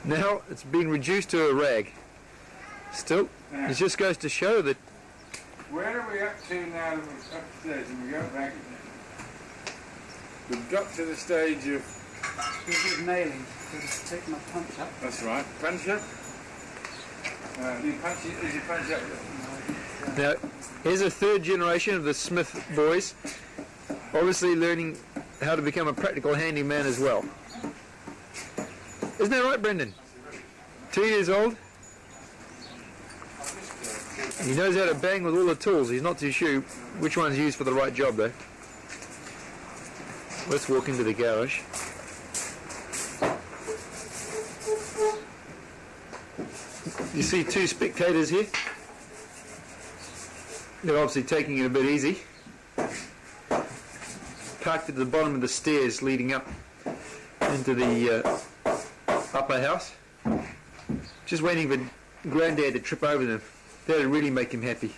Now it's been reduced to a rag. Still, it just goes to show that... Where are we up to now that we're upstairs and we go back? We've got to the stage of... This is nailing. Just take my punch up. That's right. Punch up. Is you punch up? Now, here's a third generation of the Smith boys, obviously learning how to become a practical handyman as well. Isn't that right, Brendan? 2 years old. He knows how to bang with all the tools. He's not too sure which one's used for the right job, though. Let's walk into the garage. You see two spectators here. They're obviously taking it a bit easy. Parked at the bottom of the stairs leading up into the upper house. Just waiting for Granddad to trip over them. That'd really make him happy.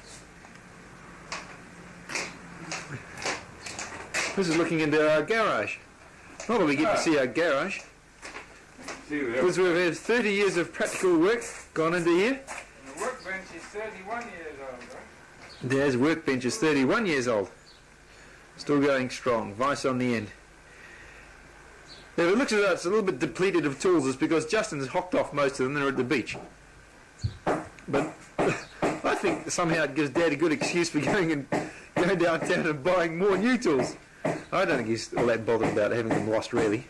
This is looking into our garage. Not that we get to see our garage. Because we've had 30 years of practical work gone into here. The workbench is 31 years old, right? Dad's workbench is 31 years old. Still going strong. Vice on the end. Now, if it looks at that, it's a little bit depleted of tools. It's because Justin's hocked off most of them. They're at the beach. But I think somehow it gives Dad a good excuse for going downtown and buying more new tools. I don't think he's all that bothered about having them lost, really.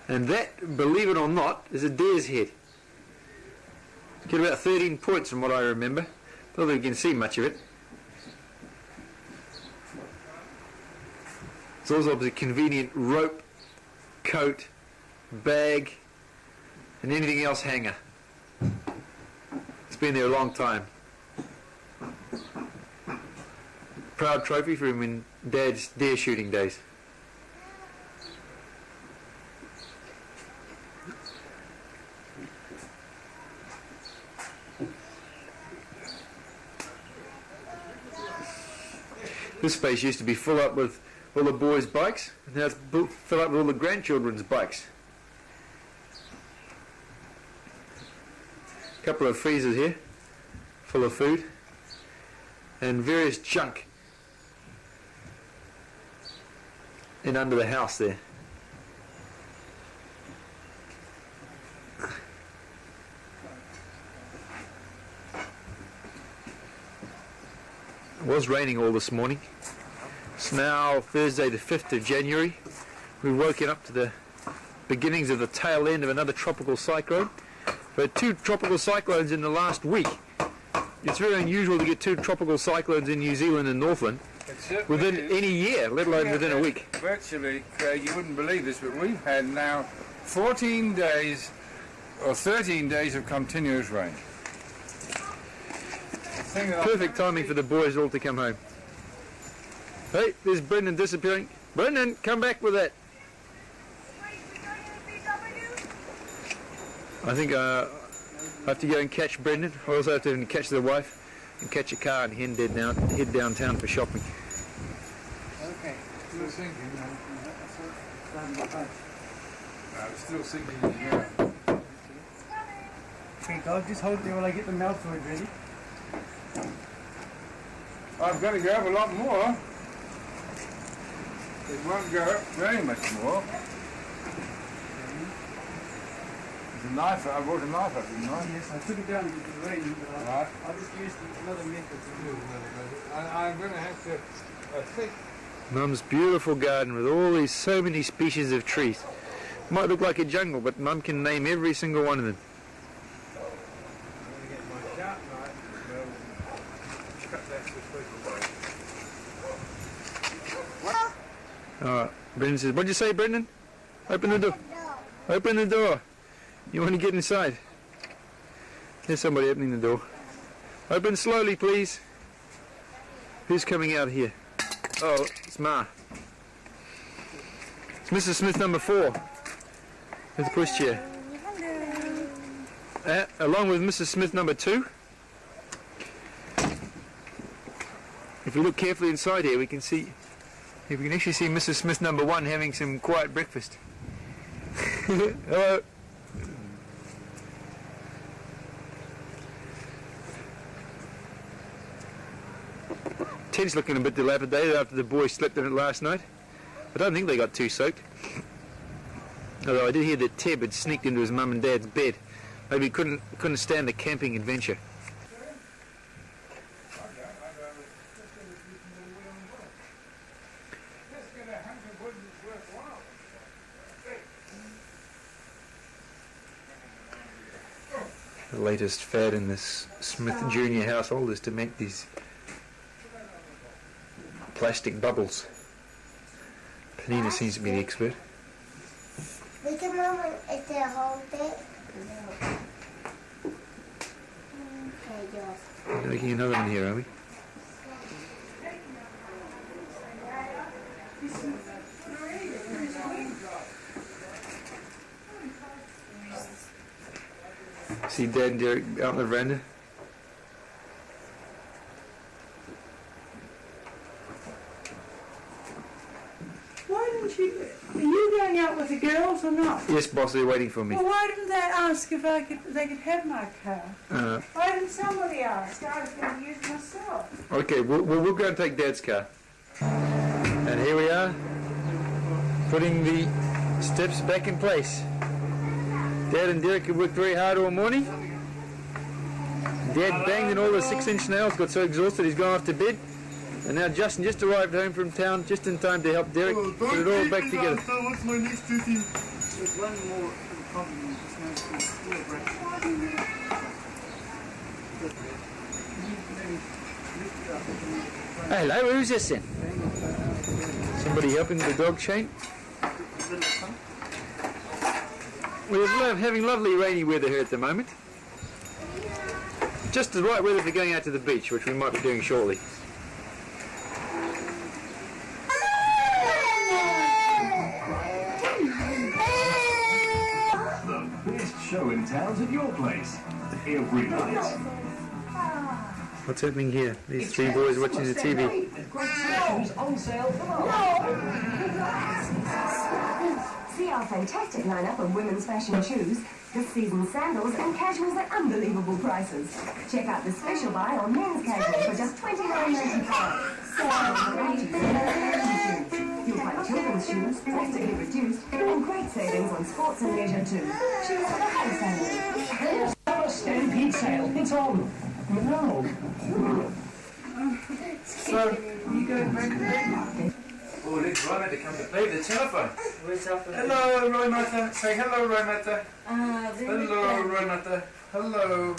And that, believe it or not, is a deer's head. Get about 13 points from what I remember. Not that we can see much of it. It's also a convenient rope, coat, bag, and anything else hanger. It's been there a long time. Proud trophy for him in Dad's deer shooting days. This space used to be full up with all the boys' bikes, and now it's filled up with all the grandchildren's bikes. A couple of freezers here, full of food, and various junk in under the house there. It was raining all this morning. It's now Thursday the 5th of January. We've woken up to the beginnings of the tail end of another tropical cyclone. We've had 2 tropical cyclones in the last week. It's very unusual to get 2 tropical cyclones in New Zealand and Northland within any year, let alone within a week. Virtually, Craig, you wouldn't believe this, but we've had now 14 days or 13 days of continuous rain. Perfect timing for the boys all to come home. Hey, there's Brendan disappearing. Brendan, come back with that. I think I have to go and catch Brendan. I also have to catch the wife and catch a car and head downtown for shopping. Okay, still sinking. No, it's still sinking. Yeah. Okay, dog, just hold it there while I get the mouth fluid ready. I've got to go up a lot more. It won't go up very much more. There's a knife. I brought a knife up, didn't I? Yes, I took it down with the rain, but I'll just use another method to do it. I'm going to have to, I think. Mum's beautiful garden with all these so many species of trees. Might look like a jungle, but Mum can name every single one of them. Alright, Brendan says, what'd you say, Brendan? Open the door. Open the door. You want to get inside? There's somebody opening the door. Open slowly, please. Who's coming out here? Oh, it's Ma. It's Mrs. Smith number 4 with the pushchair. Along with Mrs. Smith number 2. If we look carefully inside here, we can actually see Mrs. Smith number 1 having some quiet breakfast. Hello. Ted's looking a bit dilapidated after the boys slept in it last night. I don't think they got too soaked. Although I did hear that Ted had sneaked into his mum and dad's bed. Maybe he couldn't stand the camping adventure. The latest fad in this Smith Jr. household is to make these plastic bubbles. Panina seems to be the expert. We can move it to hold it. Okay, yours. We're making another one here, are we? See Dad and Derek out on the veranda. Why didn't you... Are you going out with the girls or not? Yes, boss, they're waiting for me. Well, why didn't they ask if they could have my car? Why didn't somebody ask? I was going to use it myself. Okay, we'll go and take Dad's car. And here we are, putting the steps back in place. Dad and Derek have worked very hard all morning. Dad banged in all the 6-inch nails, got so exhausted he's gone off to bed. And now Justin just arrived home from town just in time to help Derek put it all back together. What's my next duty? There's one more compliment. Hello, who's this then? Somebody helping the dog chain? We're having lovely rainy weather here at the moment. Just the right weather for going out to the beach, which we might be doing shortly. The best show in town's at your place. Every night. What's happening here? These three boys watching the TV. On sale See our fantastic lineup of women's fashion shoes, this season's sandals and casuals at unbelievable prices. Check out the special buy on men's casual for just $29.95. You'll find children's shoes, drastically reduced, and great savings on sports and leisure too. Shoes for the whole family. Stampede sale. It's on. No. So, you go back to bed? Oh, look, Roy Matter come to play the telephone. Where's Alpha? Hello, Roy Matter. Say hello, Roy Matter. Hello, Roy Matter. Hello.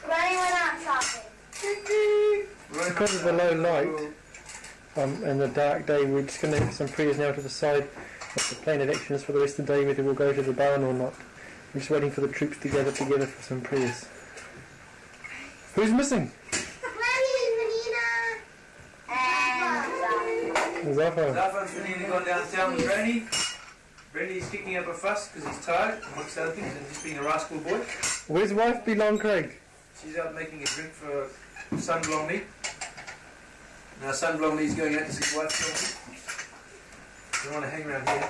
Running without shopping. Because of the low light and the dark day, we're just going to have some prayers now to the side of the plan of actions for the rest of the day, whether we'll go to the barn or not. I'm just waiting for the troops to gather together for some prayers. Who's missing? Zaffa. Zaffa's really gone downtown with Brandy. Brandy's kicking up a fuss because he's tired, amongst other things, and just being a rascal boy. Where's wife belong, Craig? She's out making a drink for son Blomley. Now son Blomley's going out to see his wife Blomley. Don't want to hang around here.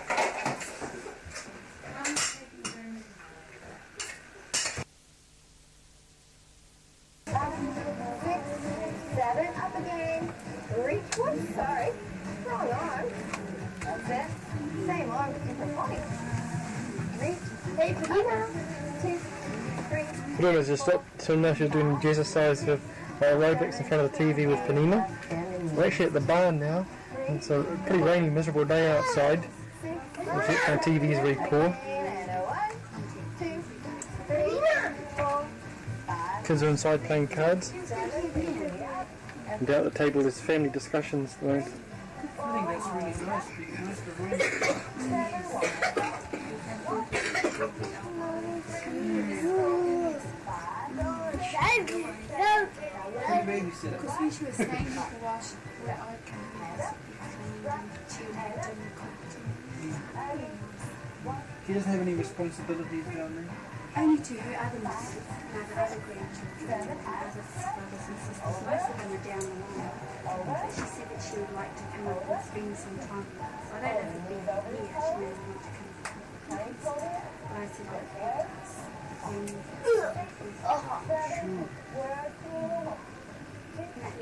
Seven, up again. Reach one, sorry. Wrong arm. That's it. Same arm, but different body. Reach. Hey, Pagina. 2, 3. Bruno just stopped, so now she's doing exercise of aerobics in front of the TV with Panina. We're actually at the barn now. It's a pretty rainy, miserable day outside. The TV is very poor. Kids are inside playing cards. And down at the table there's family discussions at the moment. I think that's really nice. Nice for Roy. Because when she was staying for a while, where I came here, she would have dinner She doesn't have any responsibilities down there? only to her other grandchildren, other brothers and sisters. Most of them are down the line. But she said that she would like to come up and spend some time with us. I don't know if it'd be here. She may want to come up. But I said that it was.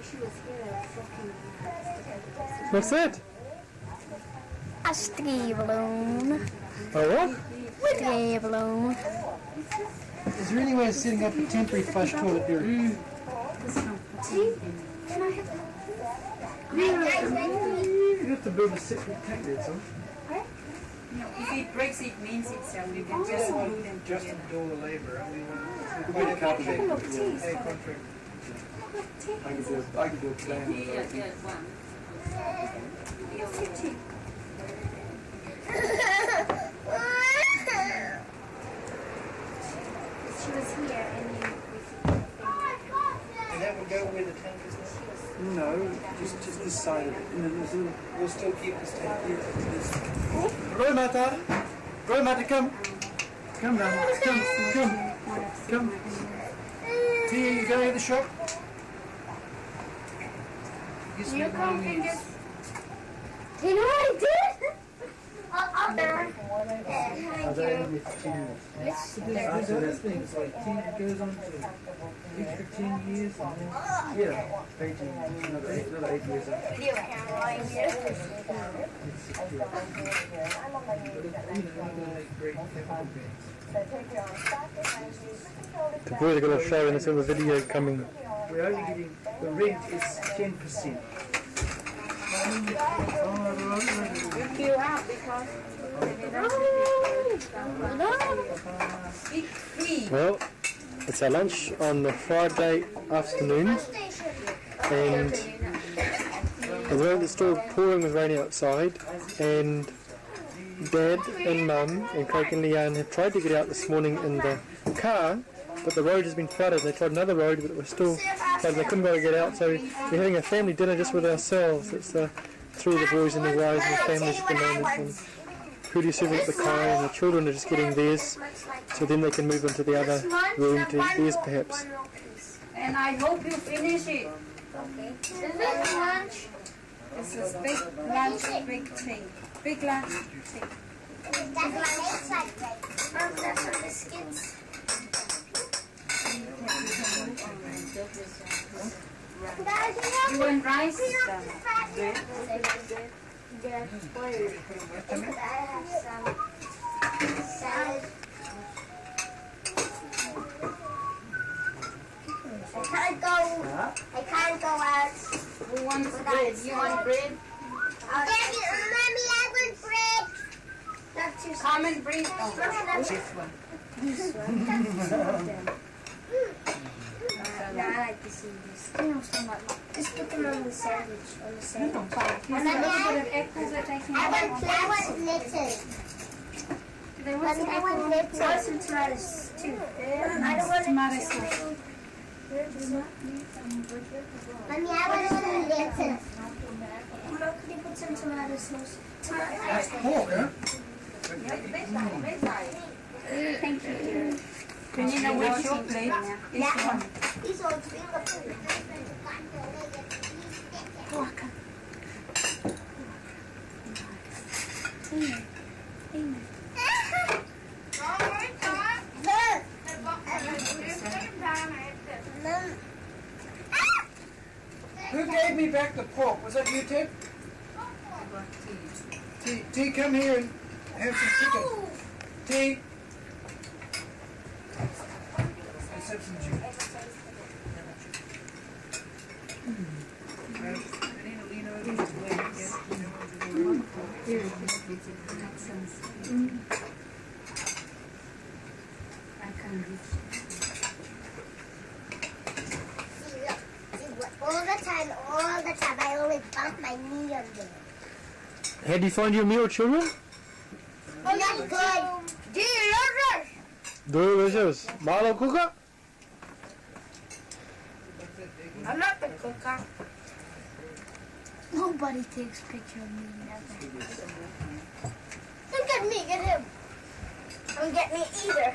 She was here, they were flocking around. What's that? A ski balloon. A what? Ski balloon. Is there any way of setting up a temporary flush toilet here? Can I have You have to build a separate tank there, son. No, if it breaks it means itself, you can just glue them Just together. do all the labour. I mean, quite a couple of hey, contract. I could do a plan with that. She was here and then And that would go where the tank is now? No, just this side of it. And then we'll still keep this tank here. Roy Mata! Roy Mata, come! Come down. Come. Come. Tia, you going to the shop? You come and just... You know what I did? Up there. Thank you. So this thing is like 10, goes on to extra 10 years and then, yeah, 18, another 8 years after. Video camera in here. The boys are going to show in this other video coming. We're only getting, the rent is 10%. If you have because Well, it's our lunch on the Friday afternoon, and at the moment it's still pouring with rain outside, and Dad and Mum and Craig and Leanne have tried to get out this morning in the car, but the road has been flooded. They tried another road, but it was still flooded. They couldn't go get out, so we're having a family dinner just with ourselves. It's three of the boys and the wives and the families at the moment. And Pooty serving at the car, and the children are just getting theirs, so then they can move into the other room to eat theirs perhaps. and I hope you finish it. Okay. Is this lunch? This is big lunch, big tea. Big lunch, tea. That's my inside bread. That's for biscuits. You want rice? I can't go out. Who wants bread? You want bread? Daddy, Mommy, I want bread. Not too common bread. Oh, this one. This one. No, I like to see this. Just put them on the sandwich. On the sandwich. And then a little bit of apples that they can I want lettuce. They want some apples. I want some tomatoes too. I don't want tomato sauce. Mommy, I want some lettuce. Mom, could you put some tomato sauce? That's pork, huh? Thank you. Can you know what's your plate? That one. These are beautiful. Who gave me back the pork? Was that you, Ted? T, come here and have some chicken. T. Let's have some chicken. All the time, I always bump my knee on there. How do you find your meal, children? Oh, that's good. Delicious. Delicious. Malo cooker? I'm not the cooker. Nobody takes a picture of me never. Look at me, get him. Don't get me either.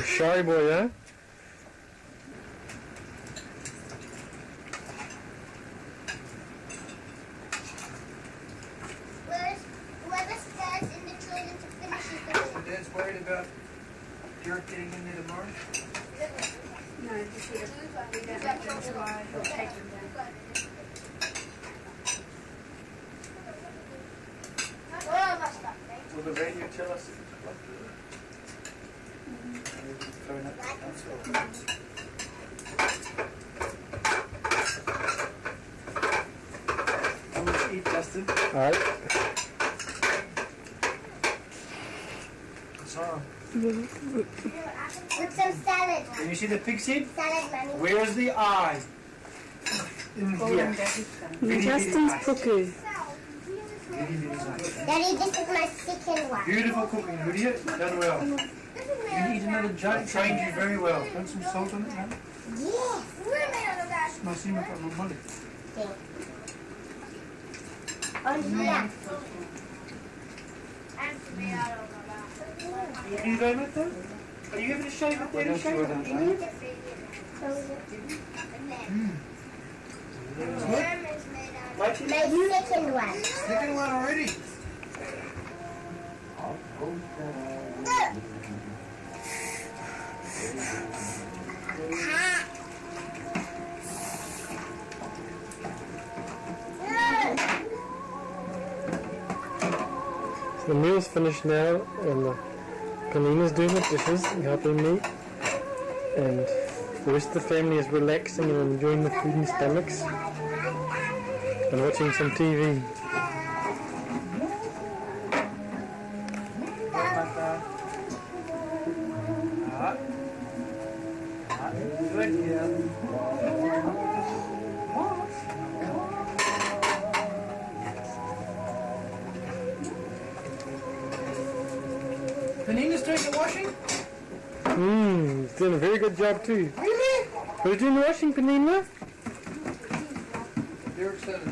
Shy boy, huh? Whoever starts in the toilet to finish it. Dad's worried about Derek getting in there tomorrow? No, just we don't have them tomorrow. We'll take them down. Will the radio tell us if it's plugged in? Phone up the council. Come on, eat, Justin. Alright. What's on? With some salad. Can you see the pig's head? Salad, Mommy. Where's the eye? In here. Justin's cookie. Daddy, this is my second one. Beautiful cooking, Lydia. Done well. You can eat another jug. Trained you very well. Put some salt on it, man. Yes. My semen got no money. Oh, yeah. You do that with them? Are you having a shave at Daddy Shave? My second one. Second one already? The meal's finished now, and Panina's doing the dishes and helping me, and the rest of the family is relaxing and enjoying the food in their stomachs and watching some TV. Panina's doing the washing? He's doing a very good job too. Really? Are you doing the washing, Panina? Derek's done it.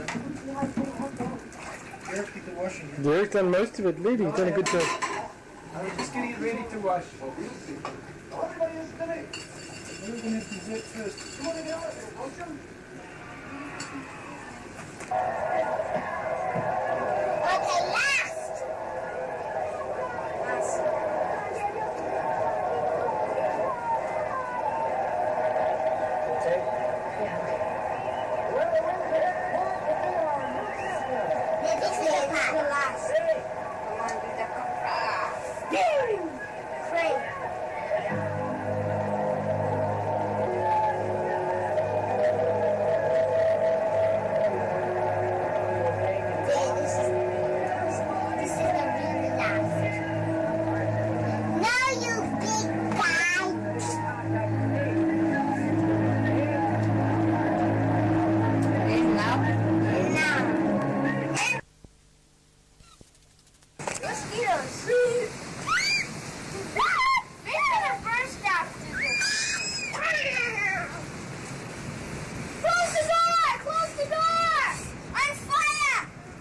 Derek did the washing. Derek's done most of it, Lady. He's done a good job. I was just getting it ready to wash. Everybody is today. We're going to have dessert first. You want to get out there, welcome? Okay, last.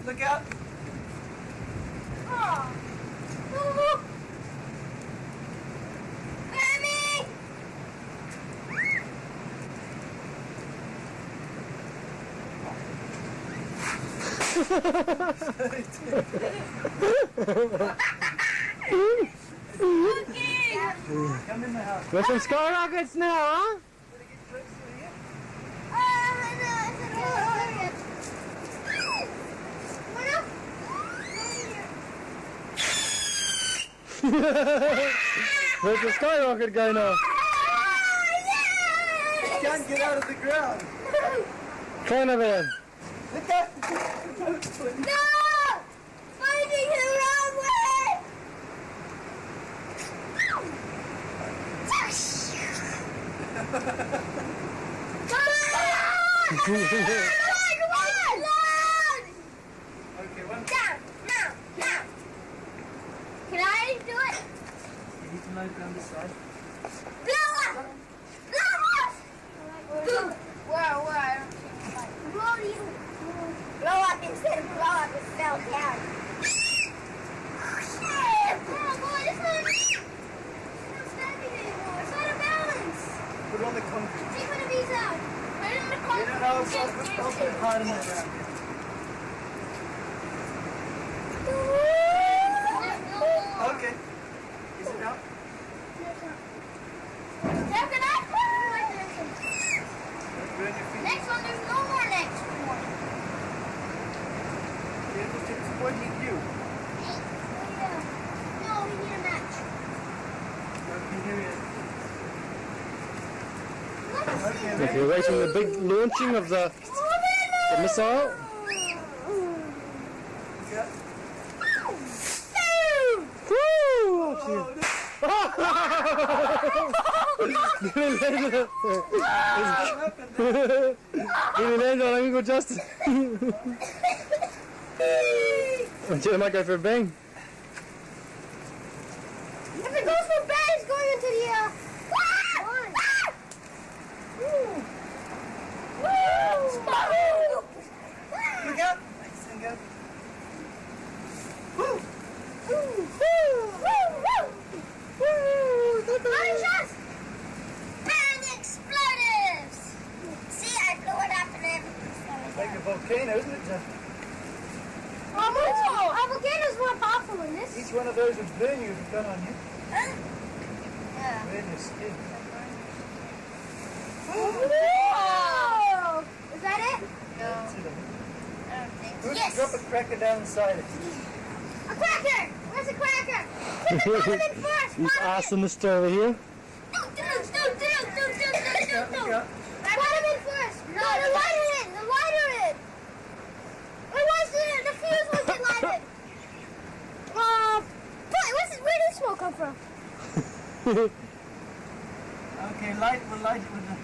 Look out. Oh. Ooh. Mommy. Come in the house. There's some skyrockets now, huh? There's a skyrocket going off. You can't get out of the ground. Canavan. Look out. No! Fighting the wrong way! Come on! Okay, one. Down! Now! Now! Can I do it? You need to load down this side. Blow up! Blow up! Where? Blow you. Blow up instead of blow up, it fell down. Oh boy, this one is not standing anymore. It's out of balance. Put it on the concrete. Take one of these out. Put it in the car. I'll put it hard in the ground. Okay. Is it out? Next one, there's no more next one. It's pointing at you. No, we need a match. Okay, we're waiting the big launching of the missile. Nearly landed on Uncle Justin. It might go for a bang. If it goes for bad, it's going into the Look out! Nice and good. Woo! Woo! Woo! Woo! Woo! like a volcano, isn't it? Our volcano's more powerful than this. Each one of those would burn you if it got on you. Yeah. Burn your skin. Whoa! Is that it? No. Yes! Drop a cracker down inside it. A cracker! Where's the cracker? Put the bottom in first! He's arson the store over here. Bottom in first! No, the lighter in! The lighter in! Where was it? The fuse wasn't lighted! Where did smoke come from? Okay, we'll light it with the...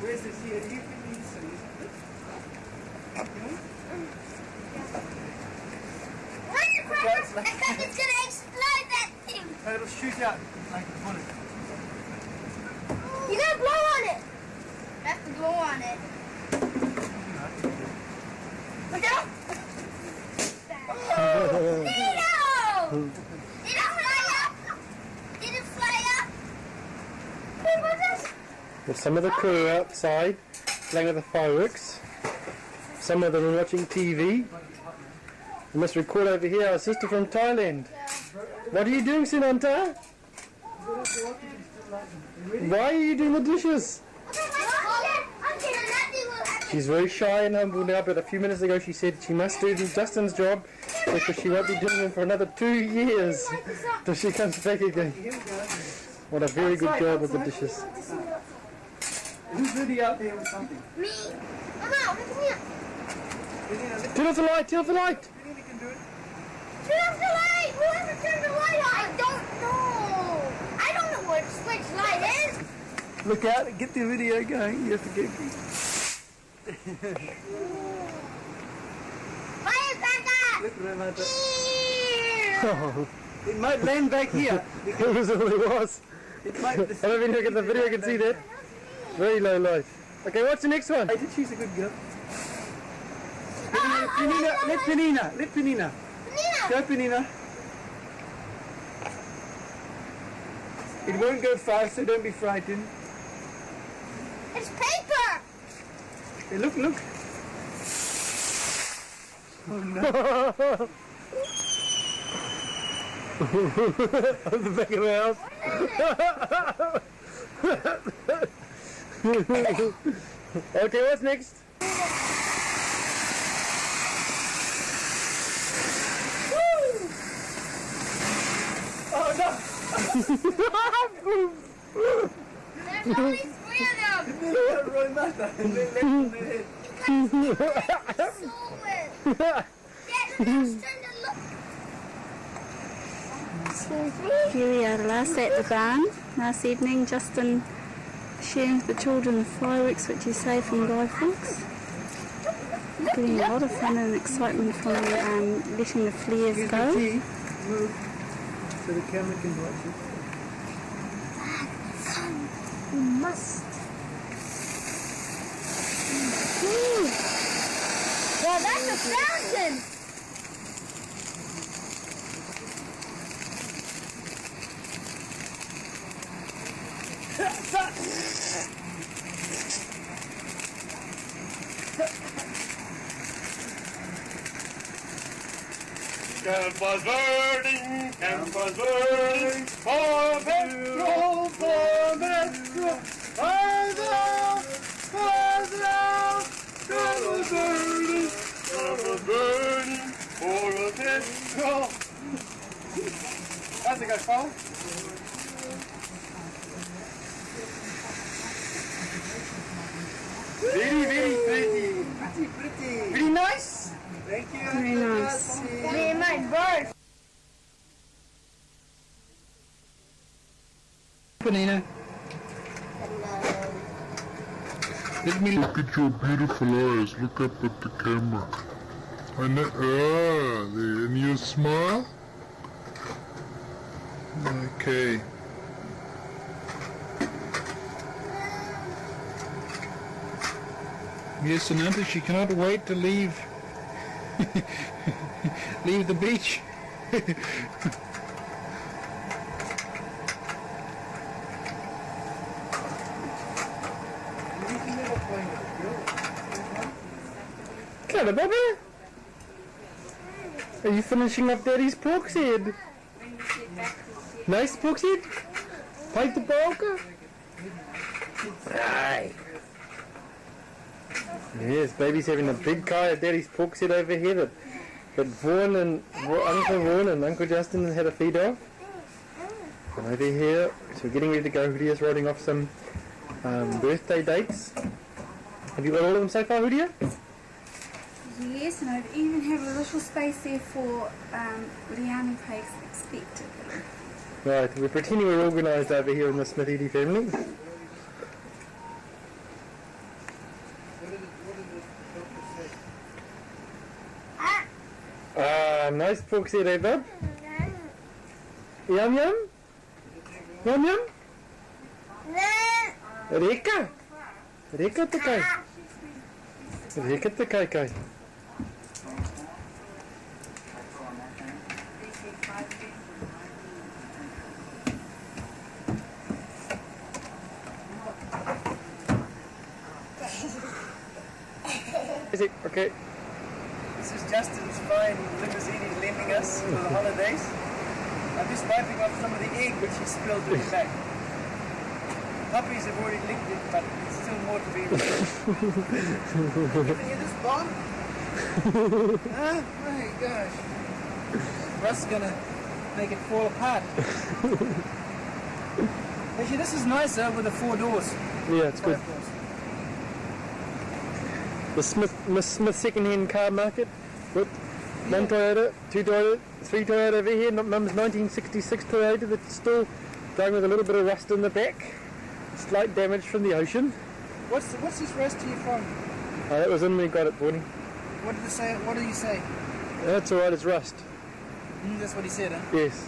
Where's this here? You can use some. Where's the cracker? I think it's gonna explode that thing! It'll shoot out like a bullet. You gotta blow on it! You have to blow on it. Look out! Nino! Did it fly up? Did it fly up? What was this? There's some of the crew outside playing with the fireworks. Some of them are watching TV. We must record over here our sister from Thailand. What are you doing, Sinanta? Why are you doing the dishes? She's very shy and humble now, but a few minutes ago she said she must do Justin's job because she won't be doing them for another 2 years till she comes back again. What a very good job with the dishes. Who's really out there with something? Me. Mama, look at me. Turn off the light, turn off the light! Turn off the light! Whoever turned the light on! I don't know! I don't know where the switch light is! Look out, get the video going. You have to get... Firecracker! Look at that. Oh. It might land back here. It was all it was. It might... I don't even look at the video, you can see that. Very low light. Okay, what's the next one? I think she's a good girl. Penina, let Penina. Penina! Go, Penina. It won't go fast, so don't be frightened. It's paper! Hey, look. Oh no. On the back of the house. Okay, what's next? Oh no! There's only 3 of them! Here we are, last at the barn. Last evening, Justin sharing with the children the fireworks which he saved from Guy Fawkes. Getting a lot of fun and excitement from letting the flares go. Move so the camera can watch it. You must. Well, that's a fountain! Camp was burning, for Metro, camp was burning, for Metro. How's it go, Paul? Very pretty. Very nice. Thank you. Very nice. Me and my bird. Penina. Look at your beautiful eyes. Look up at the camera. And you smile? Okay. Yes, Samantha, she cannot wait to leave leave the beach. Hello, Bubba. Are you finishing up Daddy's pork's head? Nice pork's head? Bite the bulker? Aye. Yes, baby's having a big guy at Daddy's pork's head over here that Vaughan and Uncle Vaughan and Uncle Justin had a feed off. And over here, so we're getting ready to go. Hudia's writing off some birthday dates. Have you got all of them so far, Hudia? Yes, and I've even have a little space there for Leanne and Craig's expected. Right, we're pretending we're organised over here in the Smith-Edie family. Nice pork's head, eh, bub? Yum yum? Yum yum? Reka? Reka te kai? Reka te kai kai? Is it? Okay. This is Justin's fine limousine he's lending us for the holidays. I'm just wiping off some of the egg which he spilled in the back. Puppies have already licked it, but there's still more to be licked. You ever hear this bomb? Huh? My gosh. Russ is gonna make it fall apart. Actually, this is nicer with the 4 doors. Yeah, it's good. The Smith second-hand car market with 1 Toyota, 2 Toyota, 3 Toyota over here. Mum's 1966 Toyota that's still going with a little bit of rust in the back. Slight damage from the ocean. What's this rust here from? That was when we got it, Bonnie. What did it say? What did he say? That's alright, it's rust. That's what he said, huh? Yes.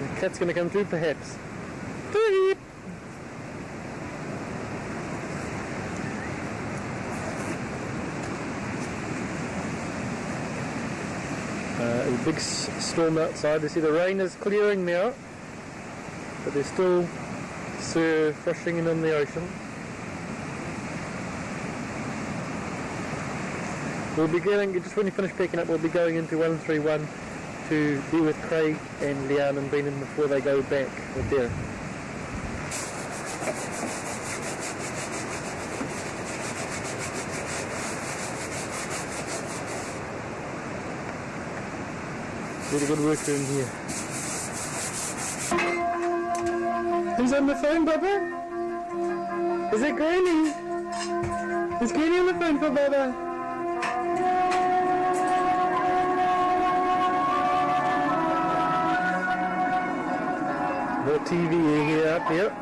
The cat's going to come through, perhaps. Beep. A big storm outside. You see the rain is clearing now, but there's still surf rushing in the ocean. We'll be getting, just when you finish picking up, we'll be going into 131 to be with Craig and Leanne and Brennan before they go back with their. Really good work doing here. Who's on the phone, Bubba? Is it Granny? Is Granny on the phone for Bubba? More TV here up here.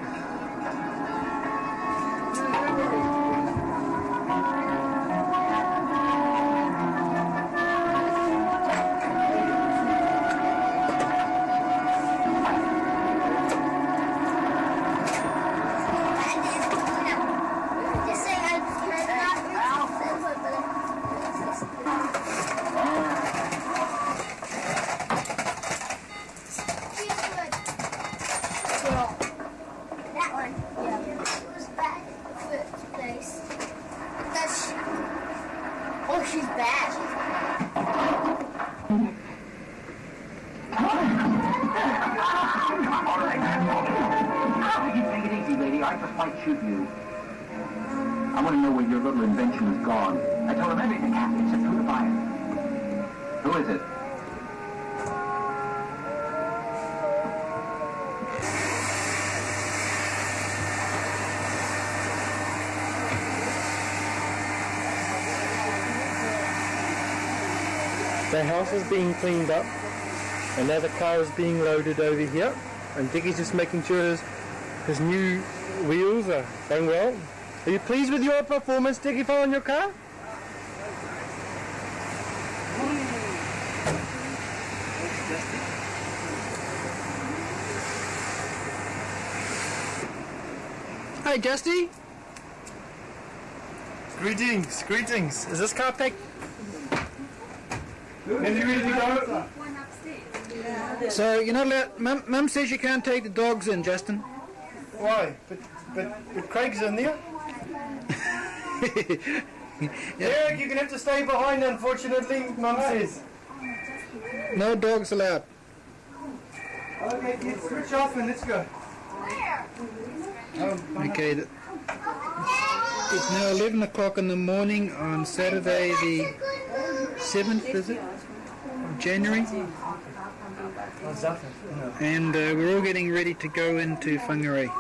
The house is being cleaned up and now the car is being loaded over here and Dickie's just making sure his new wheels are going well. Are you pleased with your performance, Dickie, on your car? Hey, Justy. Greetings, greetings. Is this car packed? Are you ready to go? So you're not allowed. Mum says you can't take the dogs in, Justin. Why? But Craig's in there. Derek, you're going to have to stay behind, unfortunately, Mum says. No dogs allowed. Okay, kids, switch off and let's go. Okay, it's now 11 o'clock in the morning on Saturday the 7th, is it? Of January. And we're all getting ready to go into Whangarei.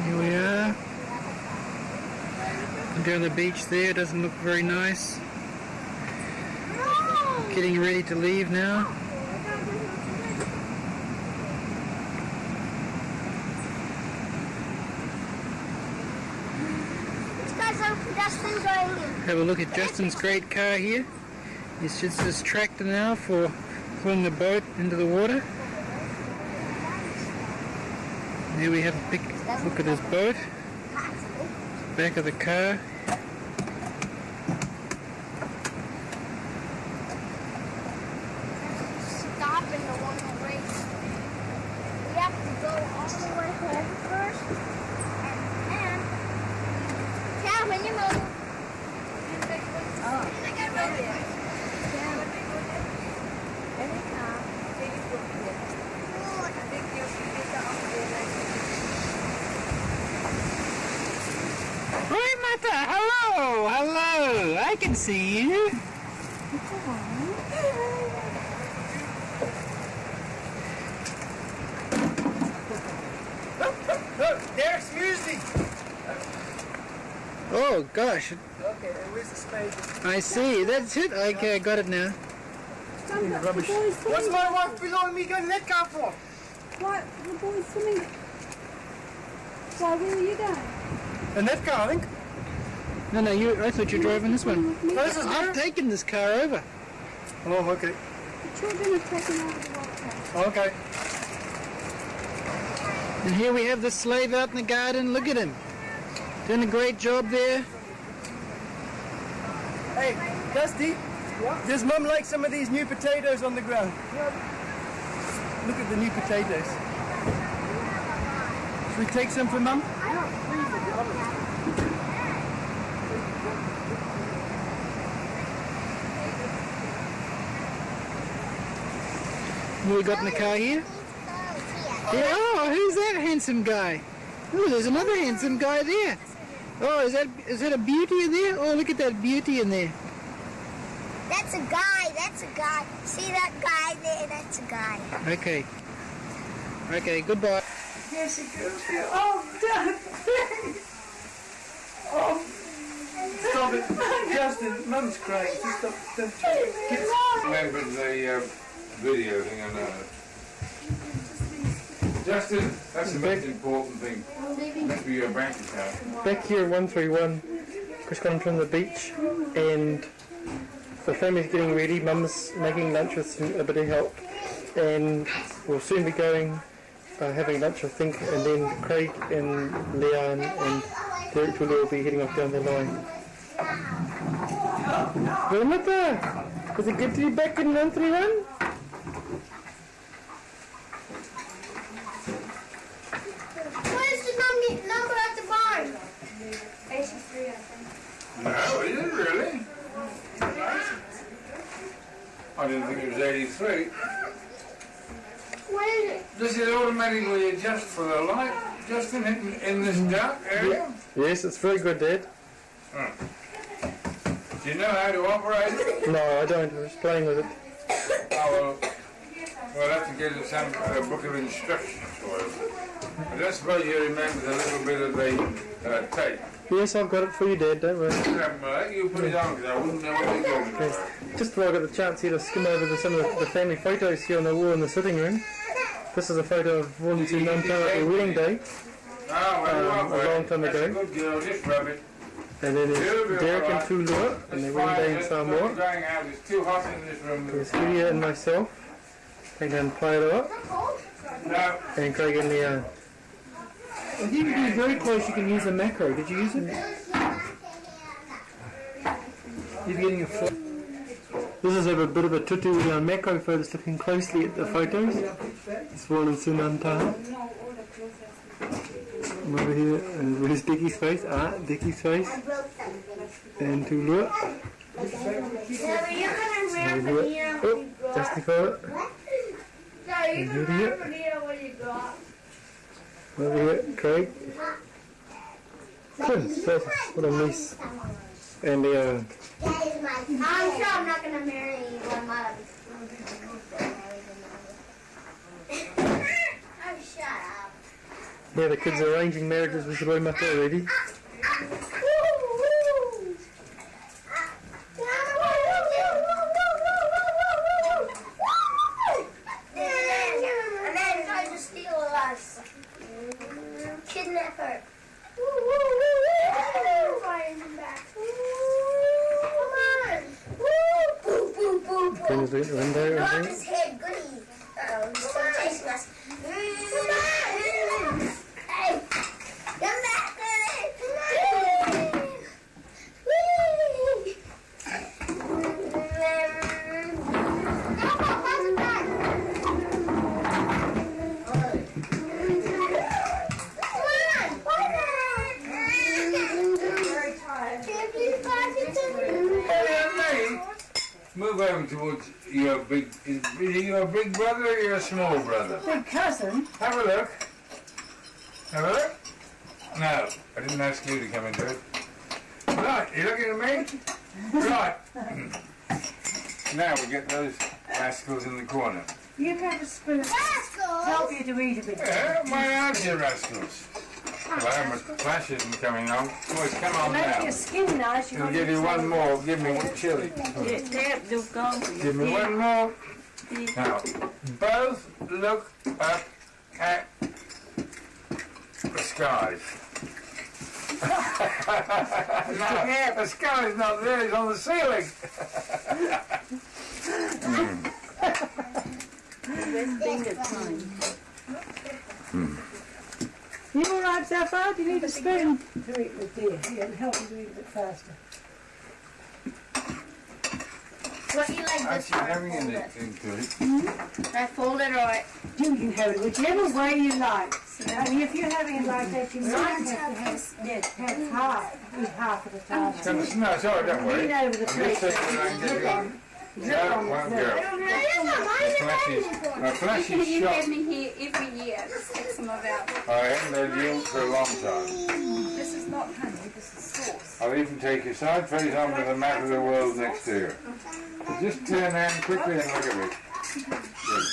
Here we are. Down the beach there, doesn't look very nice. Getting ready to leave now. Have a look at Justin's great car here. It's just this tractor now for pulling the boat into the water. There we have a big look at his boat. Back of the car. Stopping the one race. We have to go all the way home first, and Calvin, you move. Hi, Mata. Hello. Hello. I can see you. Derek's music. Oh, gosh. Okay, where's the spade? I see. That's it. Okay, I got it now. Rubbish. What's my wife below me going that car for? What? The boy's swimming. So where are you going? In that car, I think. No, I thought you were driving this one. This is I've taken this car over. Oh, okay. The children are taking over the water. Okay. And here we have the slave out in the garden. Look at him. Doing a great job there. Hey, Dusty, does Mum like some of these new potatoes on the ground? Look at the new potatoes. Should we take some for Mum? What we got in the car here? Yeah, oh, who's that handsome guy? Oh, there's another handsome guy there. Oh, is that a beauty in there? Oh, look at that beauty in there. That's a guy. That's a guy. See that guy there? That's a guy. Okay. Okay, goodbye. Yes, it goes. Oh, Dad. Oh, stop it. Justin, Mum's crying. Just stop. Remember the video thing on Justin, that's the most important thing. Must be your bank account. Back here at 131, just gone from the beach, and the family's getting ready. Mum's making lunch with a bit of help, and we'll soon be going, having lunch, I think, and then Craig and Leanne and Derek Julia will be heading off down the line. Wilmata, was it good to be back in 131? Number at the barn. 83, I think. No, is it really? I didn't think it was 83. What is it? Does it automatically adjust for the light, Justin, in this dark area? Yes, it's very good, Dad. Oh. Do you know how to operate it? No, I don't. I'm just playing with it. Oh, well, we'll have to get some book of instructions for it. I don't suppose you remember the little bit of the tape. Yes, I've got it for you, Dad. Don't worry. You put it on because I wouldn't know what you're talking about. Just before I got the chance here to skim over some of the family photos here on the wall in the sitting room. This is a photo of Wellington Nantara at their wedding day a long time ago. Good girl, just rub it. And then there's Derek and Tulua and their wedding day in Samoa. It's too hot in this room. There's Lydia and myself. Take down Paeroa. And Craig and Leanne. If you can be very close, you can use a macro. Did you use it? You're getting a flip. This is a bit of a tutu with our macro photos looking closely at the photos. It's one in Sunantaha. Over here, where's Dickie's face? Dickie's face. And Tulua. Oh, Justifier. And here. Over here, Craig. What a mess. And I'm sure I'm not going to marry one mother. Oh, shut up. yeah, the kids are arranging marriages with Roy Mata already. And then try to steal us. Kidnap her. Can you look at the window? Drop his head, goody. He's still chasing us. Hey, come back. Move over towards your big. Is he your big brother or your small brother? Big cousin. Have a look. Have a look. No, I didn't ask you to come into it. Right, you looking at me? Right. Now we get those rascals in the corner. You have a spoon. Help you to eat a bit. Yeah, why aren't you rascals? Well, my flash isn't coming on. Boys, come on Make now. your skin nice. I'll give you one more. Give me one chili. Give me one more. Now, both look up at the skies. No, the sky's not there, it's on the ceiling. You all right so far? Do you need a spoon to eat with, dear? Yeah, and help you to eat a bit faster. What you like this Actually, having anything to it. I fold it right. You can have it whichever way you like. And if you're having it like that, you might have to have half. Eat half at a time. No, sorry, don't worry. Lean over the plate. No, won't go. My flash is You shot. have me here every year. Just take some of our. I haven't had you for a long time. This is not honey, this is sauce. I'll even take your side face on with the map of the world next to you. So just turn around quickly and look at me. Good.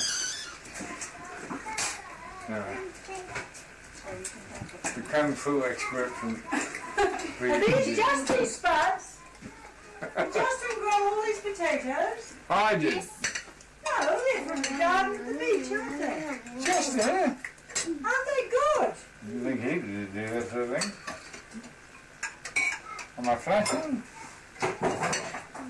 Alright. The Kung Fu expert from Are these Justin spuds? Justin grow all these potatoes? I did. No, they're from the garden at the beach, aren't they? Justin? Aren't they good? You think he did do that sort of thing? Am I flashing?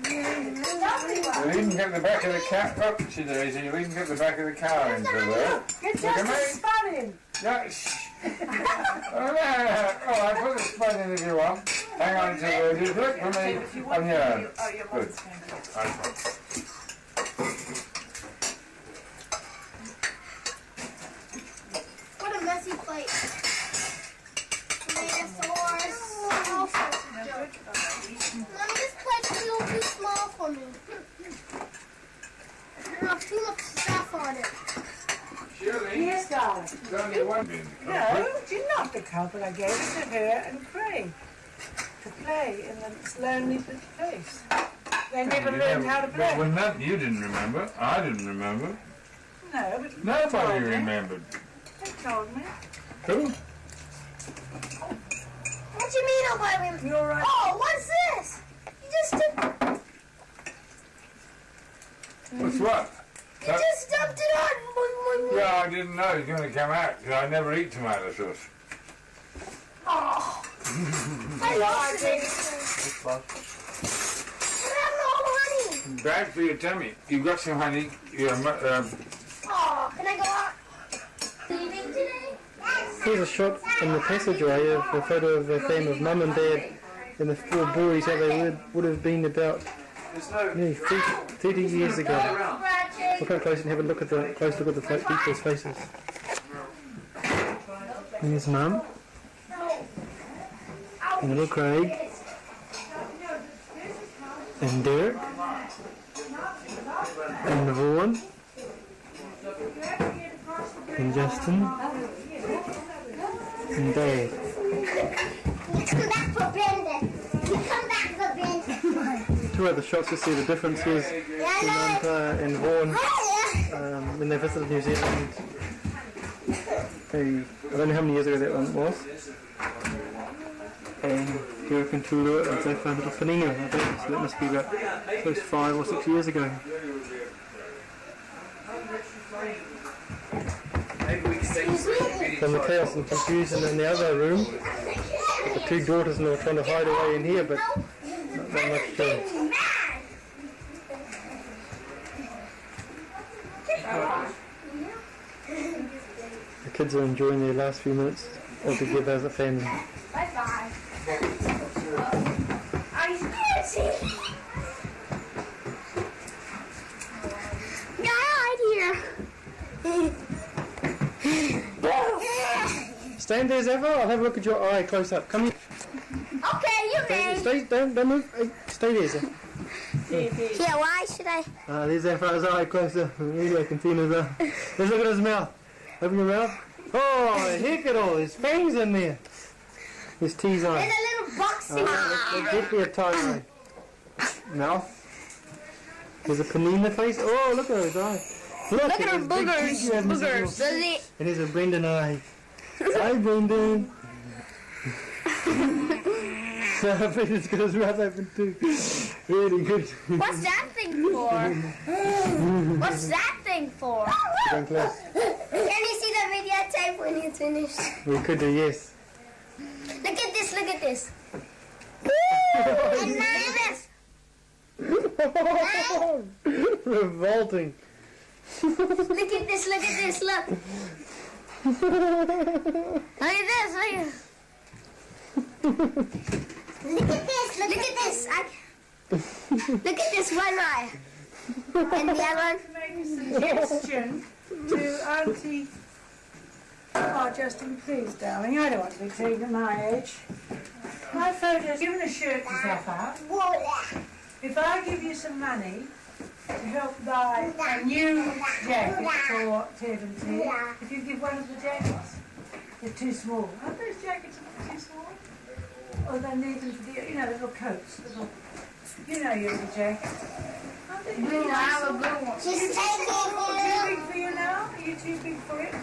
You'll even get the back of the car. Oh, she does. You'll even get the back of the car into there. Get Look at Justin me. spud in. Yeah, shh. Oh, I put the spud in if you want. Hang on to the. Just look for me on your own. Good. What a messy plate. Tomatoes, all sorts of junk. Mommy, this plate's a little too small for me. I have too much stuff on it. Shirley, Yes, darling. there's only one bin. No, you're not the culprit. I gave it to her and Craig to play in this lonely place. They never learned how to play. Well, not you didn't remember. I didn't remember. No, but Nobody told me. remembered. They told me. Cool. What do you mean nobody remembers? You're right. Oh, what's this? You just took... What's what? You just dumped it on. Yeah, I didn't know it was going to come out because I never eat tomato sauce. Oh. I lost it. What happened to all the honey? Bad for your tummy. You've got some honey. Oh, can I go out? Leaving today? Here's a shot in the passageway of a photo of the theme of Mum and Dad and the four boys, how they would have been about nearly 30 years ago. Look up close and have a look at the close look at the people's faces. And his mum, and little Craig, and Derek, and Vaughan, and Justin, and Dave. Come back for Brendan. Come back for Brendan. Two other shots to see the differences. Samantha and Vaughan, when they visited New Zealand. I don't know how many years ago that one was. And Derek and Tulu, and they found little Fanina, I think. So that must be about close 5 or 6 years ago. From the chaos and confusion in the other room, the two daughters-in-law trying to hide away in here, but not much chance. The kids are enjoying their last few minutes all together as a family. Bye-bye. Are you scared? No, I'm here. Stand there, Zephyr. I'll have a look at your eye close up. Come here. Okay, you may. Stay, don't move. Hey, stay there, Zephyr. Yeah, why should I? There's Zephyr's eye closer. Maybe I can see his eye. Let's look at his mouth. Open your mouth. Oh, heck at all. There's fangs in there. His teeth eye. There's a little box in That's definitely a tight eye. Mouth. There's a Panina face. Oh, look at his eye. Look at her boogers. Boogers. Does it? And there's a Brendan eye. Hi, Brendan. Brendan's got his mouth open too. Really good. What's that thing for? What's that thing for? Can you see the videotape when it's finished? We could do, yes. Look at this, look at this. And this. Revolting. Look at this, look. Look at this, look at this. Look at this. Look at this one eye. And the other one. Suggestion to Auntie. Oh, Justin, please, darling. I don't want to be taken my age. My photo's given a shirt to Zephyr. If I give you some money to help buy a new jacket for Ted and Ted, if you give one of the jackets, they're too small. Aren't those jackets a bit too small? Or they need them for the, little coats. You know your little jacket. Aren't they blue? I have a blue one. She's taking Too big for you now? Are you too big for it?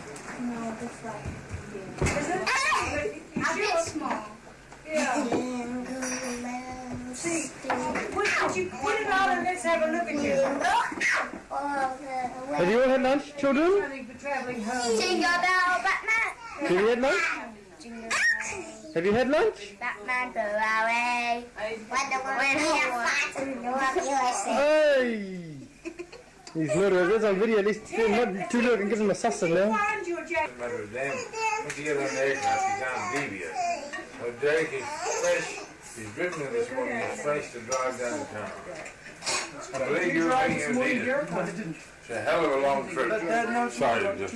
No, that's right. Is it? A bit small. Yeah. See, would you put it on and let's have a look at you? Have you all had lunch, children? Jingle bell, Batman. Have you had lunch? Have you had lunch? Batman, go away. When he fights in the USA. Hey! He's murderers. There's on video. At least not too little and give him a sussing now. Doesn't matter with them. Once you get on the aircraft, he's on devious. So Derek is fresh. He's driven in this morning. He's fresh to drive down the town. I believe you're being needed. It's a hell of a long trip. Sorry, just.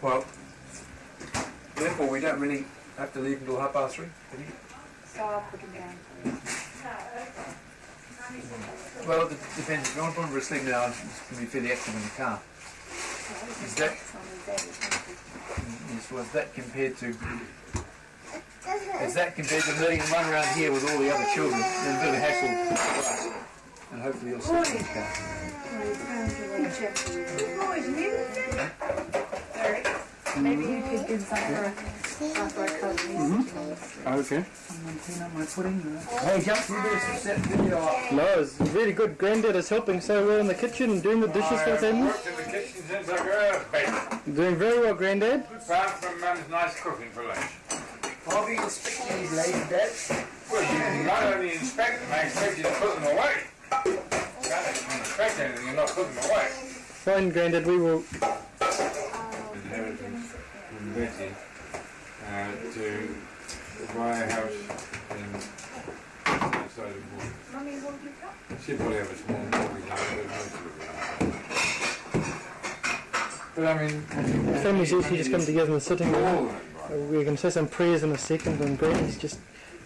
Well, therefore we don't really have to leave until 3:30. So I'll put him down. Well, it depends. If you want to put him to sleep now, it's going to be fairly active in the car. Is that? Yes, well, is that compared to? Is that compared to letting him run around here with all the other children? There's a bit of hassle for us, and hopefully he'll sleep in his car. Maybe you could give Zephyr a coat. Okay. Hey, jump through this set video up. No, it's really good. Granddad is helping so well in the kitchen, doing the dishes for the family. I've worked in the kitchen since I got out of bed. Doing very well, Granddad. Apart from Mum's nice cooking for lunch. I'll be inspecting these ladies, Dad. Well, you not only inspect them, I expect you to put them away. You can't inspect anything, you're not putting them away. Fine, Granddad, we will. Inheritance from Betty to buy a house in the side of Bournemouth. Mummy, will you come? She'd probably have a small mortgage house, but most of it. But I mean... Families usually just come together in the sitting room. We're going to say some prayers in a second, and Granny's just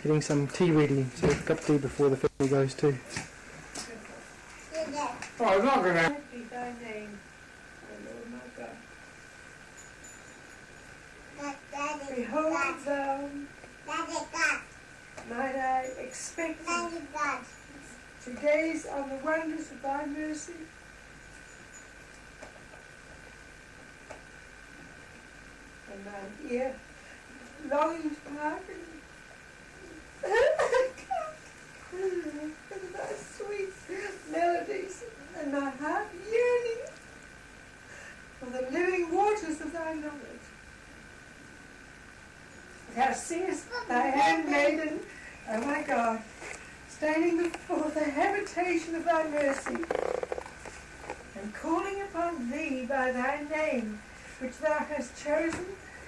getting some tea ready, so a cup of tea before the family goes too. Oh, I'm not going to... Be thy name, O Lord my God. Behold thou, might I expect to gaze on the wonders of thy mercy, and thine ear longing to hearken and thy sweet melodies, and my heart yearning for the living waters of thy knowledge. Thou seest thy handmaiden, O my God, standing before the habitation of thy mercy, and calling upon thee by thy name, which thou hast chosen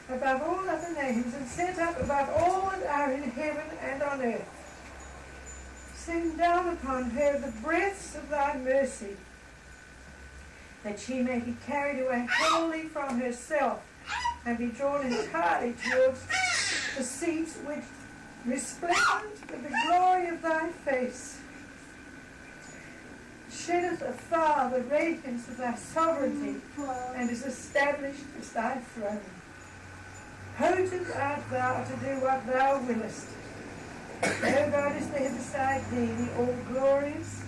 above all other names, and set up above all that are in heaven and on earth. Send down upon her the breaths of thy mercy, that she may be carried away wholly from herself, and be drawn entirely towards the seats which resplendent with the glory of thy face, sheddeth afar the radiance of thy sovereignty, and is established as thy throne. Potent art thou to do what thou willest. No God is there beside thee, the all-glorious,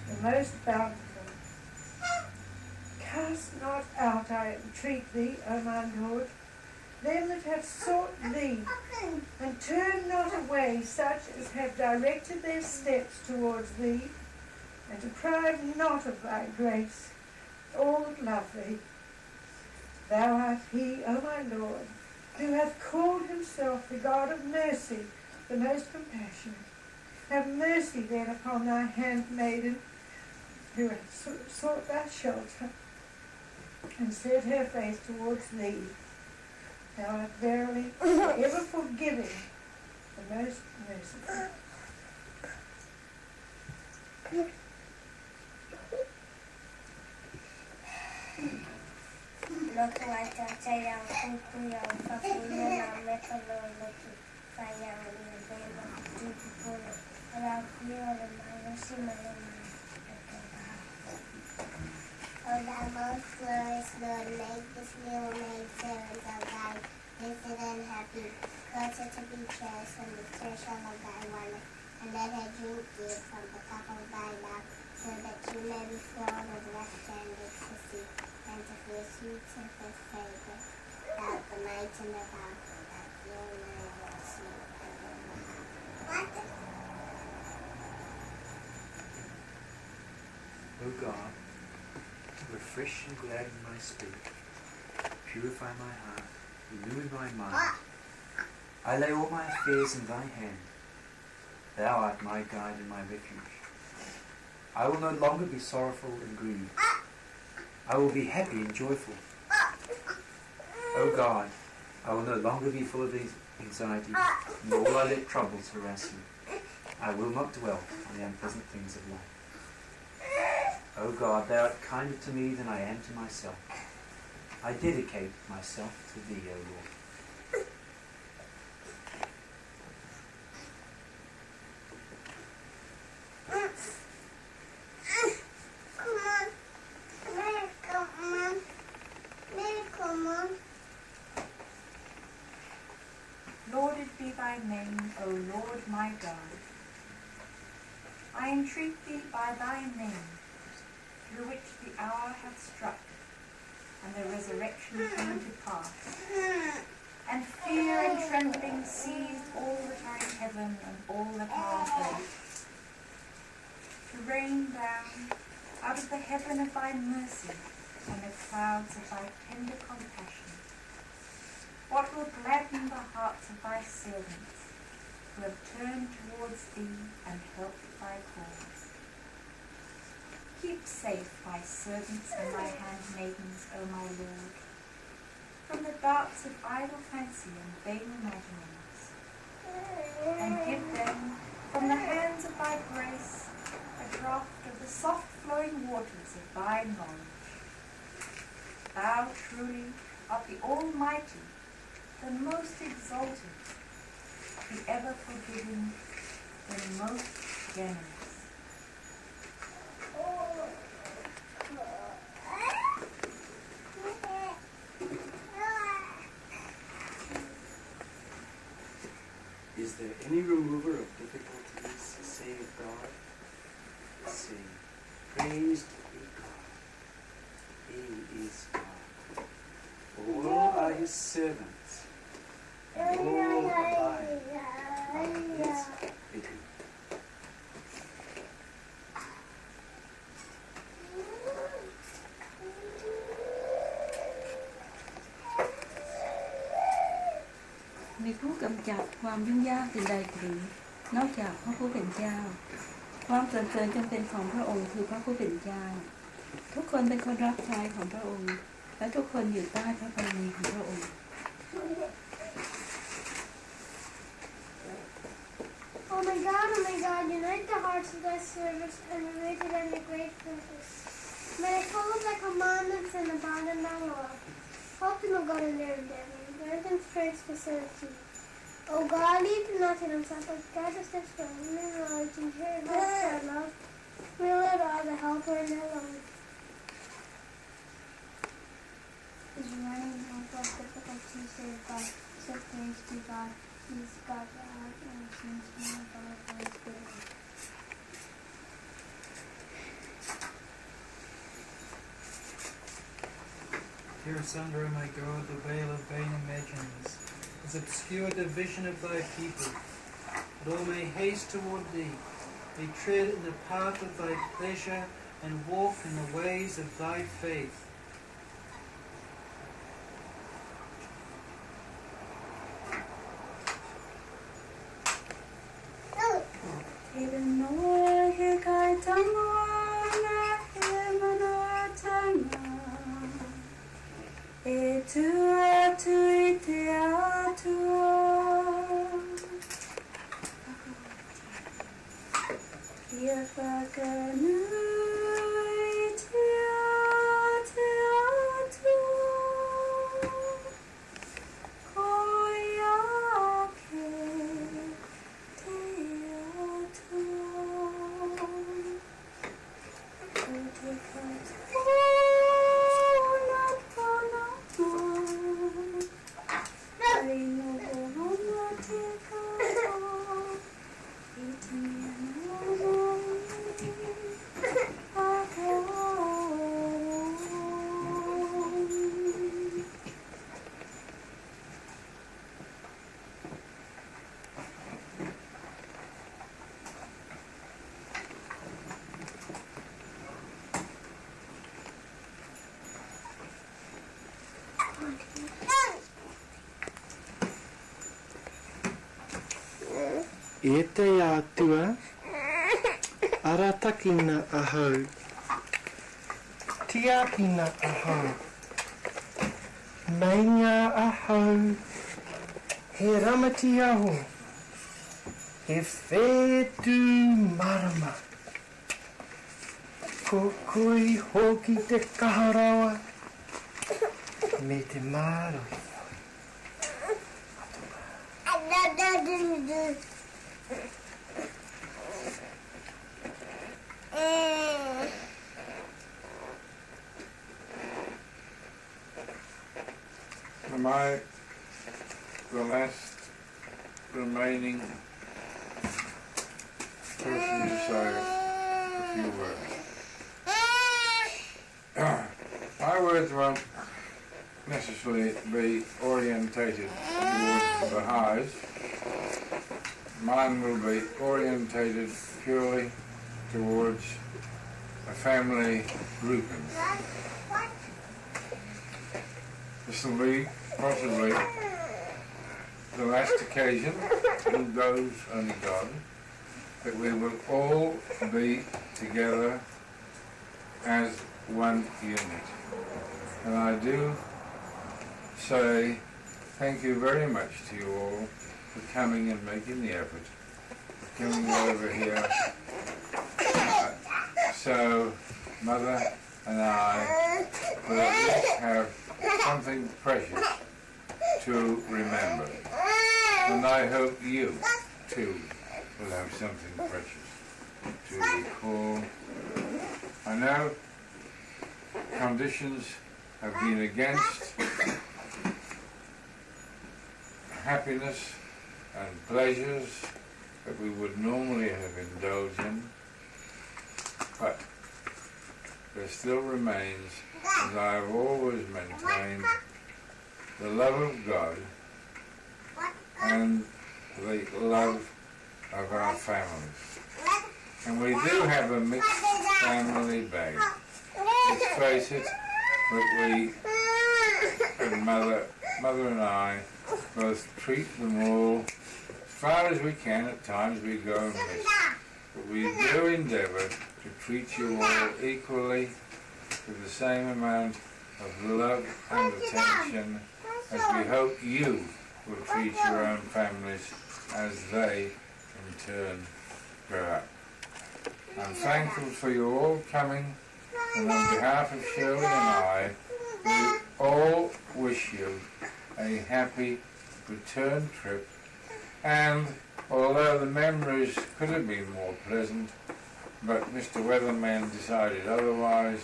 the most bountiful. Cast not out, I entreat thee, O my Lord, them that have sought thee, and turn not away such as have directed their steps towards thee, and deprive not of thy grace all that love thee. Thou art he, O my Lord, who hath called himself the God of mercy, the most compassionate. Have mercy then upon thy handmaiden, who hath sought thy shelter, and set her face towards thee. Thou art verily ever forgiving, the most merciful. O thou most glorious Lord, make this little maid servant of thy blessed and happy, cause her to be cherished from the treasure of thy wonder, and let her drink deep from the cup of thy love, so that she may be filled with laughter and ecstasy, and to feel sweet of her favor, without the might and the power that you may receive. O God, refresh and gladden my spirit, purify my heart, renew my mind. I lay all my affairs in thy hand. Thou art my guide and my refuge. I will no longer be sorrowful and grieved. I will be happy and joyful. O God, I will no longer be full of anxiety, nor will I let troubles harass me. I will not dwell on the unpleasant things of life. O God, thou art kinder to me than I am to myself. I dedicate myself to thee, O Lord. Lauded be thy name, O Lord my God. I entreat thee by thy name, through which the hour hath struck, and the resurrection came to pass, and fear and trembling seized all that are in heaven and all that are on earth, to rain down out of the heaven of thy mercy and the clouds of thy tender compassion. What will gladden the hearts of thy servants, who have turned towards thee and helped thy cause? Keep safe thy servants and thy handmaidens, O my Lord, from the darts of idle fancy and vain imaginings. and give them, from the hands of thy grace, a draught of the soft flowing waters of thy knowledge. Thou truly art the Almighty, the most exalted, the ever forgiving, the most generous. Is there any remover of difficulties save God? Sing, praised be God. He is God. All are his servants, and all abide by his bidding.มีผู้กำจัดความยุ่งยากสิ่งใดหรือนอกจากพระผู้เป็นเจ้าความสรรเสริญจงเป็นของพระองค์คือพระผู้เป็นเจ้าทุกคนเป็นคนรับใช้ของพระองค์และทุกคนอยู่ใต้พระบารมีของพระองค์ Oh my God, unite the hearts of thy servants and relate to them your great purpose. May they follow thy commandments and abide in thy law. Help them, O God, in their endeavor. Grant them strength to serve thee. O God, lead them not to themselves, but guide us their strength, and their knowledge, and hear and help thy love. We let all the helper in their love. Is running out of difficulty saved by so praise to God. He's got the heart and seems to know God for his good. Tear asunder, O my God, the veil of vain imaginings, has obscured the vision of thy people, that all may haste toward thee, may tread in the path of thy pleasure, and walk in the ways of thy faith. E te atua, aratakina ahau, tiakina ahau, mainga ahau, he ramati aho, he whetu marama, ko kui hoki te kaharawa, me te maroi. Am I the last remaining person to say a few words? My words won't necessarily be orientated towards the Baha'is. Mine will be orientated purely towards a family grouping. This will be possibly the last occasion, who goes only God, that we will all be together as one unit. And I do say thank you very much to you all for coming and making the effort, coming over here. So Mother and I will at least have something precious to remember. And I hope you, too, will have something precious to recall. I know conditions have been against happiness and pleasures that we would normally have indulged in, but there still remains, as I have always maintained, the love of God and the love of our families. And we do have a mixed family bag. Let's face it, but we, and Mother and I, both treat them all as far as we can. At times we go amiss, but we do endeavour to treat you all equally with the same amount of love and attention as we hope you will treat your own families as they in turn grow up. I'm thankful for you all coming, and on behalf of Shirley and I, we all wish you a happy return trip, and although the memories could have been more pleasant, but Mr. Weatherman decided otherwise,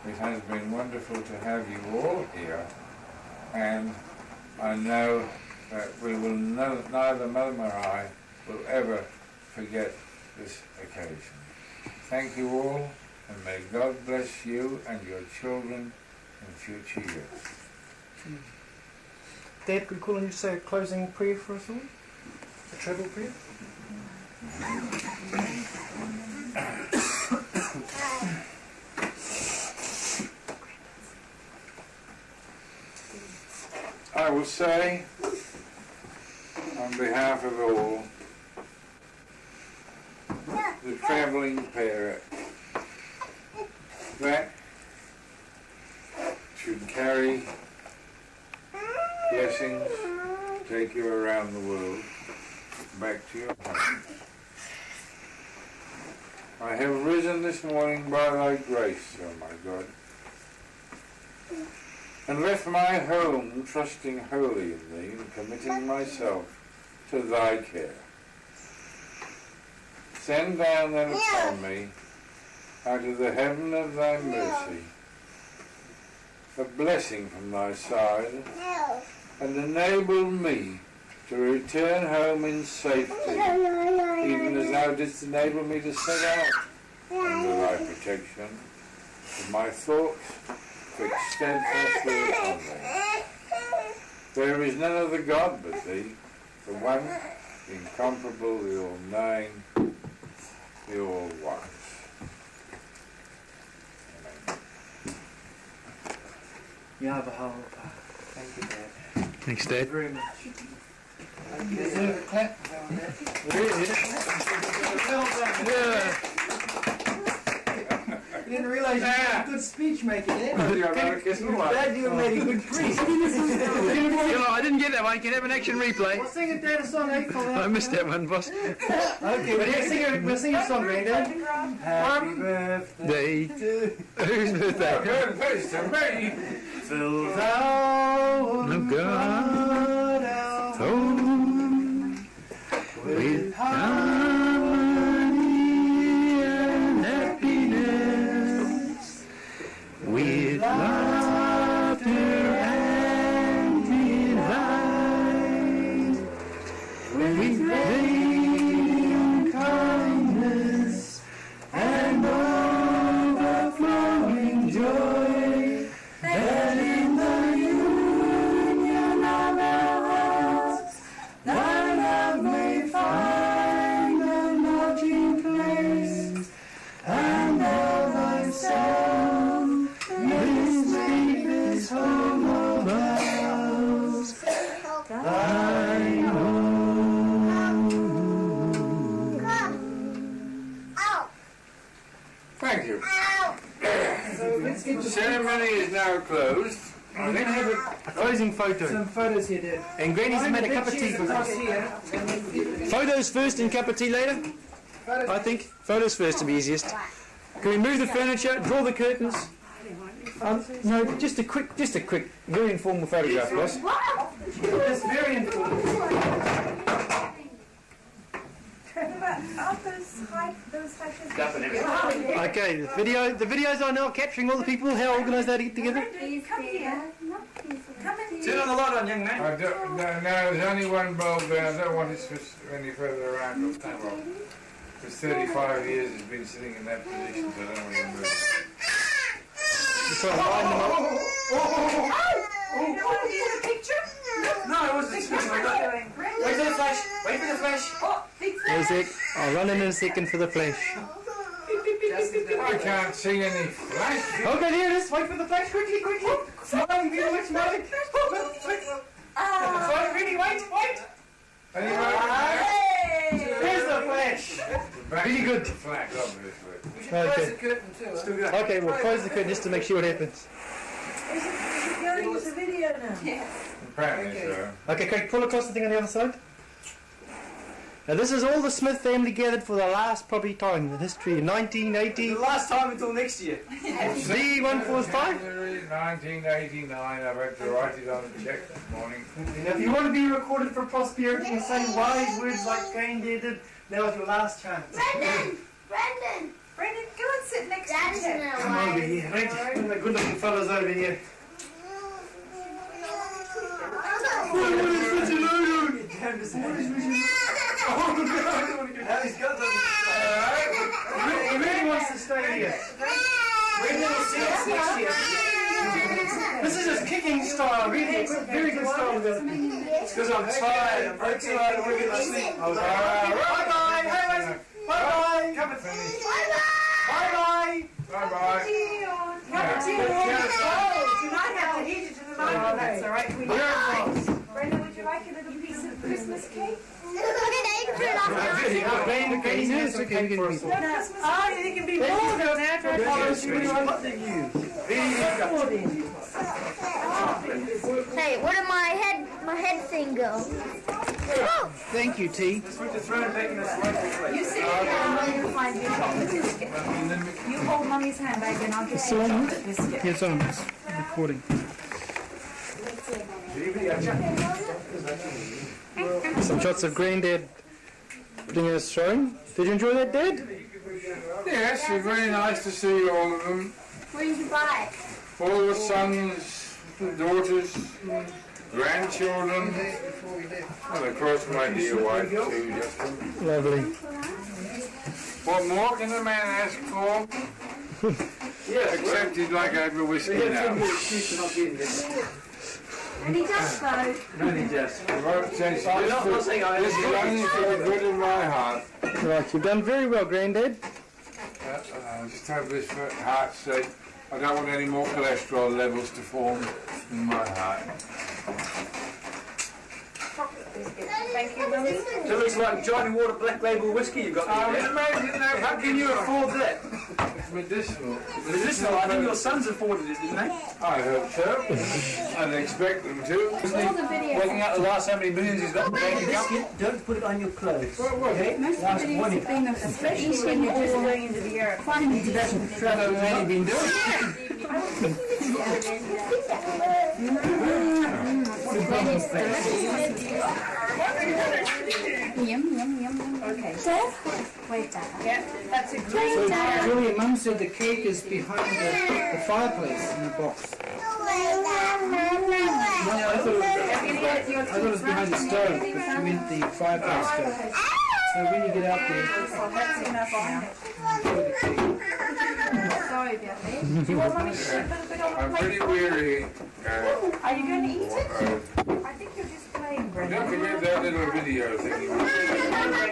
it has been wonderful to have you all here, and I know that we will neither Mother nor I will ever forget this occasion. Thank you all, and may God bless you and your children in future years. Dad, could we call on you to say a closing prayer for us all? A treble prayer? I will say, on behalf of all, the travelling pair that should carry blessings, take you around the world, back to your home. I have risen this morning by thy grace, O my God, and left my home trusting wholly in thee and committing myself to thy care. Send down then upon me, out of the heaven of thy mercy, a blessing from thy side, and enable me to return home in safety, even as thou didst enable me to set out under thy protection, with my thoughts fixed steadfastly upon thee. There is none other God but thee, the one, the incomparable, the all-knowing, the all-wise. Yabahal. Thank you, Dad. Thanks, Dad. Thank you very much. You deserve a clap. Yeah. You didn't realise you had a good speech making, eh? Dad, you made a good priest. I didn't get that one. Can you have an action replay? Well, sing it, Dad, a song, eh? I missed that one, boss. Okay, we'll sing a song, Granddad. Happy birthday to... Whose birthday? Birthday to me! Fill thou God our home with harmony and happiness, with laughter and delight, with radiant kindness and overflowing joy, that in the union of our hearts thy love may find a lodging place, and thou thyself mayst make this home of ours thine own. Thank you. The ceremony is now closed. We're going to have a closing photo. Some photos here, Dad. And Granny's made a cup of tea for us. Photos first and cup of tea later? I think. Photos first to be easiest. Can we move the furniture, draw the curtains? No, just a quick, very informal photograph, boss. It's very informal. Okay, the videos are now capturing all the people. How organised they to get together? Turn on the light on, young man. No, there's only one bulb there. I don't want it any further around the table. For 35 years it's been sitting in that position, so I don't want to move it. Just trying to line them up. You don't want to be in the picture? No, it wasn't speaking like that. Wait for the flash. Wait for the flash. Oh, big flash. Wait a sec. I'll run in a second for the flash. I can't see any flash. Okay, here it is. Wait for the flash. Quickly. Smiling, beautiful, smiling. Sorry, really, wait. Here's the flash. Really good. Flash, obviously. Okay. Okay, we'll close the curtain just to make sure what happens. Is it going as a video now? Yes. Apparently so. Okay, Craig, pull across the thing on the other side. Now this is all the Smith family gathered for the last probably time in history in 1980. The last time until next year. D145? January 1989, I've had to write it on the check this morning. Now, if you want to be recorded for prosperity and say wise words like Granddad did, now is your last chance. Brendan, go and sit next Dad to isn't him. Come over here, right? And the good-looking fellas over here. He really wants to stay here. Brendan will see us next year. This is his kicking style, really. It's a very good style. It's because I'm tired. I'm very tired. We're going to sleep. Bye-bye. Bye-bye. Come and finish. Bye-bye. Bye-bye. You might have to heat it to the microwave. That's all right. Brenda, would you like a little piece of Christmas cake? It can be more than after Hey, where did my head thing go? Oh. Thank you, T. You sit here and Mummy will find you a chocolate biscuit. You hold Mummy's handbag and I'll get you a chocolate biscuit. Yes, on. It's recording. Some shots of Granddad putting us showing. Did you enjoy that, Dad? Yes, it's very nice to see all of them. Where did you buy it? All the sons, the daughters, grandchildren, and of course my dear wife too, Justin. Lovely. What more can a man ask for? Yes, except he'd like to have a whiskey now. And he does though. Really just. This is only for the good of my heart. Right, you've done very well, Granddad. I just have this for heart's sake. I don't want any more cholesterol levels to form in my heart. Thank you, Mummy. So it looks like Johnny Water Black Label whiskey you got there. Imagine that. How can you afford that? It's medicinal. Medicinal. I think your sons afforded it, didn't they? I hope so. I'd expect them to. Working out the last how many millions he's got in the bank account. Don't put it on your clothes. What was it? Most of the videos have been especially when you're just going into the air. Finally, he doesn't trust What have you been doing? Okay. Wait, yeah, that's a So, great Julia, Mum said the cake is behind the fireplace in the box. No, I thought it was behind the stove, but she meant the fireplace stove. So when you get out there, That's enough now. Sorry about that. Do you want Mummy to put a bit on the I'm plate? pretty weary. Are you going to eat it? I think you're just playing, Brenda. Don't forget that little video thing.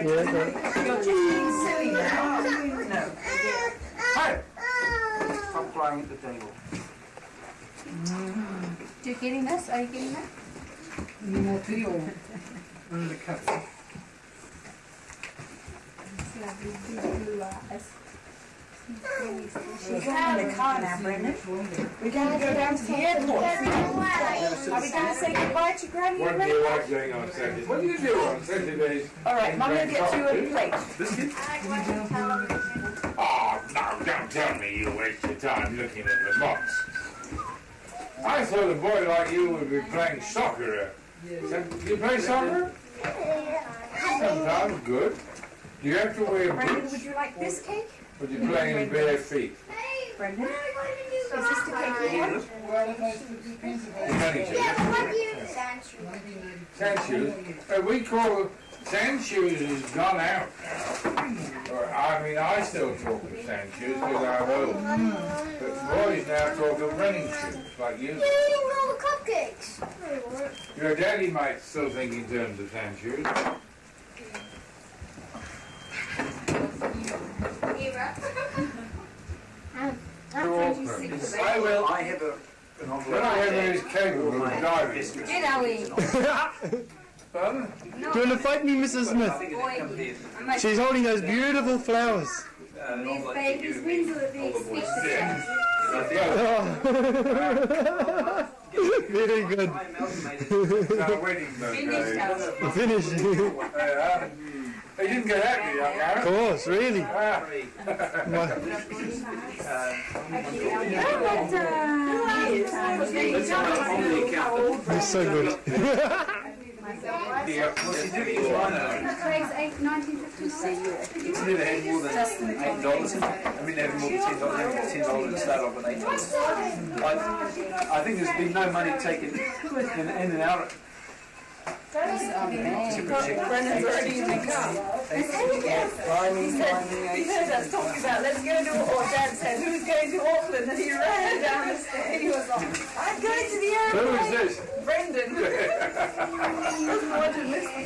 You're just being silly now. No. Hey! Stop playing at the table. You getting this? Are you getting that? any more tea or under the cup? She's out in the car now, Brendan. We're going to go down to the airport. Are we going to say goodbye to Granny? What do you like doing on Saturdays? What do you do on Saturdays? All right, Mum will get you a plate. Biscuit? Oh, no, don't tell me you waste your time looking at the box. I thought a boy like you would be playing soccer. You play soccer? Sometimes, good. Do you have to wear Brendan, boots? would you like this cake? Or do you play in bare feet? Brendan? Is this the cake you want? Sand shoes. We call sand shoes has gone out now. Or, I mean, I still talk of sand shoes because I'm old. But boys now talk of running shoes, like you. You're eating all the cupcakes. Your daddy might still think in terms of sand shoes. I will. I have an envelope. When I have these capable of diving. Get away. Pardon? Do you want to fight me, Mrs. Smith? She's holding those beautiful flowers. These babies' wings will be expensive. Very good. Finish. He didn't get happy, young Aaron. Of course, really. They're so good. Craig's 1956. It's never had more than $8. I mean, they have more than $10. They have $10 and start off with $8. I think there's been no money taken in and out. Brendan's already in the car. He heard us talking about, let's go to, or Dad said, who's going to Auckland? And he ran down the stairs. He was like, I'm going to the airport. Who is this? Brendan. He doesn't want to miss the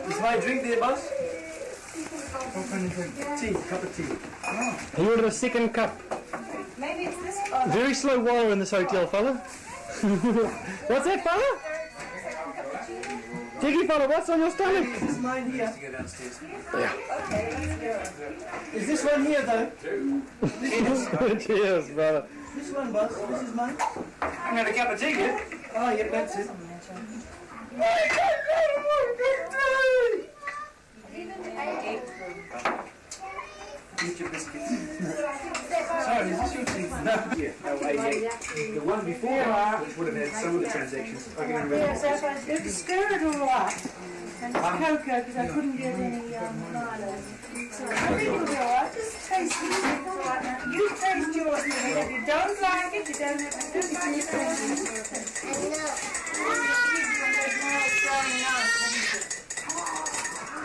Is my drink there, boss? Tea, cup of tea. He ordered a second cup. Maybe it's this Very slow wire in this hotel, fella. What's that, fella? Jiggy fella, what's on your stomach? Is this mine here? Yeah. Is this one here, though? Cheers, brother. This one, boss. This is mine. I'm going to cup of tea here. Oh, yeah, that's it. Eat your biscuits. Sorry, is this your tea? No. Yeah, the one before which would have had some of the transactions. I can remember. Yes, it's stir it all up. And it's cocoa because I couldn't get any Milo. So I think it'll be all right. Just taste it. You taste yours. If you don't like it, you don't have to do it.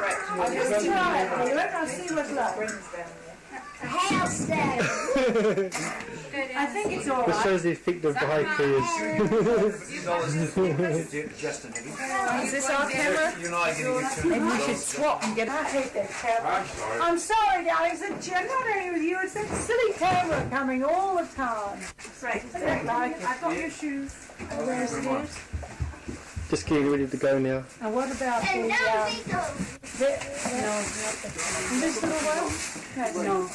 Right. I'll just try it. I'll see what's left. I think it's all This right. shows the effect of the high prayers. Justin, Is this our camera? you and I are going to get Maybe we should swap and get I hate that camera. I'm sorry, darling. It's not anything with you. It's that silly camera coming all the time. Right. I don't like it. I've got your shoes. Where's it? Just getting ready to go now. And what about the, this little one? No.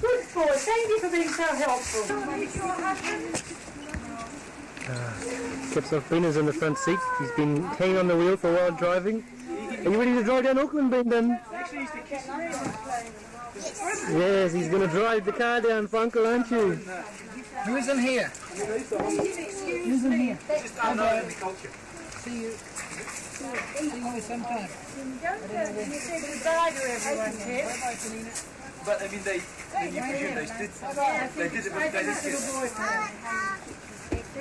Good boy. Thank you for being so helpful. Captain Brendan's in the front seat. He's been hanging on the wheel for a while driving. Are you ready to drive down Auckland, Brendan? Actually, it's the cat. Yes, he's going to drive the car down for Uncle, aren't you? Who's in here? Who's in here? Just unknown in the culture. See you sometime. You say goodbye to everyone, Ted. But I mean, you presume they did it, but they did it.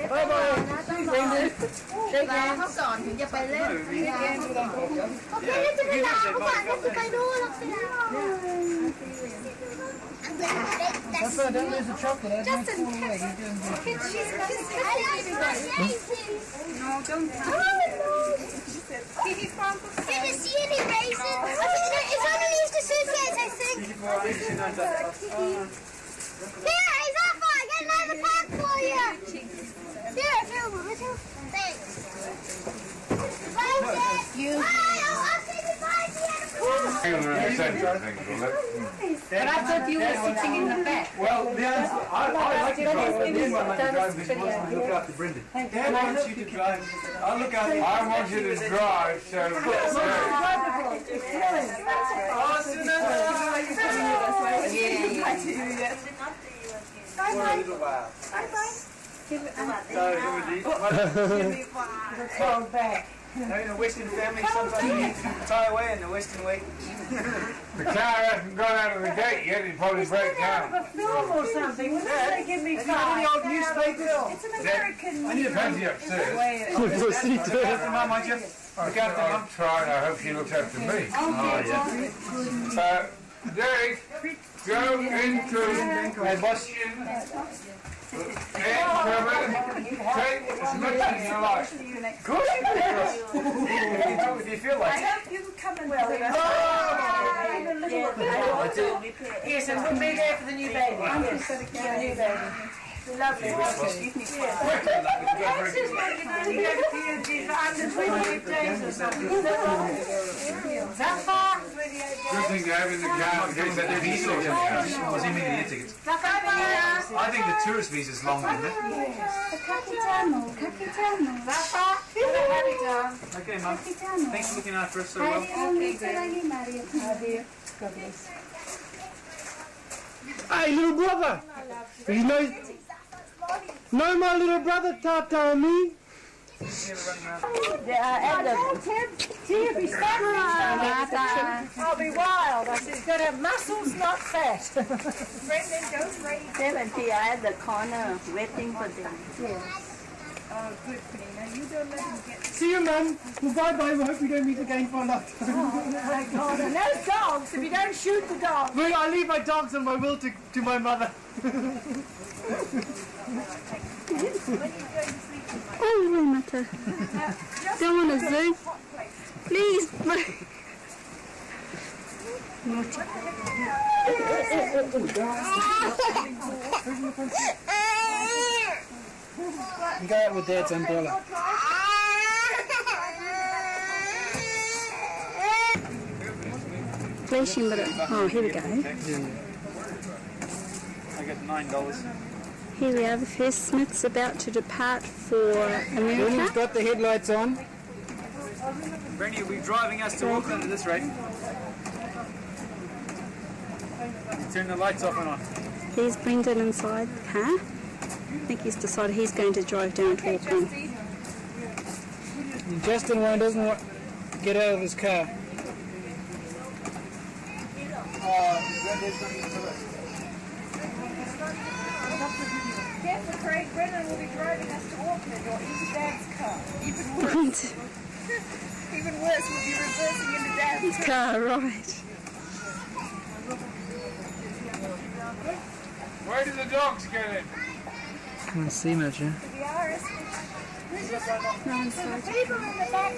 Bye-bye. Shake hands. Hold on,ถึงจะไปเล่น Shake hands with Uncle. โอเคแล้วจะไปลาเขาก่อนแล้วจะไปดูหรอกสิ Papa, don't lose the chocolate. I don't fall away. You're doing good. No, don't. Did you see any raisins? It's underneath the suitcase, I think. Here, he's off. I got another pack for you. Here, thanks. But I thought you were sitting in the back. Well, the answer, I like to drive, but then when I like to drive this was to look after Brendan. Dad wants you to drive. I'll look after you. I want you to drive, so... Bye-bye. Bye-bye. In the Western family, sometimes you need to do the Thai way and the Western way. The car hasn't gone out of the gate yet, it'll probably break down. A film or something. What does they give me? It's not any old newspapers. It's an American. I need a fancy upstairs. Look after Mum, won't you? Look after Mum. I'm trying, I hope she looks after me. Derek, go into my Boston and take as much as you like. Good. You can do it if you feel like it. I hope you can come and yes, and we'll be there for the new baby. Yes, for the new baby. Lovely. Excuse me. Under 28 days or something. That far? Good thing to have in the car in case that visa comes out. Was he meaning the tickets? I think the tourist visa's long, isn't it? Capitano. Okay, Mum. Thanks for looking after us so well. Hey, little brother! You know my little brother, Tata and me? I'll be wild. I said, he's got to have muscles, not fat. 70, I at the corner waiting for them. Oh, good, Penina. You don't let him get... See you, Mum. Well, bye-bye. We hope we don't meet again for a lifetime. Oh, my God. And those dogs, if you don't shoot the dogs... Well, I leave my dogs and my will to my mother. Oh, Renata. Don't want to zoom. Please. You go out with Dad's umbrella. Flashing, but oh, here we go. I got $9. Here we are, the first Smith's about to depart for Benny's America. got the headlights on. Brandy will be driving us to Auckland at this rate. Turn the lights off and on. Here's Brendan inside the car. I think he's decided he's going to drive down to Auckland. And Justin doesn't want to get out of his car. Careful, Craig. Brendan will be driving us to Auckland or into Dad's car. Even worse, we'll be reversing into Dad's car, right. Where did the dogs get in? Can't see much, huh? The RS. So the people in the back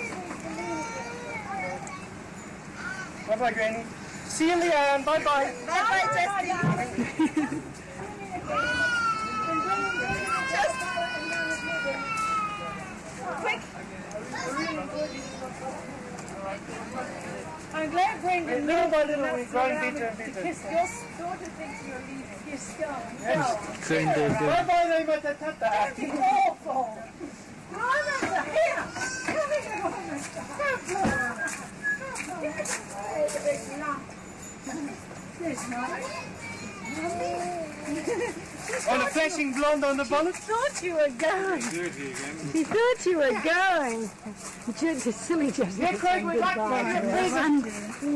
Bye-bye, Granny. See you, Leanne. Bye-bye. Bye-bye, Justin. Quick. I'm glad Brendan knows by little we're growing better and better. because your daughter thinks you're leaving. You're scarred. Bye-bye, they might have tata. It's awful. Mama, here. Come Oh, the flashing blonde on the bonnet? She thought you were going. She thought you were going. Just silly, just. Yeah, Craig, we'd like to give you a present.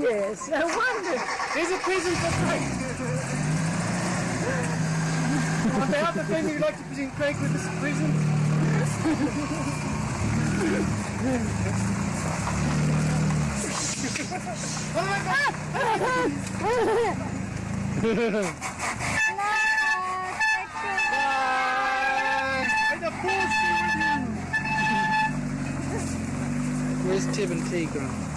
Yes, no wonder. There's a present for Craig. On behalf of the family, we'd like to present Craig with this present. Where's Tib and T gone?